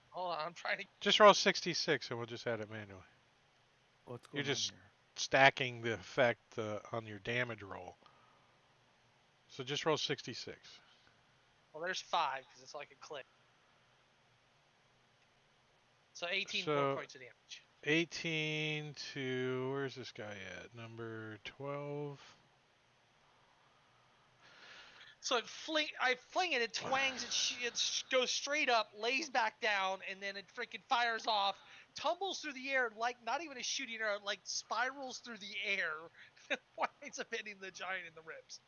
Hold on, I'm trying to. Just roll 66 and we'll just add it manually. What's You're going just on here? stacking the effect on your damage roll. So just roll 66. Well, there's 5 because it's like a click. So 18 So- more points of damage. 18 to, where's this guy at? Number 12. So I fling it, it twangs, it goes straight up, lays back down, and then it freaking fires off, tumbles through the air like not even a shooting arrow, like spirals through the air, winds up hitting the giant in the ribs.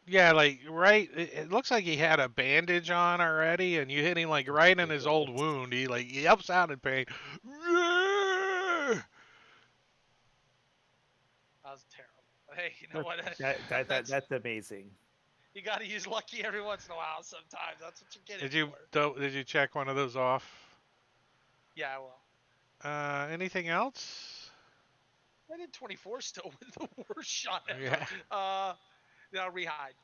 Yeah, like right. It looks like he had a bandage on already, and you hit him like right in his old wound. He yelps out in pain. That was terrible. Hey, you know what? That's amazing. You got to use lucky every once in a while. Sometimes that's what you're getting. Did you check one of those off? Yeah, I will. Anything else? I did 24 still with the worst shot ever. Yeah. Then I'll rehide.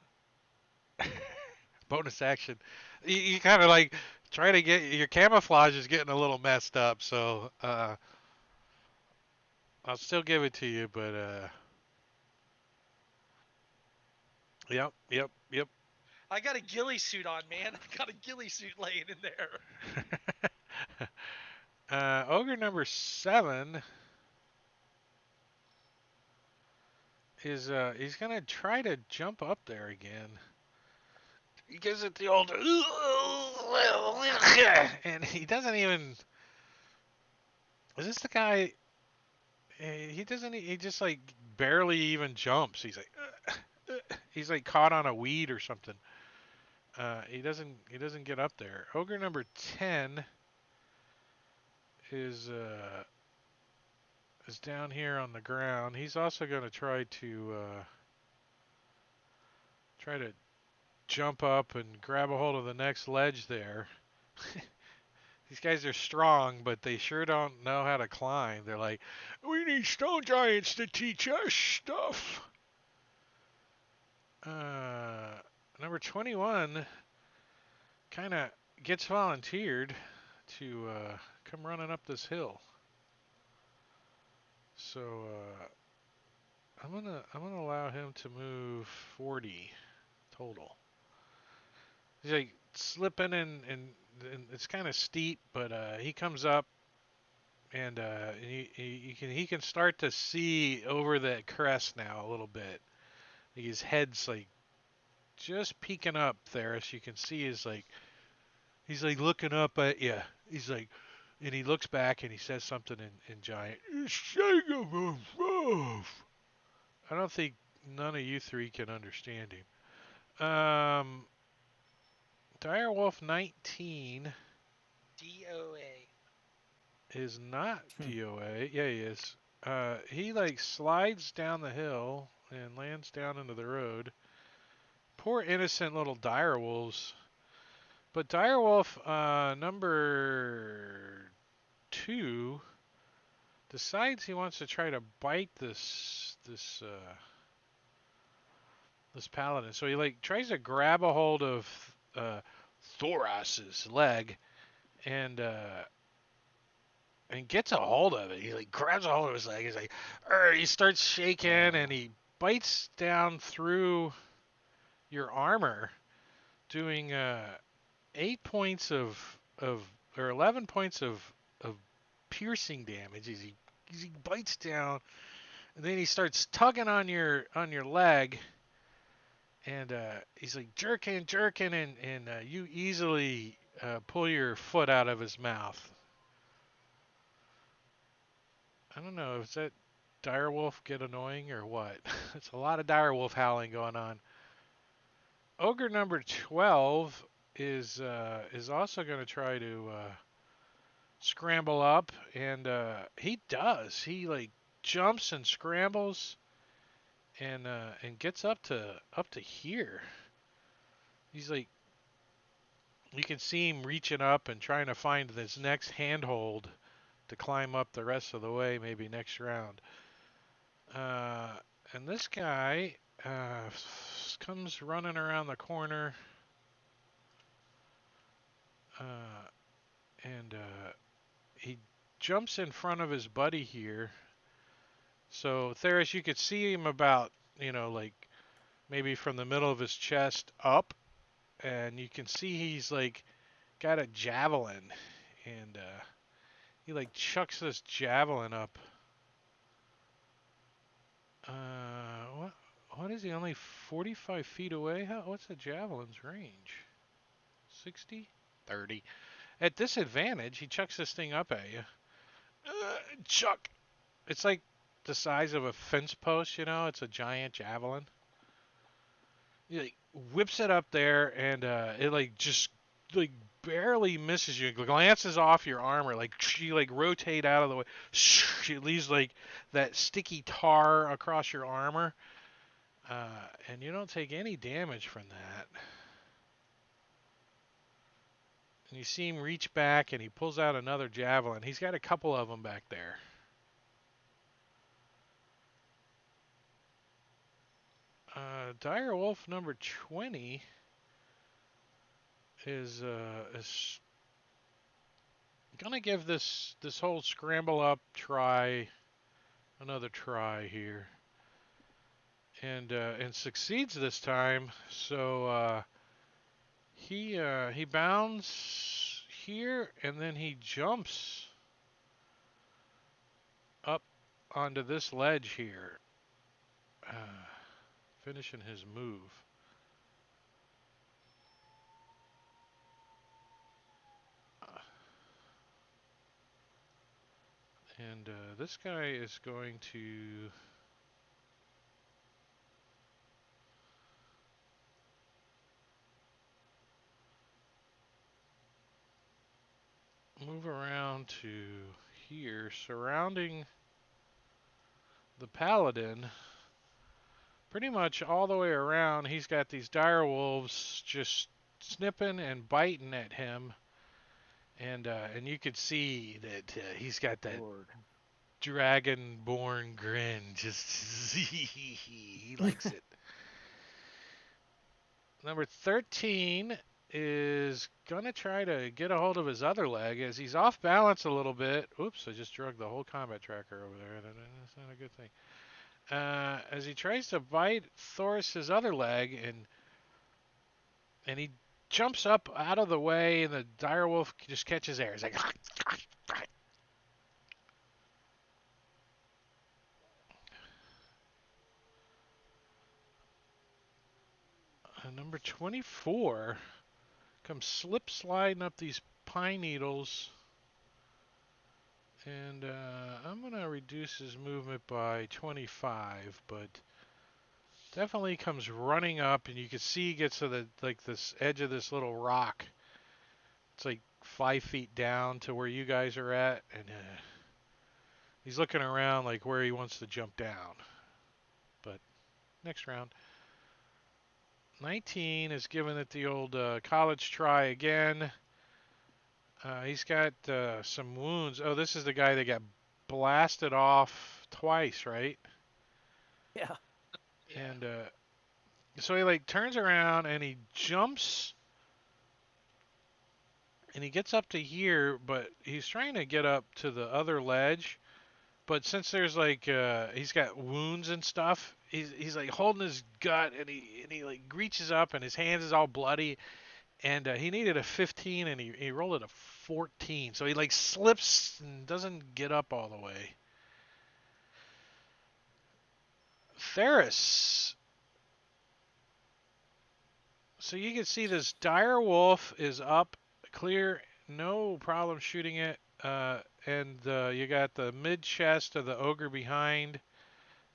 Bonus action. You kind of like try to get your camouflage is getting a little messed up, so I'll still give it to you, but yep. I got a ghillie suit on, man. I got a ghillie suit laying in there. Ogre number 7 is he's gonna try to jump up there again. He gives it the old and he doesn't even. Is this the guy? He doesn't. He just like barely even jumps. He's like caught on a weed or something. He doesn't get up there. Ogre number 10 is down here on the ground. He's also going to try to jump up and grab a hold of the next ledge there. These guys are strong, but they sure don't know how to climb. They're like, we need stone giants to teach us stuff. Number 21 kind of gets volunteered to come running up this hill. So I'm gonna allow him to move 40 total. He's like slipping and it's kind of steep, but he comes up and he can start to see over that crest now a little bit. His head's like just peeking up there, as you can see. He's like looking up at you. He's like, and he looks back and he says something in giant. I don't think none of you three can understand him. Direwolf 19 DOA. is not DOA. Yeah, he is. He like slides down the hill and lands down into the road. Poor innocent little direwolves. But direwolf number 2 decides he wants to try to bite this paladin. So he like tries to grab a hold of Thoras's leg and gets a hold of it. He like grabs a hold of his leg. He's like, he starts shaking and he bites down through your armor doing 8 points of or 11 points of piercing damage as he bites down, and then he starts tugging on your leg, and he's like jerking, and you easily pull your foot out of his mouth. I don't know, is that direwolf get annoying or what? It's a lot of direwolf howling going on. Ogre number 12 is also going to try to scramble up, and he does. He like jumps and scrambles, and gets up to here. He's like, you can see him reaching up and trying to find this next handhold to climb up the rest of the way, maybe next round. And this guy comes running around the corner, and he jumps in front of his buddy here. So Theris, you could see him about, like maybe from the middle of his chest up, and you can see he's like got a javelin, and he like chucks this javelin up. What is he, only 45 feet away? What's the javelin's range? 60? 30. At disadvantage, he chucks this thing up at you. Chuck! It's like the size of a fence post, It's a giant javelin. He like whips it up there, and it like just like barely misses you. It glances off your armor, like you like rotate out of the way. It leaves like that sticky tar across your armor, and you don't take any damage from that. And you see him reach back, and he pulls out another javelin. He's got a couple of them back there. Dire Wolf number 20 is gonna give this whole scramble up try another try here, and succeeds this time. So he bounds here, and then he jumps up onto this ledge here, finishing his move. And this guy is going to move around to here, surrounding the paladin. Pretty much all the way around, he's got these dire wolves just snipping and biting at him. And you could see that he's got that Lord. dragonborn grin. Just he likes it. Number 13 is gonna try to get a hold of his other leg as he's off balance a little bit. Oops, I just drugged the whole combat tracker over there. That's not a good thing. As he tries to bite Thoris's other leg, and he jumps up out of the way, and the direwolf just catches air. He's like, number 24 comes slip sliding up these pine needles, and I'm gonna reduce his movement by 25, but definitely comes running up, and you can see he gets to this edge of this little rock. It's like 5 feet down to where you guys are at, and he's looking around like where he wants to jump down. But next round. 19 is giving it the old college try again. He's got some wounds. Oh, this is the guy that got blasted off twice, right? Yeah. And so he like turns around and he jumps, and he gets up to here, but he's trying to get up to the other ledge. But since there's like he's got wounds and stuff, he's like holding his gut, and he like reaches up, and his hands is all bloody, and he needed a 15, and he rolled it a 14. So he like slips and doesn't get up all the way. Ferris. So you can see this dire wolf is up, clear, no problem shooting it. And you got the mid chest of the ogre behind,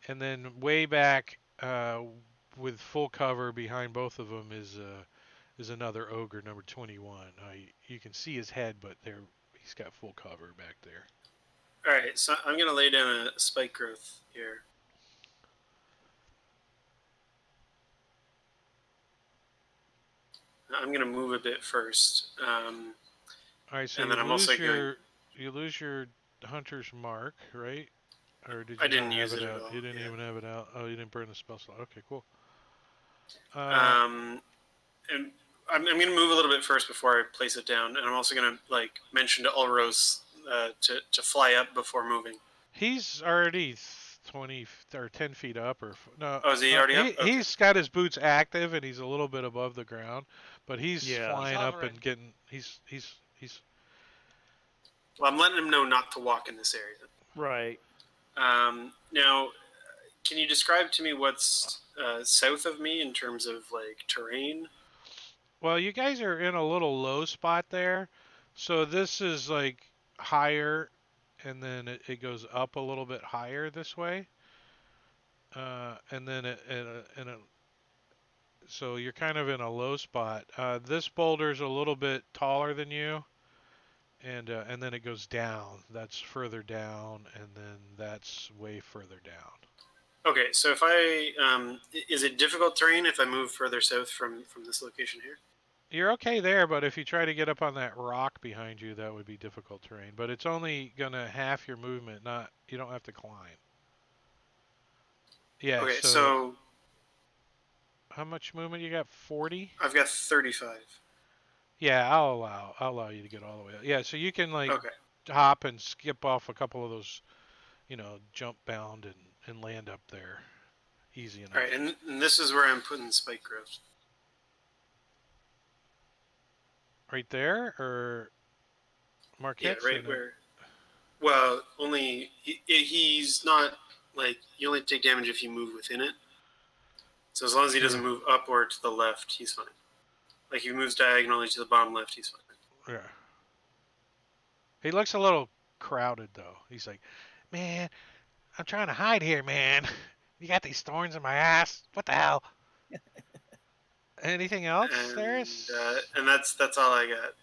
and then way back with full cover behind both of them is another ogre, number 21. You can see his head, but he's got full cover back there. All right, so I'm gonna lay down a spike growth here. I'm gonna move a bit first. All right, so and then I'm also you lose your hunter's mark, right? Or did I you didn't not use have it it at out? all. You didn't Yeah. even have it out. Oh, you didn't burn the spell slot. Okay, cool. And I'm gonna move a little bit first before I place it down, and I'm also gonna like mention to Ulros to fly up before moving. He's already 20 or 10 feet up, or no? Oh, is he already up? Okay. He's got his boots active, and he's a little bit above the ground, but he's Yeah. flying He's up hovering. and getting. He's Well, I'm letting him know not to walk in this area. Right. Now, can you describe to me what's south of me in terms of like terrain? Well, you guys are in a little low spot there, so this is like higher, and then it goes up a little bit higher this way, and then so you're kind of in a low spot. This boulder's a little bit taller than you, and then it goes down. That's further down, and then that's way further down. Okay, so if is it difficult terrain if I move further south from this location here? You're okay there, but if you try to get up on that rock behind you, that would be difficult terrain. But it's only gonna half your movement. Not you don't have to climb. Yeah. Okay, So how much movement you got? 40. I've got 35. Yeah, I'll allow you to get all the way up. Yeah, so you can like Okay. hop and skip off a couple of those, jump bound and land up there, easy enough. All right, and this is where I'm putting spike growth. Right there, or Marquette's Yeah, right in where. Well, only he's not like you only take damage if you move within it. So as long as he doesn't move up or to the left, he's fine. Like if he moves diagonally to the bottom left, he's fine. Yeah. He looks a little crowded though. He's like, man, I'm trying to hide here, man. You got these thorns in my ass. What the hell? Anything else, Theris? And that's all I got.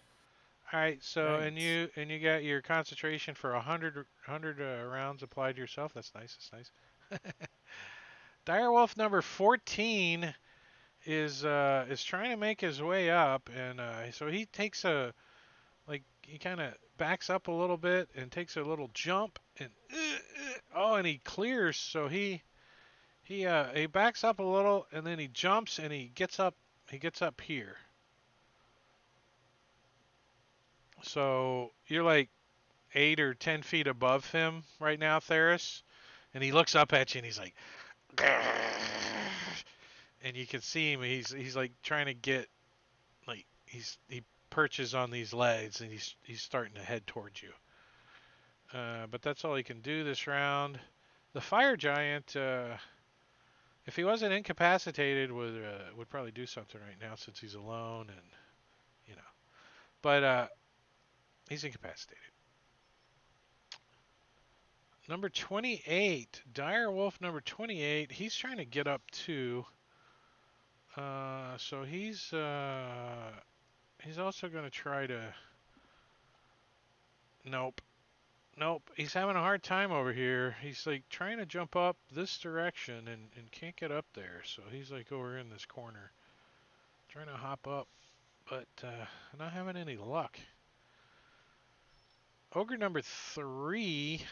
All right. So Nice. and you got your concentration for 100 rounds applied to yourself. That's nice. That's nice. Direwolf number 14 is trying to make his way up, and so he takes he kind of backs up a little bit and takes a little jump, and and he clears. So he backs up a little, and then he jumps and he gets up here. So you're like 8 or 10 feet above him right now, Theris, and he looks up at you and he's like, and you can see him. He's like trying to get he perches on these legs, and he's starting to head towards you. But that's all he can do this round. The fire giant, if he wasn't incapacitated, would probably do something right now since he's alone, and But he's incapacitated. Number 28, Dire Wolf number 28. He's trying to get up too. So he's also going to try to. Nope. He's having a hard time over here. He's like trying to jump up this direction and can't get up there. So he's like over in this corner, trying to hop up, but not having any luck. Ogre number 3.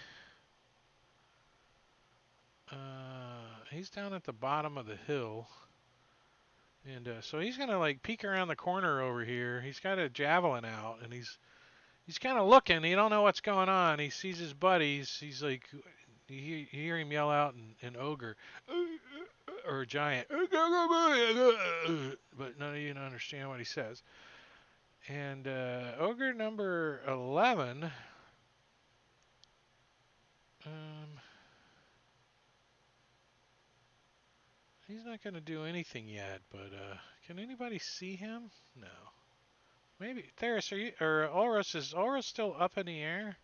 He's down at the bottom of the hill. And so he's going to like peek around the corner over here. He's got a javelin out, and he's kind of looking. He don't know what's going on. He sees his buddies. He's like, you hear him yell out in ogre, or giant, but none of you understand what he says. And ogre number 11. He's not going to do anything yet, but can anybody see him? No. Maybe Theris, are you or Ulrus? Is Ulrus still up in the air?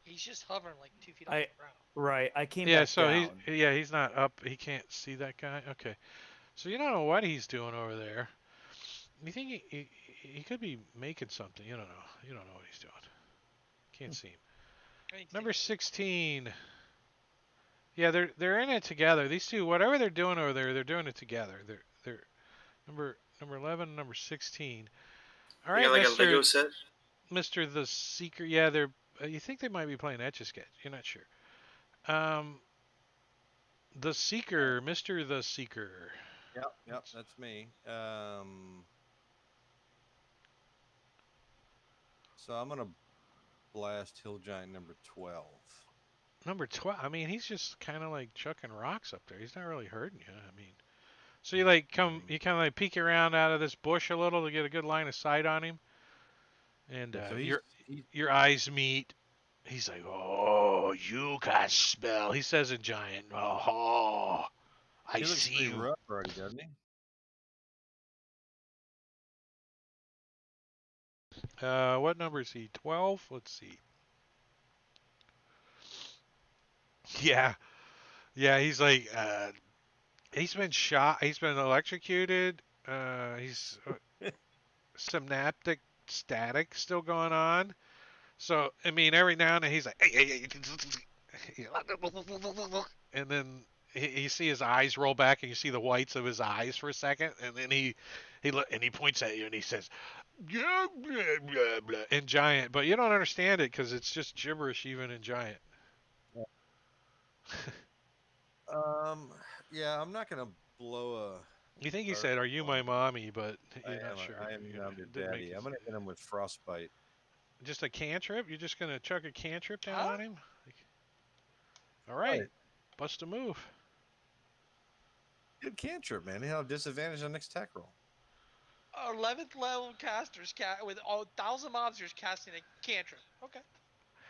He's just hovering like 2 feet off I the ground. right. I came Yeah. back So down. he's not up. He can't see that guy. Okay. So you don't know what he's doing over there. You think he could be making something? You don't know. You don't know what he's doing. Can't see him. I need to take Number a look. 16. Yeah, they're in it together. These two, whatever they're doing over there, they're doing it together. They're number 11, and number 16. All They got right, like a Mister Lego set. Mister the Seeker. Yeah, they're. You think they might be playing Etch a Sketch? You're not sure. Um, the Seeker, Mister the Seeker. Yep, that's me. So I'm gonna blast Hill Giant number 12. Number 12. I mean, he's just kind of like chucking rocks up there. He's not really hurting you. I mean, so you like come, you kind of like peek around out of this bush a little to get a good line of sight on him, and Yeah, so he's your eyes meet. He's like, "Oh, you can smell." He says in giant, "Oh, I he looks see pretty you." rough already, doesn't he? What number is he? 12. Let's see. Yeah, yeah. He's like, he's been shot. He's been electrocuted. He's synaptic static still going on. So I mean, every now and then he's like, hey, hey, and then you see his eyes roll back, and you see the whites of his eyes for a second, and then he points at you and he says, yeah, blah, blah, blah, in giant, but you don't understand it because it's just gibberish even in giant. Um, yeah, I'm not gonna blow a. You think he Or, said, "Are you my mommy?" But you're not sure. I am You know, now your it didn't make daddy. I'm his, gonna hit him with frostbite. just a cantrip. You're just gonna chuck a cantrip down Huh? on him. All right, Right. bust a move. Good cantrip, man. He'll have disadvantage on next attack roll. 11th level casters with 1,000 monsters casting a cantrip. Okay.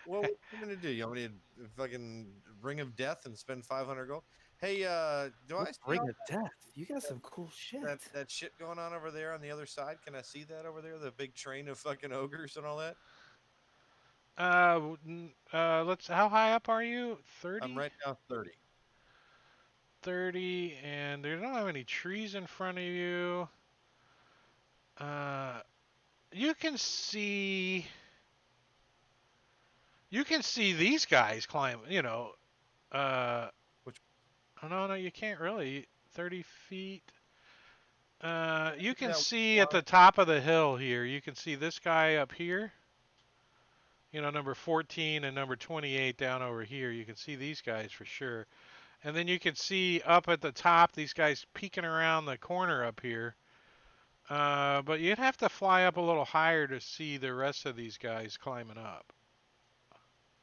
Well, what are you gonna do? You want me to fucking Ring of Death and spend 500 gold? Hey, do I see Ring all of Death. You got some cool shit. that shit going on over there on the other side? Can I see that over there? The big train of fucking ogres and all that? Let's. How high up are you? I'm 30? right now 30. 30, and there don't have any trees in front of you. Uh, you can see. You can see these guys climb. You know. Which Oh, no, you can't really. 30 feet. You can that see at one? the top of the hill here. You can see this guy up here. You know, number 14 and number 28 down over here. You can see these guys for sure. And then you can see up at the top these guys peeking around the corner up here. But you'd have to fly up a little higher to see the rest of these guys climbing up.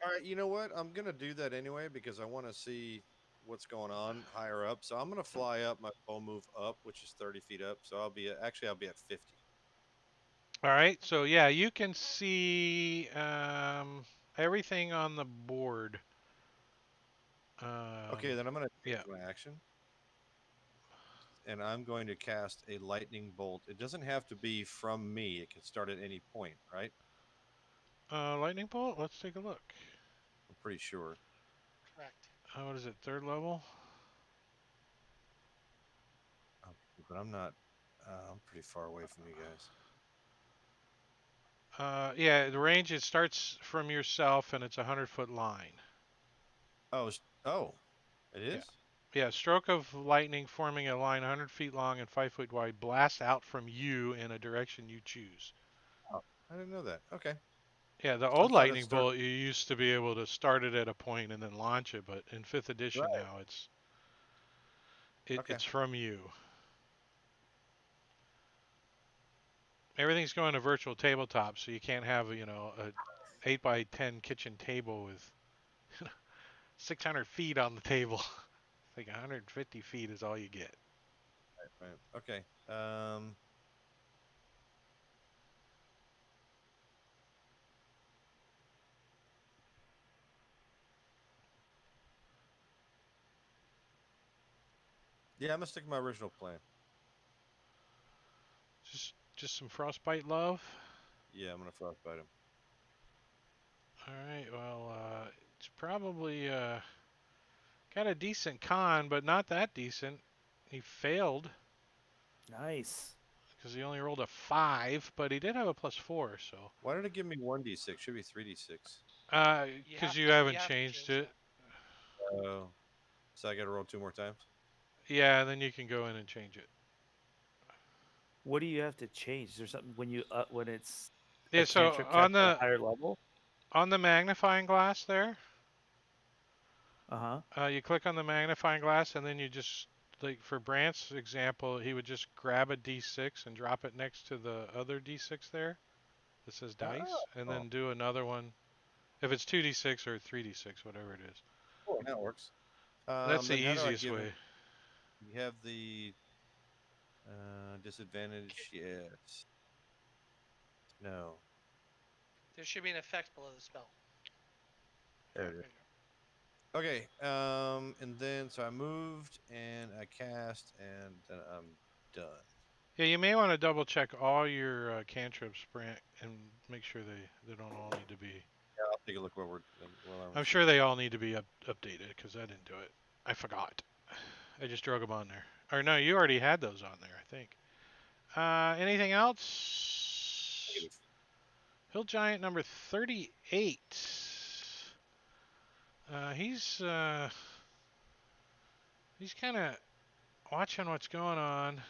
All right, you know what? I'm gonna do that anyway because I want to see what's going on higher up. So I'm gonna fly up my bow move up, which is 30 feet up. So I'll be at 50. All right, so yeah, you can see everything on the board. Okay, then I'm gonna Yeah. take my action, and I'm going to cast a lightning bolt. It doesn't have to be from me. It can start at any point, right? Lightning bolt. Let's take a look. I'm pretty sure. Correct. What is it? Third level. But I'm not. I'm pretty far away from you guys. Yeah, the range it starts from yourself and it's a 100-foot line. Oh, it Yeah. is. Yeah, stroke of lightning forming a line 100 feet long and 5 foot wide blasts out from you in a direction you choose. Oh, I didn't know that. Okay. Yeah, the I old thought it lightning started bolt you used to be able to start it at a point and then launch it, but in 5th edition right. now Okay. it's from you. Everything's going to virtual tabletop, so you can't have a 8 by 10 kitchen table with 600 feet on the table. Like 150 feet is all you get. Right. Okay. Yeah, I'm gonna stick to my original plan. Just some frostbite love. Yeah, I'm gonna frostbite him. All right. Well, it's probably got a decent con, but not that decent. He failed Nice. because he only rolled a 5, but he did have a +4. So, Why did it give me 1d6? Should be 3d6. because you haven't have to changed change it. Oh, so I got to roll 2 more times. Yeah, then you can go in and change it. What do you have to change? Is there something when you when it's Yeah. a So cantrip cast at a higher level? on the magnifying glass there, Uh-huh. you click on the magnifying glass, and then you just like for Brant's example, he would just grab a D6 and drop it next to the other D6 there that says dice, and Oh, then do another one. If it's 2d6 or 3d6, whatever it is. oh, that works. That's the Then how do I easiest give him? way. You have the disadvantage. Yes. No. There should be an effect below the spell. There it is. Okay. And then so I moved and I cast and then I'm done. Yeah, you may want to double check all your cantrips, Brant, and make sure they don't all need to be. Yeah, I'll take a look while I'm sure they all need to be updated because I didn't do it. I forgot. I just drug them on there. Or no, you already had those on there, I think. Anything else? Negative. Hill Giant number 38. He's kind of watching what's going on,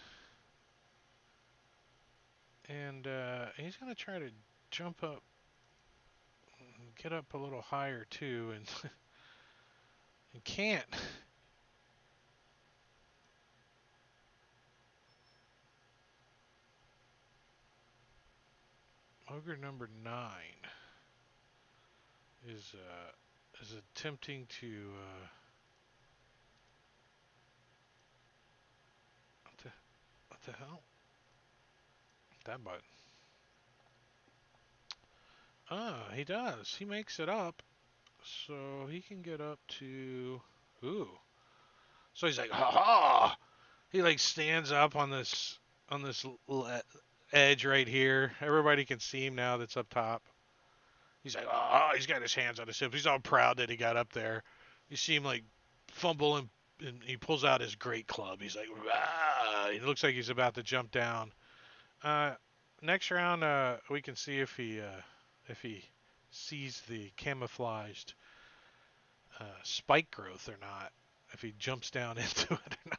and he's gonna try to jump up, get up a little higher too, and and can't. Ogre number 9 is attempting to what the hell? That button. He does. He makes it up, so he can get up to ooh. So he's like, ha ha! He like stands up on this edge right here. Everybody can see him now. That's up top. He's like, oh, he's got his hands on his hips. He's all proud that he got up there. You see him like fumble and he pulls out his great club. He's like, ah! He looks like he's about to jump down. Uh, Next round, we can see if he sees the camouflaged spike growth or not. If he jumps down into it or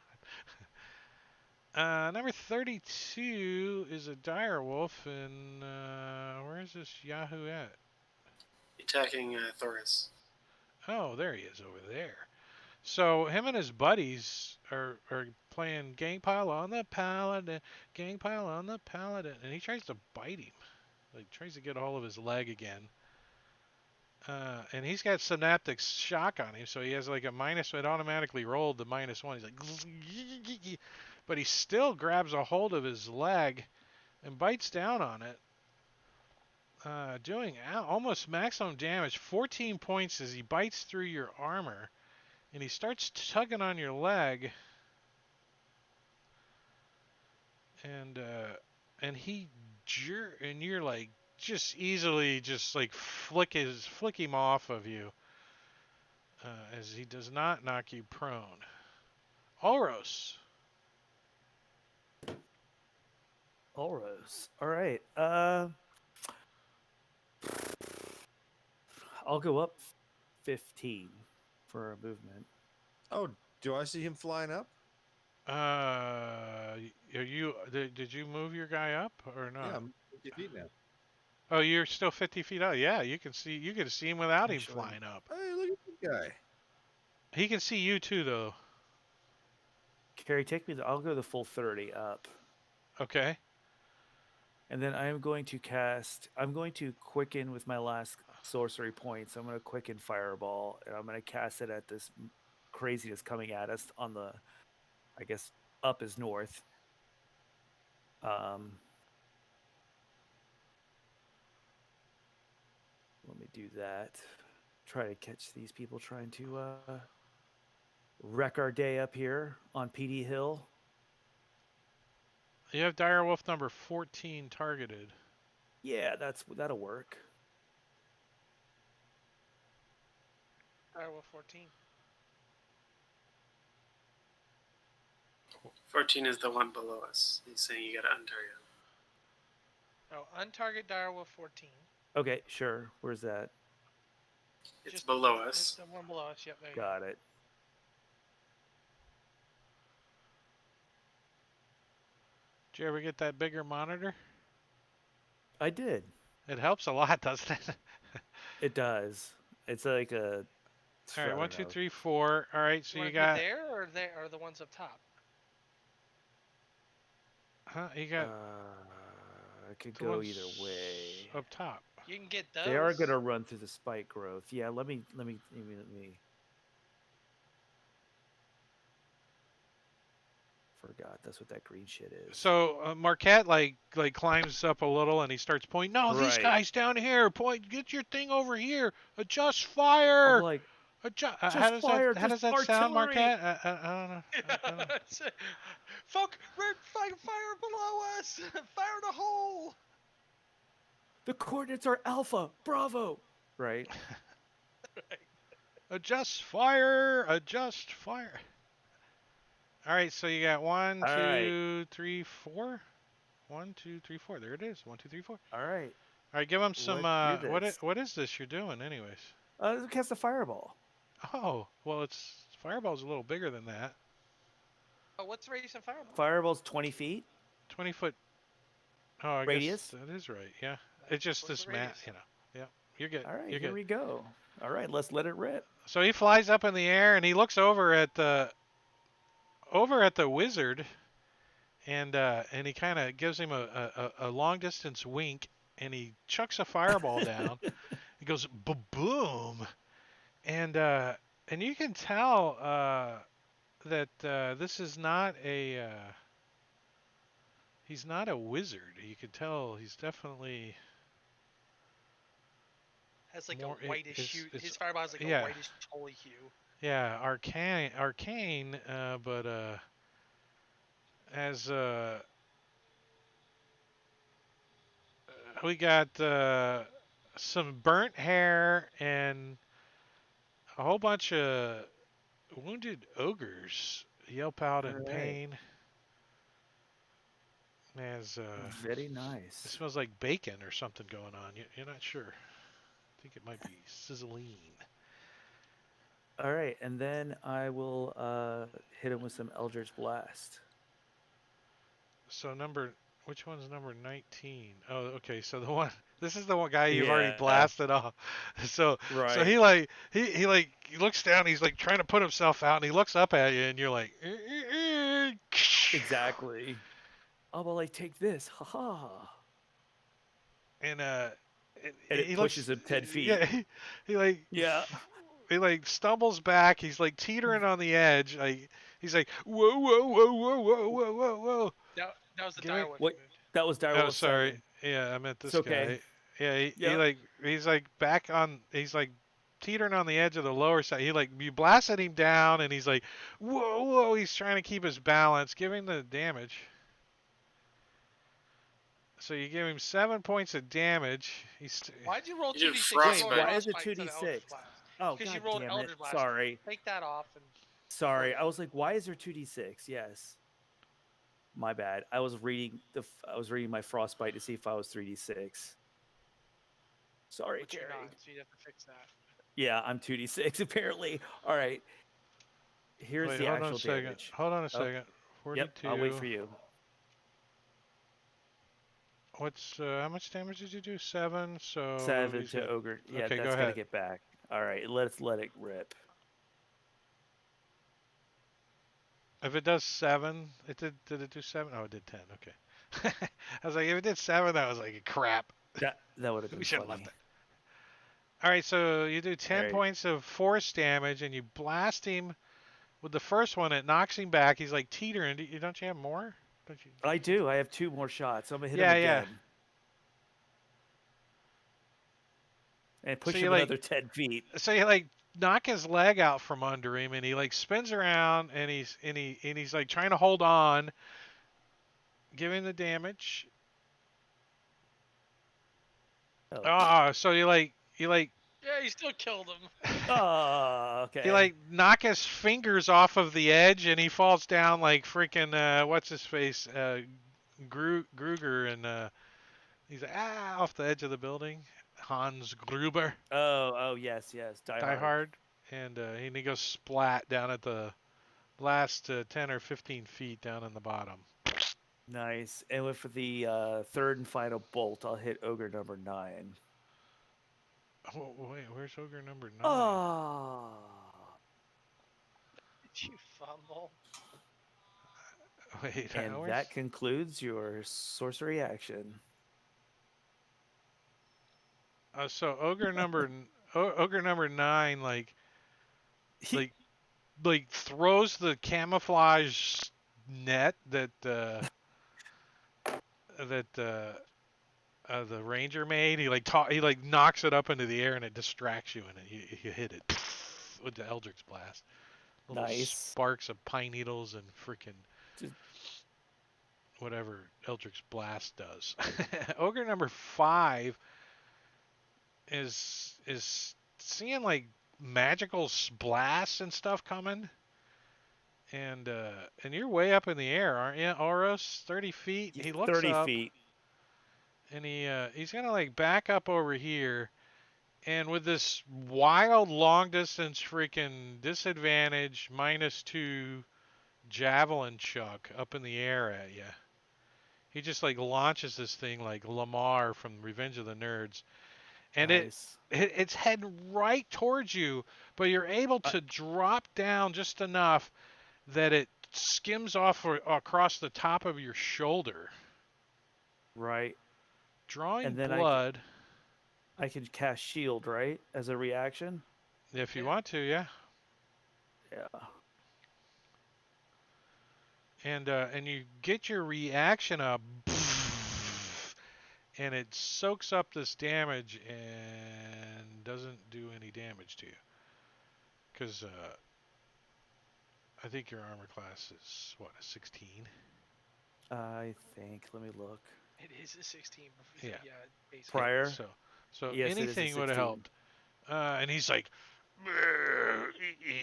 not. Number 32 is a dire wolf, and where is this Yahoo at? Attacking Thoris. Oh, there he is over there. So him and his buddies are playing gang pile on the paladin, gang pile on the paladin, and he tries to bite him, like tries to get a hold of his leg again. And he's got synaptic shock on him, so he has like a minus. It automatically rolled the -1. He's like, but he still grabs a hold of his leg and bites down on it, doing almost maximum damage. 14 points as he bites through your armor, and he starts tugging on your leg, and and you're like just easily just like flick him off of you. As he does not knock you prone. Ulros. Ulros. All right. I'll go up 15 for a movement. Oh, do I see him flying up? Did you move your guy up or not? Yeah, I'm 50 feet now. Oh, you're still 50 feet out. Yeah, you can see him without him Actually- flying up. Hey, look at this guy. He can see you too, though. Carrie, take me. I'll go the full 30 up, Okay. and then I am going to cast. I'm going to quicken with my last sorcery points. I'm going to quicken Fireball, and I'm going to cast it at this craziness coming at us on the. I guess up is north. Let me do that. Try to catch these people trying to wreck our day up here on PD Hill. You have direwolf number 14 targeted. Yeah, that'll work. Direwolf 14. 14 is the one below us. He's saying you got to untarget. Oh, untarget Direwolf 14. Okay, sure. Where's that? It's Just below It's us. the one below us. Yep, there you go. Got it. Did you ever get that bigger monitor? I did. It helps a lot, doesn't it? It does. It's like a. All I right, don't 1, 2, know. 3, 4. All right, so You you wanna got. do there or there are the ones up top? Huh? You got I could the go ones either way. up top. You can get those. They are gonna run through the spike growth. Yeah, let me. Forgot that's what that green shit is. So Marquette like climbs up a little and he starts pointing. No, these Right. guys down here. Point. Get your thing over here. Adjust I'm fire. like, Adjust. just How does fire, that? How just does that sound, artillery. Marquette? I don't know. I don't know. Fuck! Red fire below us! Fire in a hole! The coordinates are Alpha, Bravo. Right. Adjust fire. Adjust fire. All right, so you got 1, All right. 2, 3, 4. 1, 2, 3, 4. There it is. 1, 2, 3, 4. All right. All right, give them some. Let's do this. What is this you're doing, anyways? Cast a fireball. Oh, well, fireball's a little bigger than that. Oh, what's the radius of fireball? Fireball's 20 feet. 20-foot. Oh, I Radius? guess that is right. Yeah, it's just What's this the mat. radius? You know. Yeah, you're good. All right, you're here good. we go. All right, let's let it rip. So he flies up in the air and he looks over at the wizard, and he kind of gives him a long distance wink, and he chucks a fireball down. He goes boom, and you can tell that this is not a he's not a wizard. You can tell he's definitely Has like more- a whitish hue. it's- His fireball has like yeah. a whitish holy hue. yeah arcane, but as we got some burnt hair and a whole bunch of wounded ogres yelp out in All right. pain. As Very it nice. smells like bacon or something going on. You're not sure. I think it might be sizzling. All right, and then I will hit him with some Eldritch Blast. So which one's number 19? Oh, okay. So this is the one guy you've already Yeah. blasted off. So Right. he looks down. He's like trying to put himself out, and he looks up at you, and you're like, Exactly. Oh, well, take this. Ha ha. and And he it pushes him 10 feet. Yeah, he like Yeah. he like stumbles back. He's like teetering on the edge. Like he's like whoa whoa whoa whoa whoa whoa whoa whoa. That was the Give it- direwolf What- moved. That was Direwolf. Oh, sorry. 7. Yeah, I meant this It's okay. guy. Yeah, Yep. he's like back on. He's like teetering on the edge of the lower side. You blasted him down, and he's like, whoa, whoa. He's trying to keep his balance, giving the damage. So you give him 7 points of damage. Why'd you roll You did 2d6? frostbite. Why Why is it Frostbite instead of Eldritch 2d6? Blast? Oh, Because you God rolled damn Eldritch it. Blast. Sorry. Take that off and Sorry. I was like, why is there 2d6? Yes. My bad. I was reading my frostbite to see if I was 3d6. Sorry, but you're Jerry. not, so you have to fix that. Yeah, I'm 2d6 apparently. All right. Here's Wait, the hold on actual a second. damage. Hold on a second. 42. Yep, I'll wait for you. What's how much damage did you do? 7. So 7 he's to got- ogre. Yeah, Okay, go that's gonna ahead. get back. All right, let's let it rip. If it does 7, did it do 7? Oh, it did 10. Okay. I was like, if it did 7, I was like, crap. That would have been We should have funny. left it. All right, so you do 10 Right. points of force damage, and you blast him with the first one. It knocks him back. He's like teetering. Don't you have more? Don't you? I do. I have 2 more shots. I'm gonna hit Yeah, him yeah. again. And push So him you, like- another 10 feet. So he like knock his leg out from under him, and he like spins around, and he's like trying to hold on, giving the damage. Oh. So you like Yeah, you still killed him. Oh, he okay. like knock his fingers off of the edge, and he falls down like freaking what's his face Gruger, and he's off the edge of the building. Hans Gruber, Oh, yes, Die Die Hard. Hard, and he goes splat down at the last 10 or 15 feet down in the bottom. Nice. And with the third and final bolt, I'll hit ogre number 9. Oh, wait, where's ogre number 9? Oh. Did you fumble? Wait, And where's... that concludes your sorcery action. So ogre number 9 like throws the camouflage net that the ranger made. He like knocks it up into the air, and it distracts you, and you hit it with the Eldritch Blast. Little Nice. sparks of pine needles and freaking Just- whatever Eldritch Blast does. Ogre number 5 is seeing like magical blasts and stuff coming, and you're way up in the air, aren't you, Oros? 30 feet. He looks 30 up, feet. and he's gonna like back up over here, and with this wild long distance freaking disadvantage -2 javelin chuck up in the air at you. He just like launches this thing like Lamar from Revenge of the Nerds, and Nice. it's heading right towards you, but you're able to drop down just enough that it skims off across the top of your shoulder, Right. drawing And then blood. I can cast shield, right? As a reaction? If you Yeah. want to, yeah. Yeah. And you get your reaction up, and it soaks up this damage and doesn't do any damage to you. Because I think your armor class is what, a 16? I think. Let me look. It is a 16. Yeah. Yeah, basically. Prior? So Yes, it is a anything would have 16. helped. And he's like,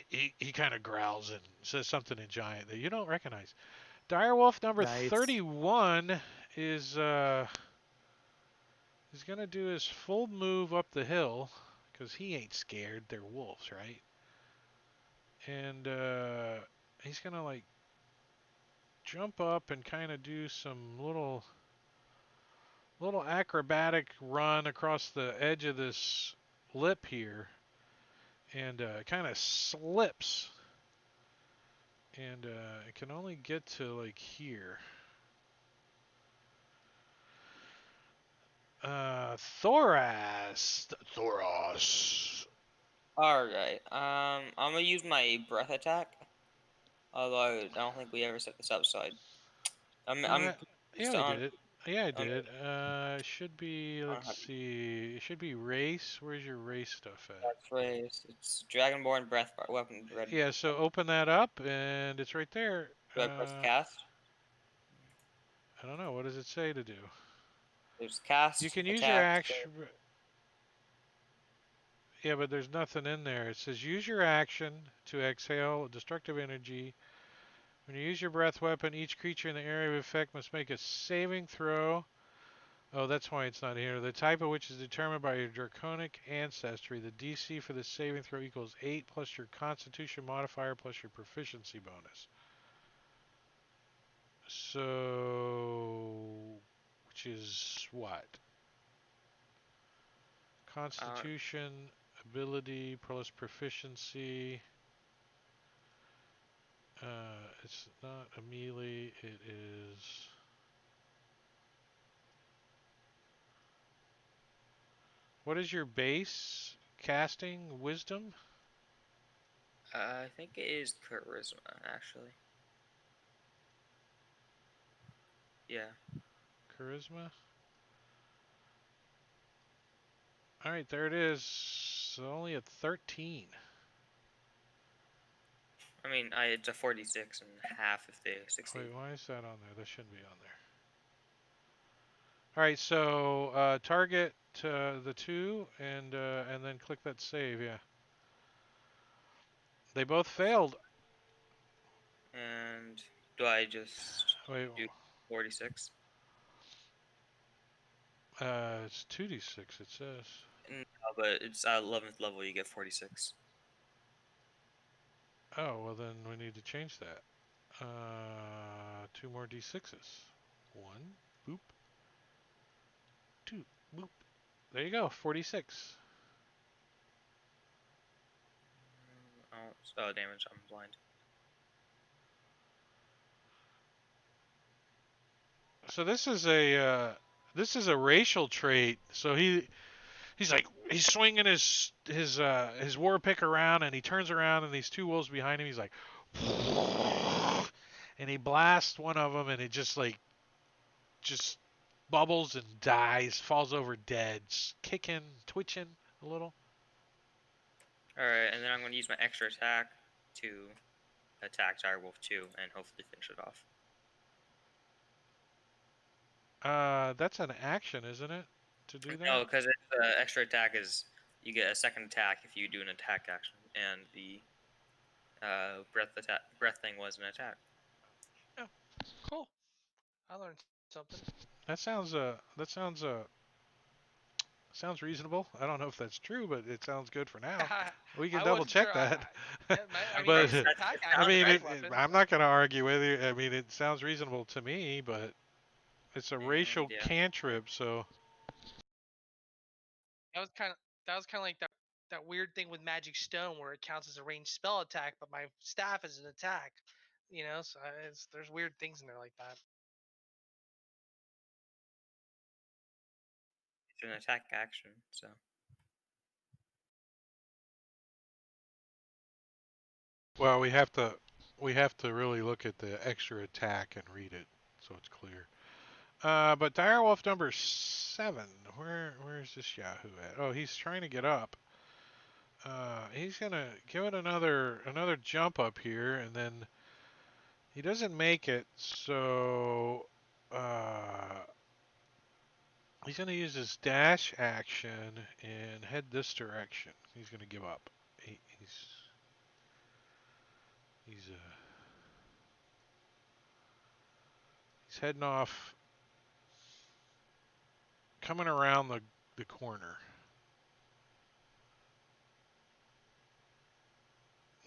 he kind of growls and says something in giant that you don't recognize. Direwolf number Nice. 31 is gonna do his full move up the hill because he ain't scared. They're wolves, right? And he's gonna like jump up and kind of do some little acrobatic run across the edge of this lip here, and kind of slips, and it can only get to like here. Thoras. All right. I'm gonna use my breath attack. Although I don't think we ever set this up, so I'm Yeah, just I on. did it. Yeah, I on- did. It should be. on Let's see. It should be race. Where's your race stuff at? that phrase. It's Dragonborn breath weapon ready. Yeah. So open that up, and it's right there. Do I press cast? I don't know. What does it say to do? There's cast. You can use attack, your action. Yeah, but there's nothing in there. It says use your action to exhale destructive energy. When you use your breath weapon, each creature in the area of effect must make a saving throw. Oh, that's why it's not here. The type of which is determined by your draconic ancestry. The DC for the saving throw equals 8 plus your constitution modifier plus your proficiency bonus. So, which is what? Constitution, ability, plus proficiency. It's not a melee, it is... What is your base casting? Wisdom? I think it is charisma, actually. Yeah. Charisma? Alright, there it is. Only at 13. I mean, it's a 46 and half if they succeed. Wait, why is that on there? That shouldn't be on there. All right, so target the 2 and then click that save. Yeah. They both failed. And do I just Wait, do 46? it's 2d6. It says. No, but it's at 11th level. You get 46. Oh well, then we need to change that. 2 more d6s. 1, boop. 2, boop. There you go. 46. Oh, damage. I'm blind. So this is a racial trait. So he's like he's swinging his war pick around and he turns around and these 2 wolves behind him. He's like, and he blasts one of them and it just bubbles and dies, falls over dead, kicking, twitching a little. Alright, and then I'm going to use my extra attack to attack Direwolf 2 and hopefully finish it off. That's an action, isn't it? To do that? No, because extra attack is you get a second attack if you do an attack action, and the breath thing was an attack. Oh, cool. I learned something. That sounds reasonable. I don't know if that's true, but it sounds good for now. We can I double wasn't check sure. that. I mean, But it's an attack I action, mean, breath weapon. I'm not going to argue with you. I mean, it sounds reasonable to me, but it's a racial yeah. cantrip, so That was kind of like that weird thing with Magic Stone where it counts as a ranged spell attack, but my staff is an attack. You know, so there's weird things in there like that. It's an attack action, so. well, we have to really look at the extra attack and read it so it's clear. But Direwolf number 7, where's this Yahoo at? Oh, he's trying to get up. He's gonna give it another jump up here, and then he doesn't make it, so he's gonna use his dash action and head this direction. He's gonna give up. He's heading off, coming around the corner.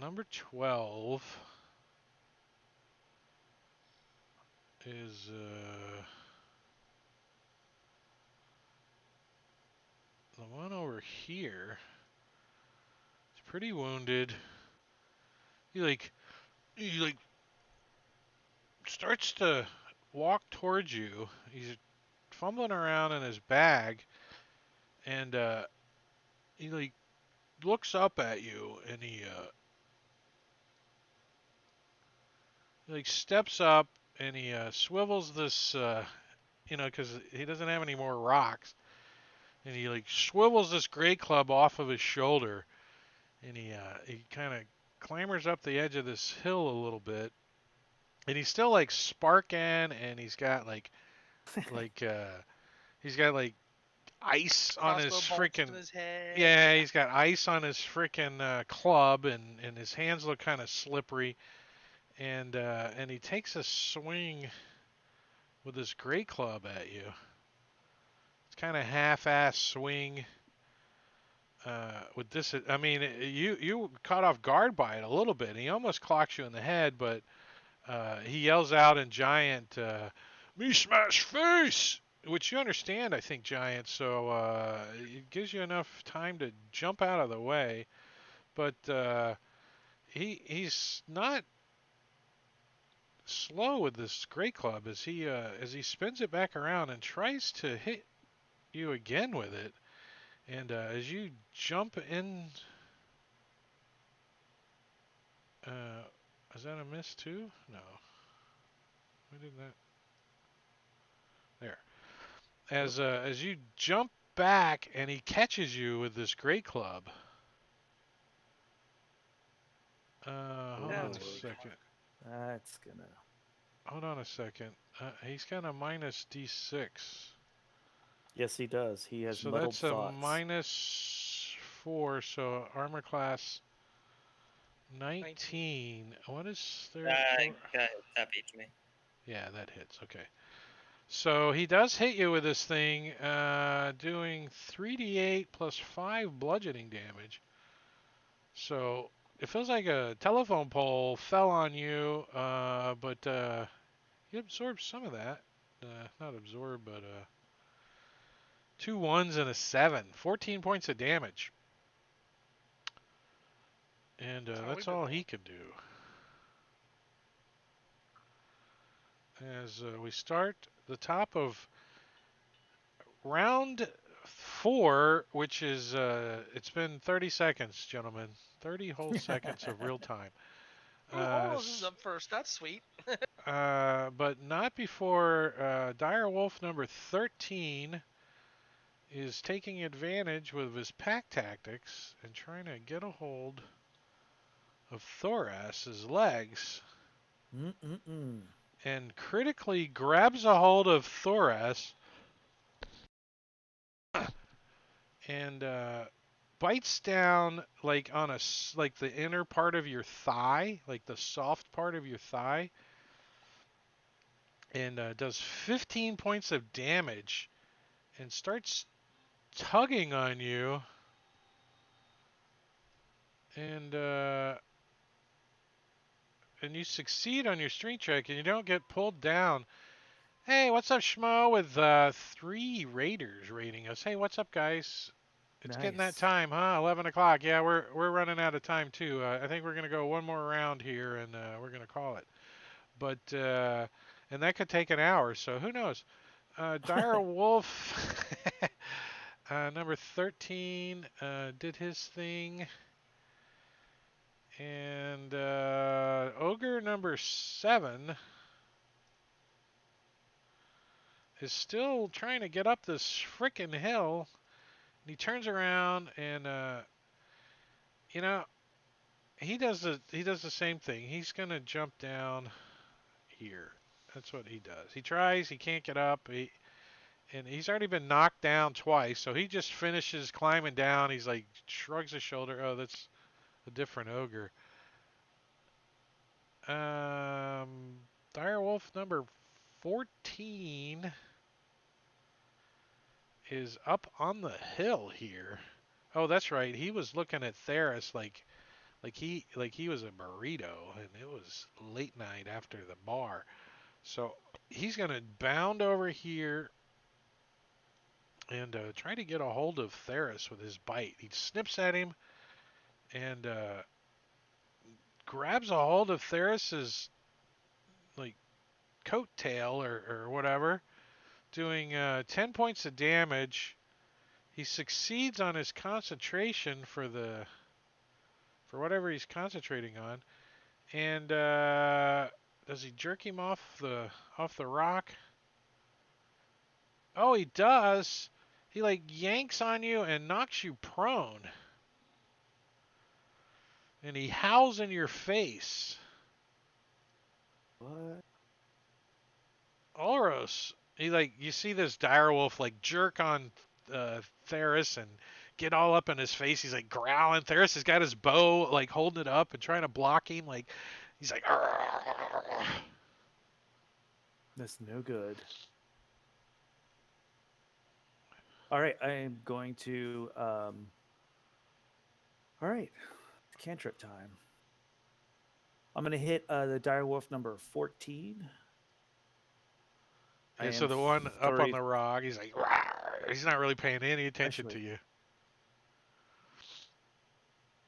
Number 12 is the one over here. He's pretty wounded. He starts to walk towards you. He's fumbling around in his bag, and he looks up at you, and he steps up and he swivels this, because he doesn't have any more rocks, and he swivels this great club off of his shoulder, and he kind of clambers up the edge of this hill a little bit, and he's still sparking, and he's got like he's got ice on his Crossbow bolts freaking in his head. yeah, he's got ice on his freaking club, and his hands look kind of slippery, and he takes a swing with this great club at you. It's kind of half-ass swing. With this, I mean, you caught off guard by it a little bit. He almost clocks you in the head, but he yells out in Giant, "Me smash face!" Which you understand, I think, Giant. So it gives you enough time to jump out of the way. But he's not slow with this great club as he spins it back around and tries to hit you again with it. And as you jump in, is that a miss too? No. Why did that? There. As you jump back and he catches you with this great club. Hold on a Ooh. second. That's gonna. Hold on a second. He's got a minus D6. Yes, he does. He has So muddled that's a thoughts. -4. So armor class 19. What is their? That beats me. Yeah, that hits. Okay. So he does hit you with this thing, doing 3d8 plus 5 bludgeoning damage. So it feels like a telephone pole fell on you, but you absorbed some of that. Not absorbed, but 2 1s and a 7. 14 points of damage. And that's all he can do. As we start the top of round 4, which is, it's been 30 seconds, gentlemen. 30 whole seconds of real time. Almost is up first. That's sweet. But not before Dire Wolf number 13 is taking advantage with his pack tactics and trying to get a hold of Thoras's legs and critically grabs a hold of Thoras and bites down like on like the inner part of your thigh, like the soft part of your thigh, and does 15 points of damage and starts tugging on you. And you succeed on your strength check and you don't get pulled down. Hey, what's up, Schmo? With 3 raiders raiding us. Hey, what's up, guys? It's getting that time, huh? 11 o'clock. Yeah, we're running out of time too. I think we're gonna go one more round here and we're gonna call it. But and that could take an hour, so who knows? Dire Wolf number 13 did his thing. And Ogre number 7 is still trying to get up this frickin' hill. And he turns around and you know, he does the same thing. He's gonna jump down here. That's what he does. He tries, he can't get up. And he's already been knocked down twice, so he just finishes climbing down. He's like shrugs his shoulder. Oh, that's a different ogre. Direwolf number 14 is up on the hill here. Oh, that's right. He was looking at Theris like he was a burrito, and it was late night after the bar. So he's gonna bound over here and try to get a hold of Theris with his bite. He snips at him and grabs a hold of Theris's like coattail or whatever, doing 10 points of damage. He succeeds on his concentration for whatever he's concentrating on, and does he jerk him off the rock? Oh, he does. He like yanks on you and knocks you prone, and he howls in your face. What? Ulros, you see this direwolf like jerk on Theris and get all up in his face. He's like growling. Theris has got his bow like holding it up and trying to block him. Like he's like, "Argh." That's no good. All right, I am going to. All right, cantrip time. I'm going to hit the direwolf number 14. Yeah, so the one up on the rock, he's like, "Rawr." He's not really paying any attention to you.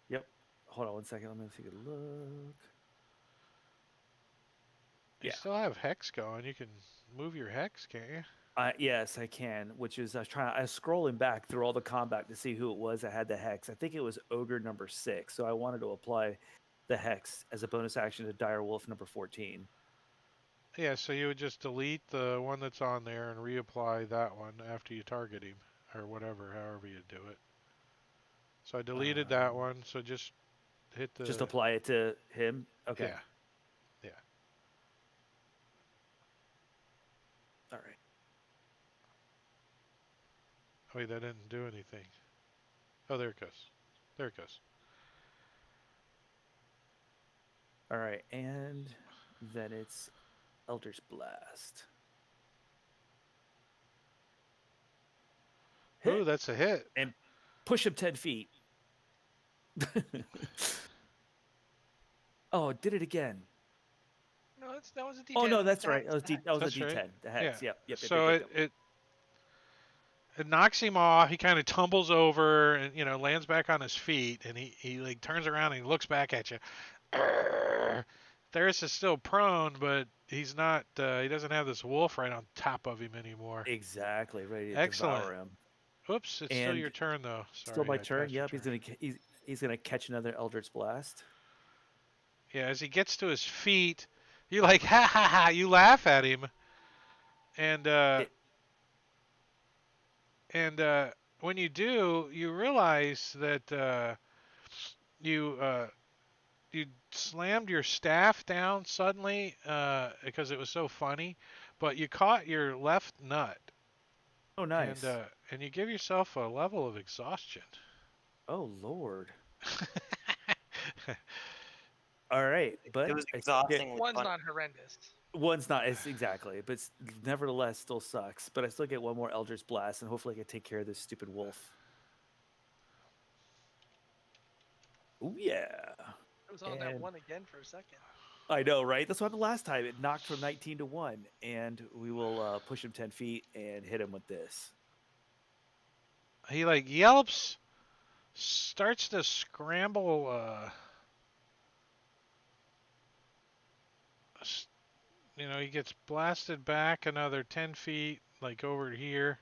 Yep. Hold on one second. Let me take a look. You still have hex going. You can move your hex, can't you? Yes, I can. Which is I was scrolling back through all the combat to see who it was that had the hex. I think it was Ogre number 6. So I wanted to apply the hex as a bonus action to Direwolf number 14. Yeah, so you would just delete the one that's on there and reapply that one after you target him, or whatever, however you do it. So I deleted that one, so just hit the. Just apply it to him. Okay. Yeah. Yeah. All right. Oh, wait, that didn't do anything. Oh, there it goes. There it goes. All right, and then it's Eldritch Blast. Ooh, Hit that's a hit. and push him 10 feet. Oh, it did it again. No, that was a D10. Oh no, that's The right. hex, the hex. That was a That's right. D10. The hex. Yeah. Yep. So it knocks him off. He kind of tumbles over and lands back on his feet, and he like turns around and he looks back at you. Theris is still prone, but he's not. He doesn't have this wolf right on top of him anymore. Exactly, ready to Excellent. devour him. Oops, it's still And your turn though. Sorry, Still my I turn. passed your Yep, turn. he's gonna catch another Eldritch Blast. Yeah, as he gets to his feet, you're like, ha ha ha! You laugh at him, and when you do, you realize that you slammed your staff down suddenly because it was so funny, but you caught your left nut, Oh, nice. and you give yourself a level of exhaustion. Oh Lord. All right, but It was I still get- exhausting. One's not horrendous. One's not. It's exactly, but nevertheless still sucks. But I still get one more Eldritch Blast, and hopefully I can take care of this stupid wolf. Oh yeah. It was on that And- one again for a second. I know, right? That's what happened last time. It knocked from 19 to 1, and we will push him 10 feet and hit him with this. He like yelps, starts to scramble. He gets blasted back another 10 feet, like over here.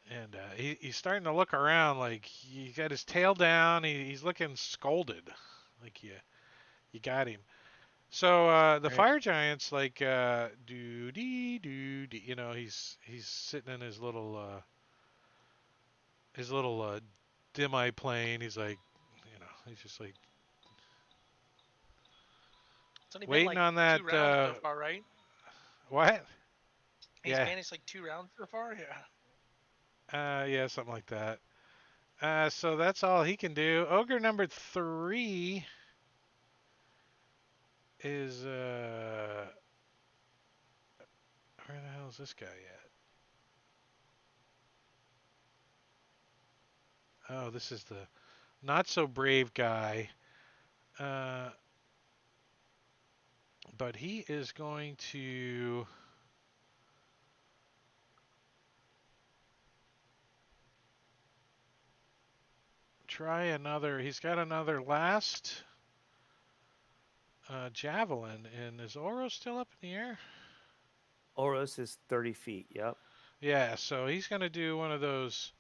And he's starting to look around, like he got his tail down. He's looking scolded, like you got him. So the Right. fire giant's like doo dee doo dee. He's sitting in his little demi plane. He's like, he's just like It's only waiting been like on that. 2 rounds so far, right? What? He's Yeah. managed like 2 rounds so far. Yeah. Yeah, something like that. So that's all he can do. Ogre number 3 is where the hell is this guy at? Oh, this is the not so brave guy. But he is going to try another. He's got another last javelin. And is Oro still up in the air? Oros is 30 feet. Yep. Yeah, so he's going to do one of those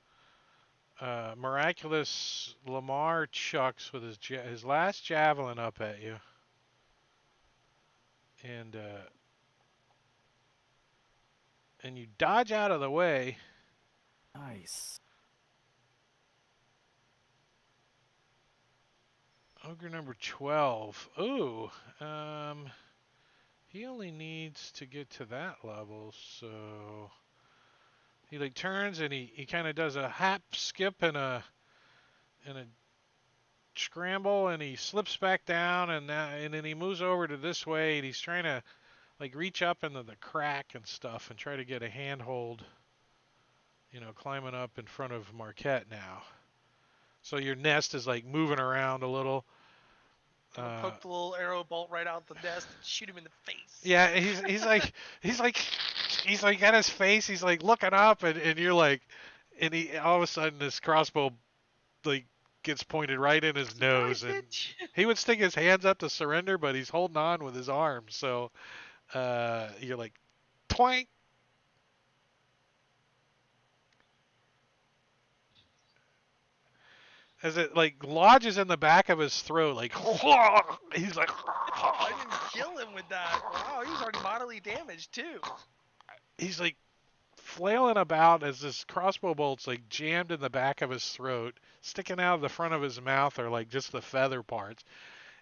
miraculous Lamar chucks with his last javelin up at you. And you dodge out of the way. Nice. Ogre number 12. Ooh. He only needs to get to that level, so he like turns and he kind of does a hop, skip, and a scramble, and he slips back down, and then he moves over to this way, and he's trying to like reach up into the crack and stuff and try to get a handhold, climbing up in front of Marquette now. So your nest is like moving around a little. Poke the little arrow bolt right out the nest and shoot him in the face. Yeah, he's like at his face. He's like looking up, and you're like, and he all of a sudden this crossbow like gets pointed right in his nose, and he would stick his hands up to surrender, but he's holding on with his arms. So you're like, twink. As it like lodges in the back of his throat, like he's like. I didn't kill him with that. Wow, he was already moderately damaged too. He's like flailing about as this crossbow bolt's like jammed in the back of his throat. Sticking out of the front of his mouth are like just the feather parts.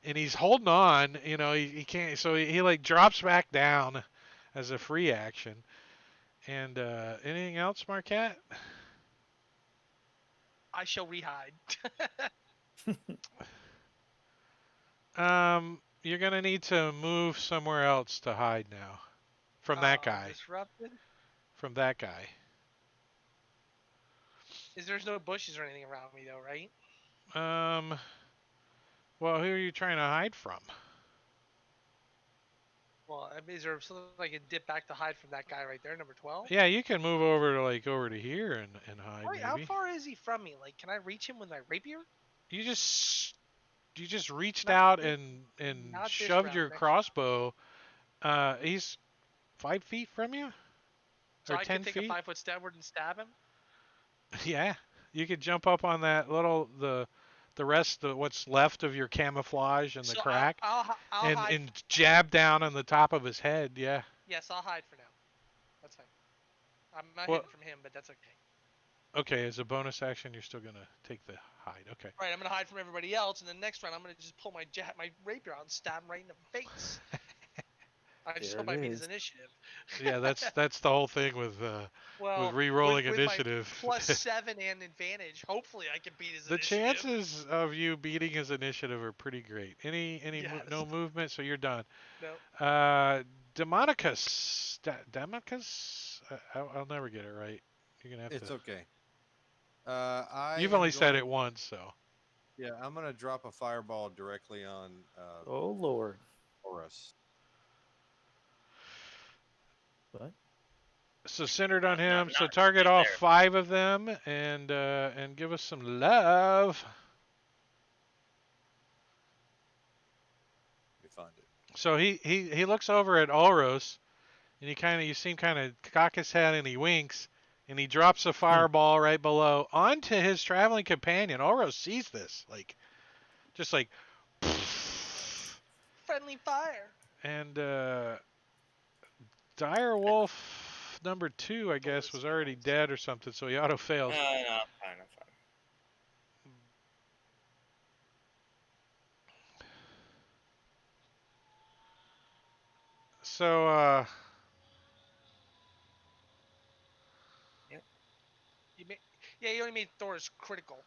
And he's holding on, he can't, so he like drops back down as a free action. And anything else, Marquette? I shall rehide. You're gonna need to move somewhere else to hide now. From that guy. Disrupted. From that guy. There's no bushes or anything around me though, right? Well, who are you trying to hide from? Well, is there something I can dip back to hide from that guy right there, number 12? Yeah, you can move over to here and hide Right, how maybe. far is he from me? Like, can I reach him with my rapier? You just reached Not out this- and not this shoved round, your next crossbow. He's 5 feet from you, So or I 10 could take a feet. 5-foot stabward and stab him. Yeah, you could jump up on that little the rest of what's left of your camouflage and the So crack, I'll hide. and jab down on the top of his head. Yeah. Yes, I'll hide for now. That's fine. I'm not Well- hidden from him, but that's okay. Okay, as a bonus action, you're still gonna take the hide. Okay. Right, I'm gonna hide from everybody else, and then next round I'm gonna just pull my rapier out and stab him right in the face. I just There hope it I beat his is. initiative. Yeah, that's the whole thing with Well, re-rolling with initiative. my +7 and advantage, hopefully I can beat his The initiative. chances of you beating his initiative are pretty great. No Yes. movement, so you're done. No. Demonicus. Demicus? I'll never get it right. You're gonna have It's to. okay. You've only said it once, so. Yeah, I'm gonna drop a fireball directly on Oh Lord. Horus. What? So centered on him. So not target right all there. 5 of them and give us some love. Let me find it. So he looks over at Ulros, and you see him kind of cock his head, and he winks, and he drops a fireball right below onto his traveling companion. Ulros sees this, just like, Friendly fire. and Dire Wolf number 2, I guess, was already dead or something, so he auto fails. No, I'm fine. So You only made Thor's critical.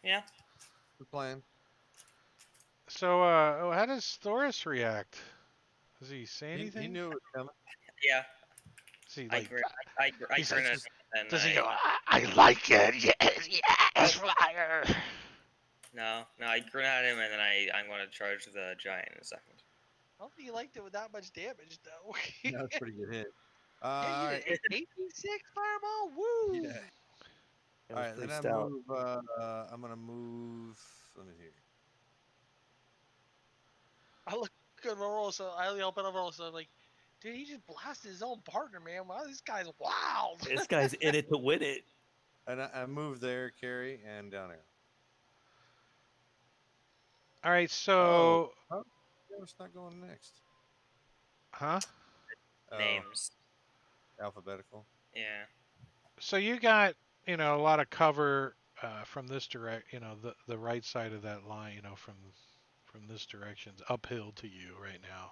Yeah. Good plan. So how does Thoris react? Does he say anything? He knew it was coming. Yeah. Is he I like? grin he's at like, him, and Does he I- go? I like it. Yes, fire. No, I grin at him, and then I'm going to charge the giant in a second. I don't think he liked it with that much damage, though. That was a pretty good hit. Yeah, All you right. did 86 fireball. Woo! Yeah. That All was right. pretty Then stout. I'm gonna move. Let me see. I look at Roll, so I yell at Roll, so I'm like, dude, he just blasted his own partner, man. Wow, this guy's wild. This guy's in it to win it. And I move there, Carrie, and down there. All right. So, Oh, it's not going next. huh? Oh, Names. alphabetical. Yeah. So you got a lot of cover from this the right side of that line, from this direction, it's uphill to you right now.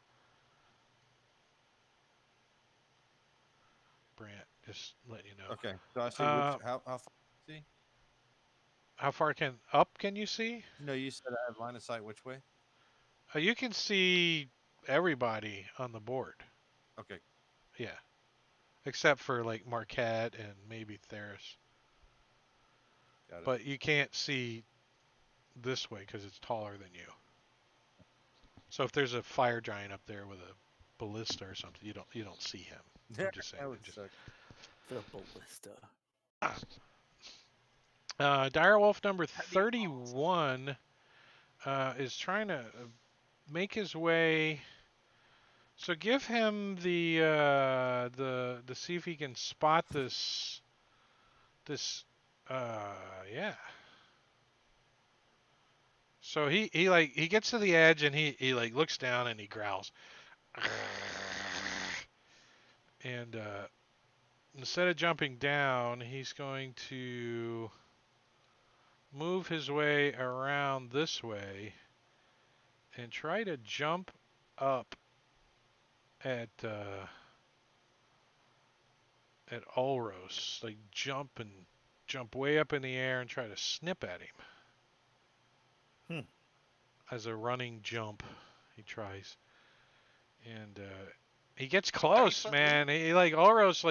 Brant, just letting you know. Okay. So I see Uh, how far? See? How far can you see? No, you said I have line of sight. Which way? You can see everybody on the board. Okay. Yeah. Except for like Marquette and maybe Theris. Got it. But you can't see this way because it's taller than you. So if there's a fire giant up there with a ballista or something, you don't see him. I'm just saying. That would suck. The ballista. Direwolf number That'd be 31 is trying to make his way. So give him the see if he can spot this. Yeah. So he gets to the edge and he looks down and he growls. And instead of jumping down, he's going to move his way around this way and try to jump up at Ulros. Like jump way up in the air and try to snip at him. As a running jump, he tries. And he gets close, man. He like Ulros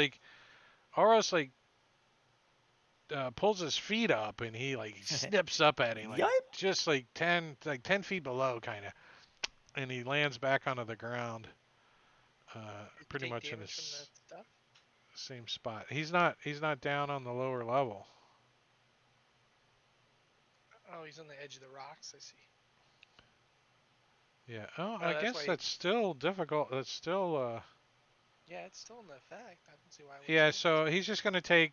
pulls his feet up and he like snips up at him, like Yipe. just like 10 feet below, kind of, and he lands back onto the ground, pretty much in the same spot. He's not down on the lower level. Oh, he's on the edge of the rocks. I see. Yeah. Oh, I guess that's still difficult. That's still. Yeah, it's still in effect. I don't see why. Yeah. So he's just gonna take.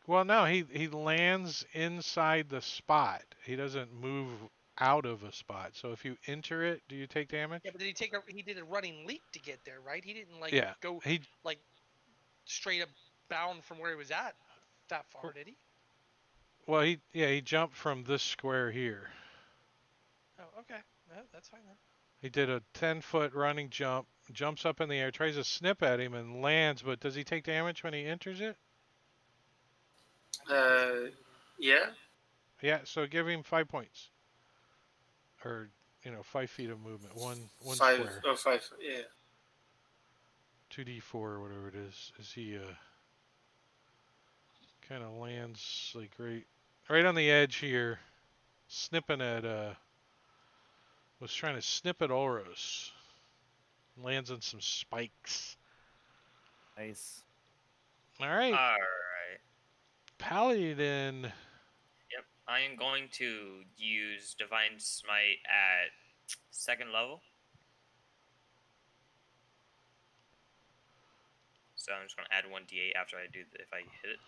Well, no, he lands inside the spot. He doesn't move out of a spot. So if you enter it, do you take damage? Yeah, but did he did a running leap to get there, right? He didn't go like straight up bound from where he was at that far, did he? Well, he jumped from this square here. Oh, okay. No, that's fine then. He did a 10-foot running jump, jumps up in the air, tries to snip at him and lands, but does he take damage when he enters it? Yeah. Yeah, so give him 5 points. Or, 5 feet of movement. One square. Oh, 5. Yeah. 2d4 or whatever it is. As he kind of lands like right on the edge here, snipping at was trying to snip at Oros. Lands on some spikes. Nice. All right. All right. Paladin. Yep. I am going to use Divine Smite at 2nd level. So I'm just going to add 1d8 after I do if I hit it.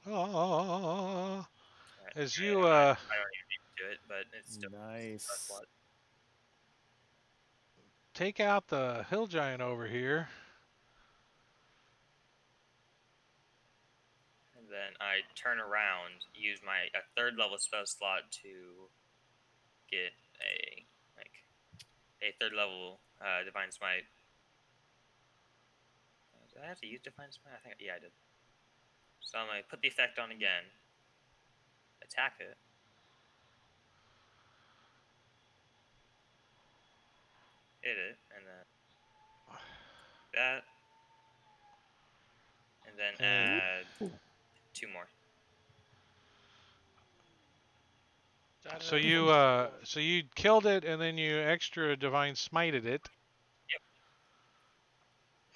Oh. As you I don't even do it, but it's still nice. Take out the hill giant over here. And then I turn around, use my 3rd level spell slot to get a 3rd level Divine Smite. Did I have to use Divine Smite? I did. So I'm going to put the effect on again. Attack it. Hit it, and then that. And then add 2 more. So you killed it and then you extra divine smited it.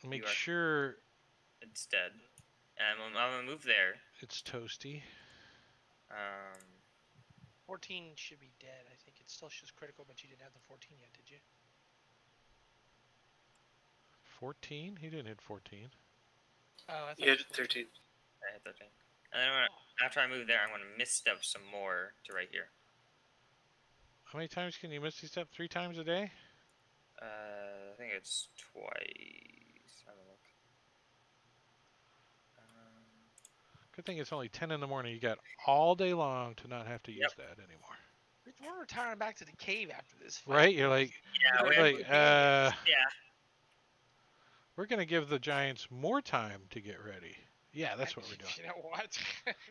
Yep. Make sure it's dead. And I'm gonna move there. It's toasty. 14 should be dead. I think it still shows critical, but you didn't have the 14 yet, did you? 14? He didn't hit 14. Oh, I thought you hit 13. I hit 13. And then after I move there, I'm gonna misstep some more to right here. How many times can you misty step? 3 times a day? I think it's twice. Have a look. Good thing it's only 10 in the morning. You got all day long to not have to use that anymore. We're retiring back to the cave after this fight. Right? You're like, yeah. We're gonna give the Giants more time to get ready. Yeah, that's what we're doing. You know what?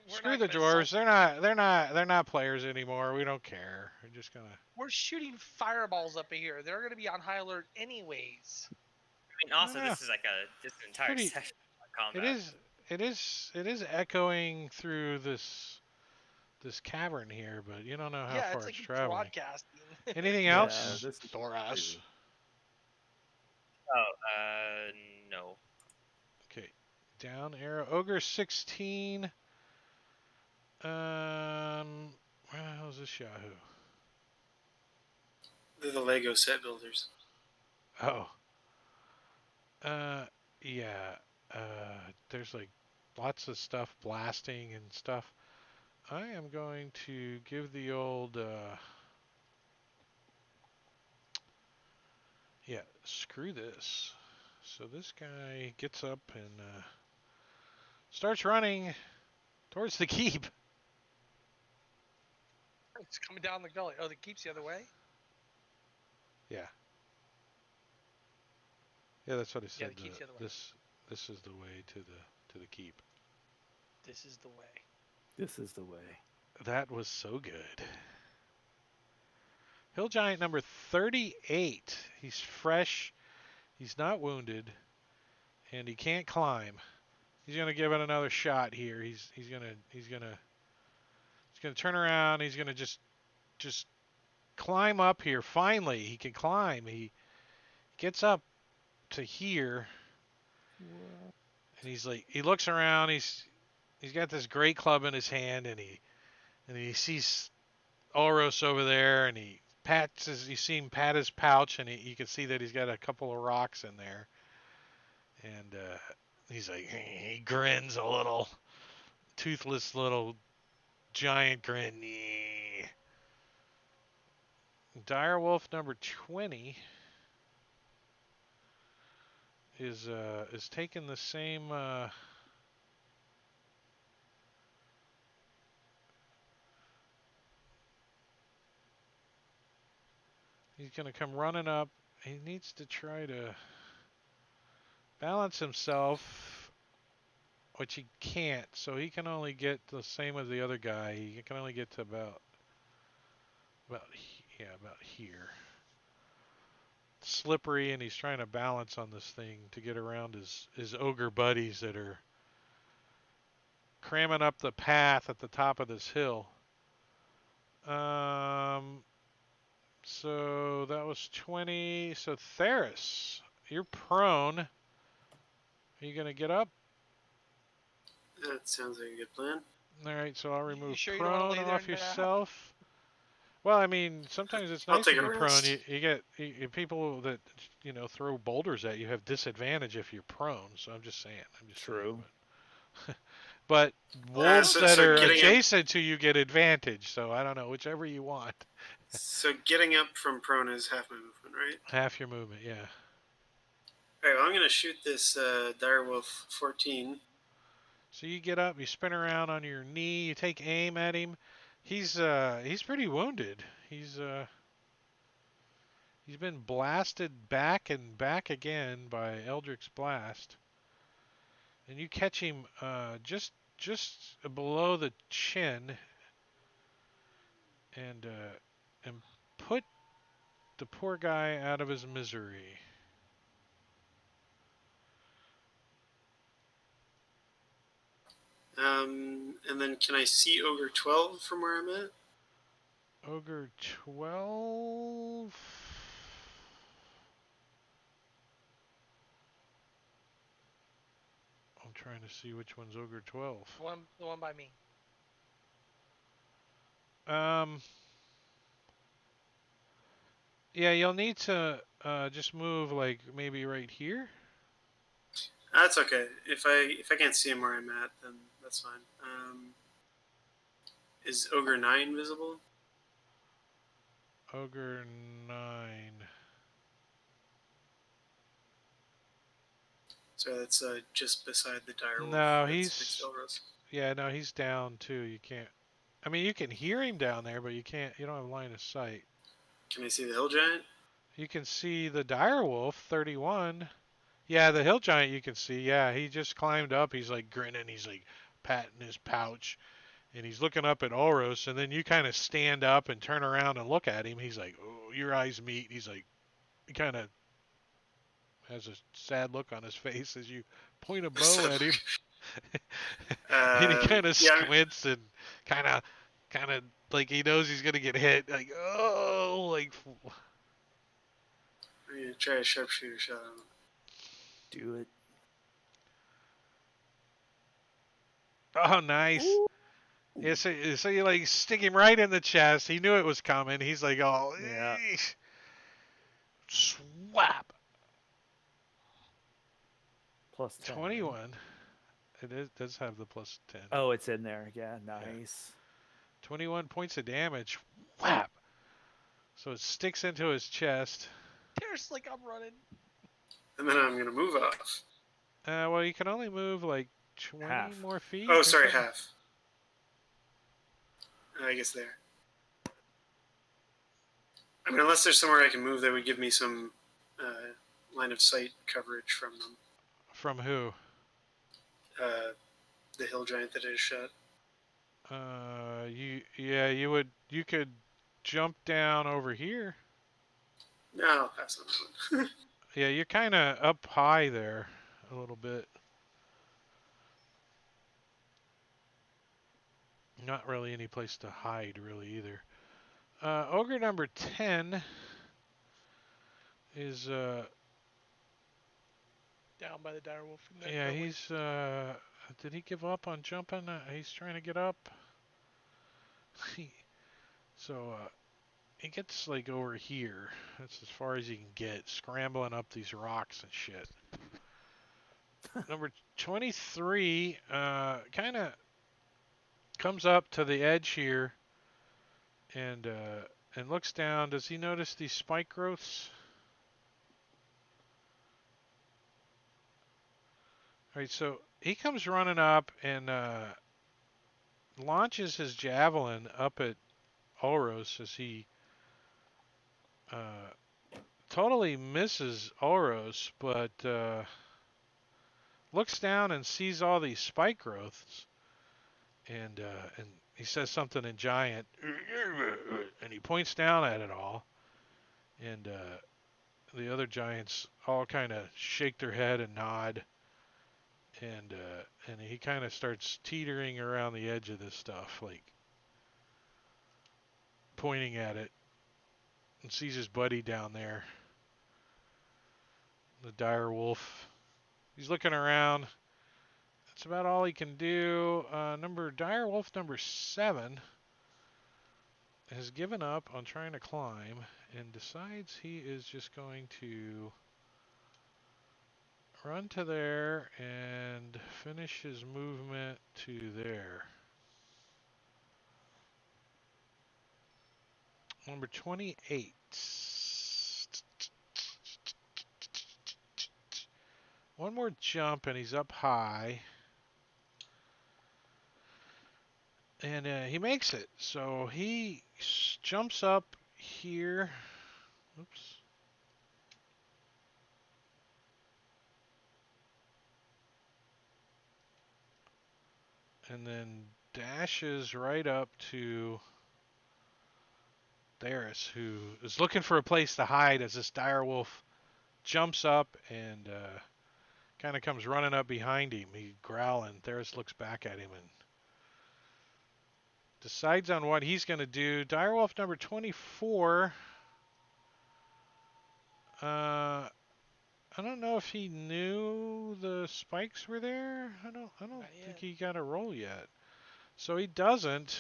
Screw the dwarves. They're not players anymore. We don't care. We're just gonna. We're shooting fireballs up in here. They're gonna be on high alert anyways. I mean, also this is like this entire session of combat. It is echoing through this cavern here, but you don't know how far it's traveling. Broadcasting. Anything else, Thoras? Oh, no. Okay, down arrow. Ogre 16. Where the hell is this Yahoo? They're the Lego set builders. Oh. Yeah. There's like lots of stuff blasting and stuff. I am going to give the old, yeah, screw this. So this guy gets up and starts running towards the keep. It's coming down the gully. Oh, the keep's the other way? Yeah. Yeah, that's what I Yeah, said. the keep's the other way. This is the way to the keep. This is the way. This is the way. That was so good. Hill Giant number 38. He's fresh. He's not wounded, and he can't climb. He's gonna give it another shot here. He's gonna turn around. He's gonna just climb up here. Finally, he can climb. He gets up to here, What? and he looks around. He's got this great club in his hand, and he sees Ulros over there, and you see him pat his pouch, and you can see that he's got a couple of rocks in there, and he's like, he grins a little, toothless little giant grin. Direwolf number 20 is taking the same. He's gonna come running up. He needs to try to balance himself, which he can't. So he can only get the same as the other guy. He can only get to about here. Slippery, and he's trying to balance on this thing to get around his ogre buddies that are cramming up the path at the top of this hill. So that was 20. So Theris, you're prone. Are you gonna get up? That sounds like a good plan. All right, so I'll remove sure you don't wanna prone lay there off and nap? yourself. Well, I mean, sometimes it's I'll nice to take be a prone. rest. You get people that throw boulders at you have disadvantage if you're prone. So I'm just saying. True. But wolves so that are getting up- adjacent to you get advantage. So I don't know, whichever you want. So getting up from prone is half my movement, right? Half your movement, yeah. All right, well, I'm going to shoot this direwolf 14. So you get up, you spin around on your knee, you take aim at him. He's pretty wounded. He's been blasted back and back again by Eldrick's blast. And you catch him just below the chin and put the poor guy out of his misery. And then can I see Ogre 12 from where I'm at? Ogre 12. I'm trying to see which one's Ogre 12. The one by me. Yeah, you'll need to just move like maybe right here. That's okay. If I can't see him where I'm at, then that's fine. Is Ogre 9 visible? Ogre 9. So that's just beside the direwolf. No, that's he's next to Elros. yeah, no, he's down too. You can't. I mean, you can hear him down there, but you can't. You don't have line of sight. Can I see the hill giant? You can see the direwolf 31. Yeah, the hill giant you can see. Yeah, he just climbed up. He's like grinning. He's like patting his pouch, and he's looking up at Oros. And then you kind of stand up and turn around and look at him. He's like, "Oh, your eyes meet." He's like, he kind of has a sad look on his face as you point a bow at him. And he kind of squints and kind of like he knows he's gonna get hit. Like, oh, like. I'm gonna try a sharpshooter shot on him. Do it. Oh, nice. Yeah, so you like stick him right in the chest. He knew it was coming. He's like, oh, Yeah. eesh. Swap. Plus 10. 21. It does have the plus 10. Oh, it's in there. Yeah, nice. 21 points of damage. Whap! So it sticks into his chest. There's like I'm running. And then I'm going to move off. Well, you can only move like 20 Half. more feet. Oh, or sorry, something. half. I guess there. I mean, unless there's somewhere I can move that would give me some line of sight coverage from them. From who? The hill giant that I just shot. You could jump down over here. No, I'll pass on that one. Yeah, you're kind of up high there a little bit. Not really any place to hide, really, either. Ogre number 10 is, Down by the direwolf. yeah, he's, did he give up on jumping? He's trying to get up. So, he gets, like, over here. That's as far as he can get, scrambling up these rocks and shit. Number 23, kind of comes up to the edge here and looks down. Does he notice these spike growths? All right, so he comes running up and launches his javelin up at Ulros as he totally misses Ulros, but looks down and sees all these spike growths, and he says something in giant, and he points down at it all, and the other giants all kind of shake their head and nod, and he kind of starts teetering around the edge of this stuff, like pointing at it, and sees his buddy down there, the dire wolf. He's looking around. That's about all he can do. Dire wolf number 7 has given up on trying to climb and decides he is just going to run to there and finish his movement to there. Number 28. One more jump and he's up high. And he makes it. So he jumps up here. Oops. And then dashes right up to Theris, who is looking for a place to hide as this dire wolf jumps up and kind of comes running up behind him. He's growling. Theris looks back at him and decides on what he's going to do. Direwolf number 24. I don't know if he knew the spikes were there. I don't think he got a roll yet. So he doesn't.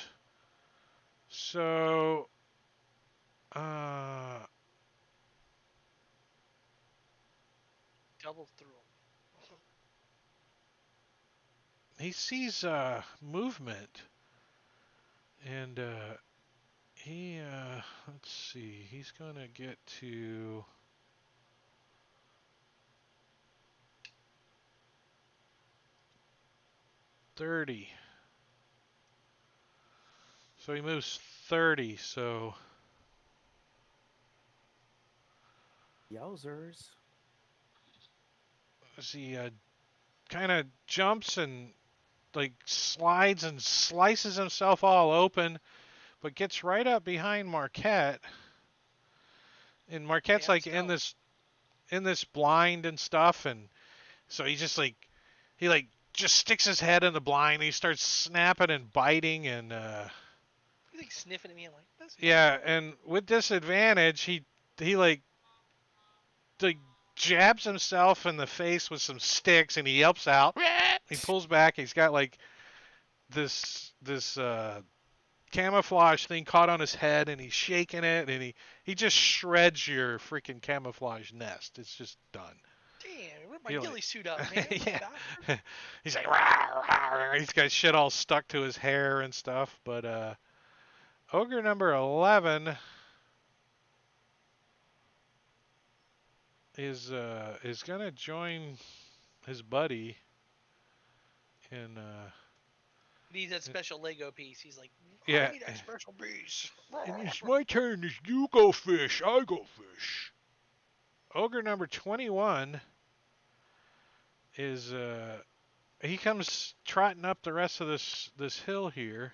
So Double through he sees movement, and he let's see, he's gonna get to $30. So he moves 30. So Yowzers. as he kind of jumps and like slides and slices himself all open, but gets right up behind Marquette. And Marquette's like in this blind and stuff, and so he just just sticks his head in the blind. And he starts snapping and biting and He's like sniffing at me. I'm like, that's yeah, and with disadvantage, he like jabs himself in the face with some sticks, and he yelps out. He pulls back. He's got like this camouflage thing caught on his head, and he's shaking it, and he just shreds your freaking camouflage nest. It's just done. Damn, rip my ghillie suit up, man. Yeah. He's like, rah, rah, rah. He's got shit all stuck to his hair and stuff, but Ogre number 11 is gonna join his buddy in Needs that special Lego piece. He's like, yeah. I need that special piece. And it's my turn. It's you go fish. I go fish. Ogre number 21 is he comes trotting up the rest of this hill here,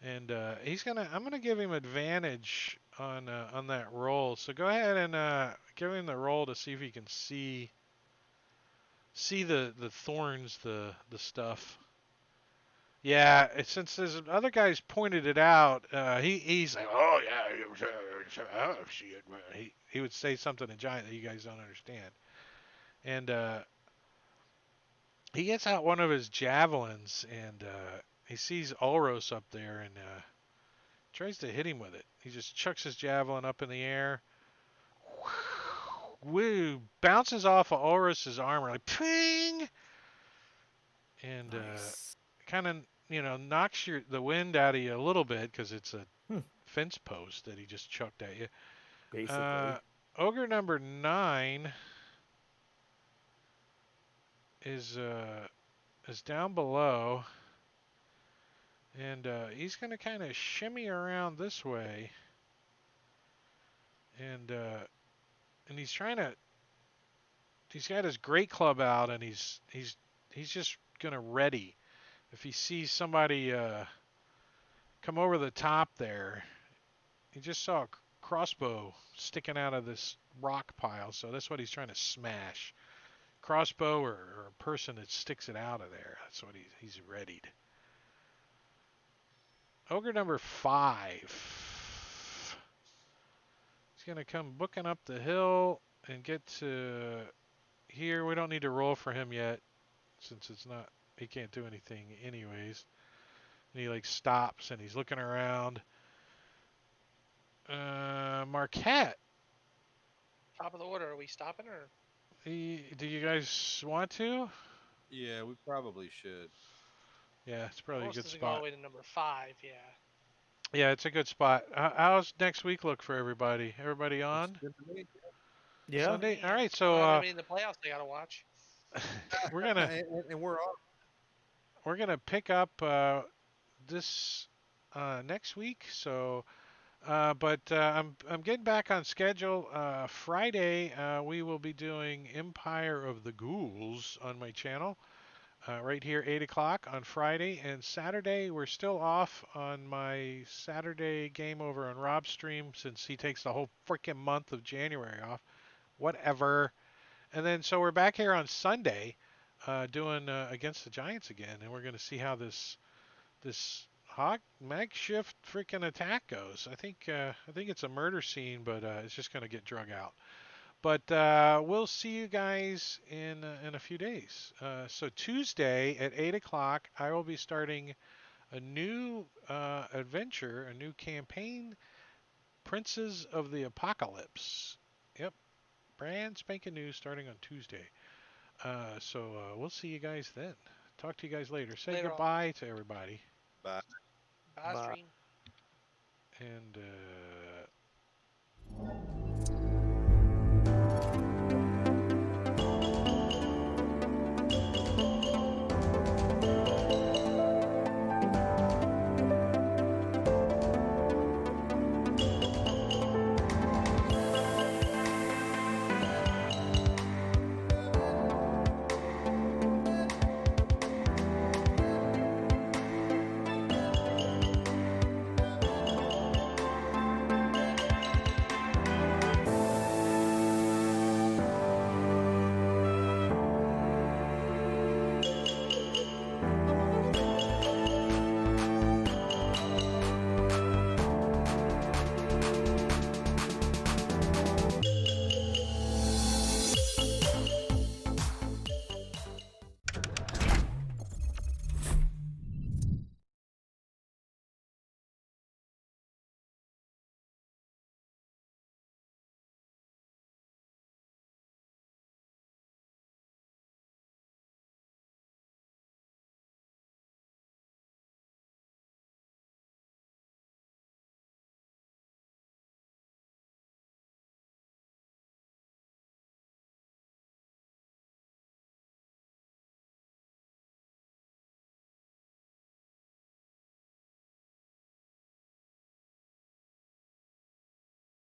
and I'm gonna give him advantage on that roll. So go ahead and give him the roll to see if he can see the thorns, the stuff. Yeah, since there's other guys pointed it out, he's like, oh yeah, I see it. He would say something in giant that you guys don't understand, and he gets out one of his javelins, and he sees Ulros up there, and tries to hit him with it. He just chucks his javelin up in the air. Woo! Bounces off of Ulros's armor like ping, and Nice. kind of knocks the wind out of you a little bit because it's a Hmm. fence post that he just chucked at you. Basically. Ogre number 9 is down below, and he's gonna kind of shimmy around this way, and he's trying to. He's got his great club out, and he's just gonna ready if he sees somebody come over the top there. He just saw a crossbow sticking out of this rock pile, so that's what he's trying to smash. Crossbow or a person that sticks it out of there. That's what he's readied. Ogre number 5. He's gonna come booking up the hill and get to here. We don't need to roll for him yet, since it's not. He can't do anything anyways. And he like stops and he's looking around. Marquette. Top of the order. Are we stopping or? Do you guys want to? Yeah, we probably should. Yeah, it's probably a Most good doesn't go all spot. the way to number 5. Yeah. Yeah, it's a good spot. How's next week look for everybody? Everybody Looks on good to me. Yeah. Sunday? All Man, right, I so don't have anybody in the playoffs they gotta watch. we're gonna And we're off. pick up this next week. So, but I'm getting back on schedule. Friday we will be doing Empire of the Ghouls on my channel. Right here, 8 o'clock on Friday. And Saturday, we're still off on my Saturday game over on Rob's stream since he takes the whole freaking month of January off. Whatever. And then, so we're back here on Sunday doing against the Giants again. And we're going to see how this hawk makeshift freaking attack goes. I think it's a murder scene, but it's just going to get drug out. But we'll see you guys in a few days. So Tuesday at 8 o'clock, I will be starting a new adventure, a new campaign, Princes of the Apocalypse. Yep, brand spanking new starting on Tuesday. So we'll see you guys then. Talk to you guys later. Say Later on. goodbye to everybody. Bye. Bye, Bye. stream. And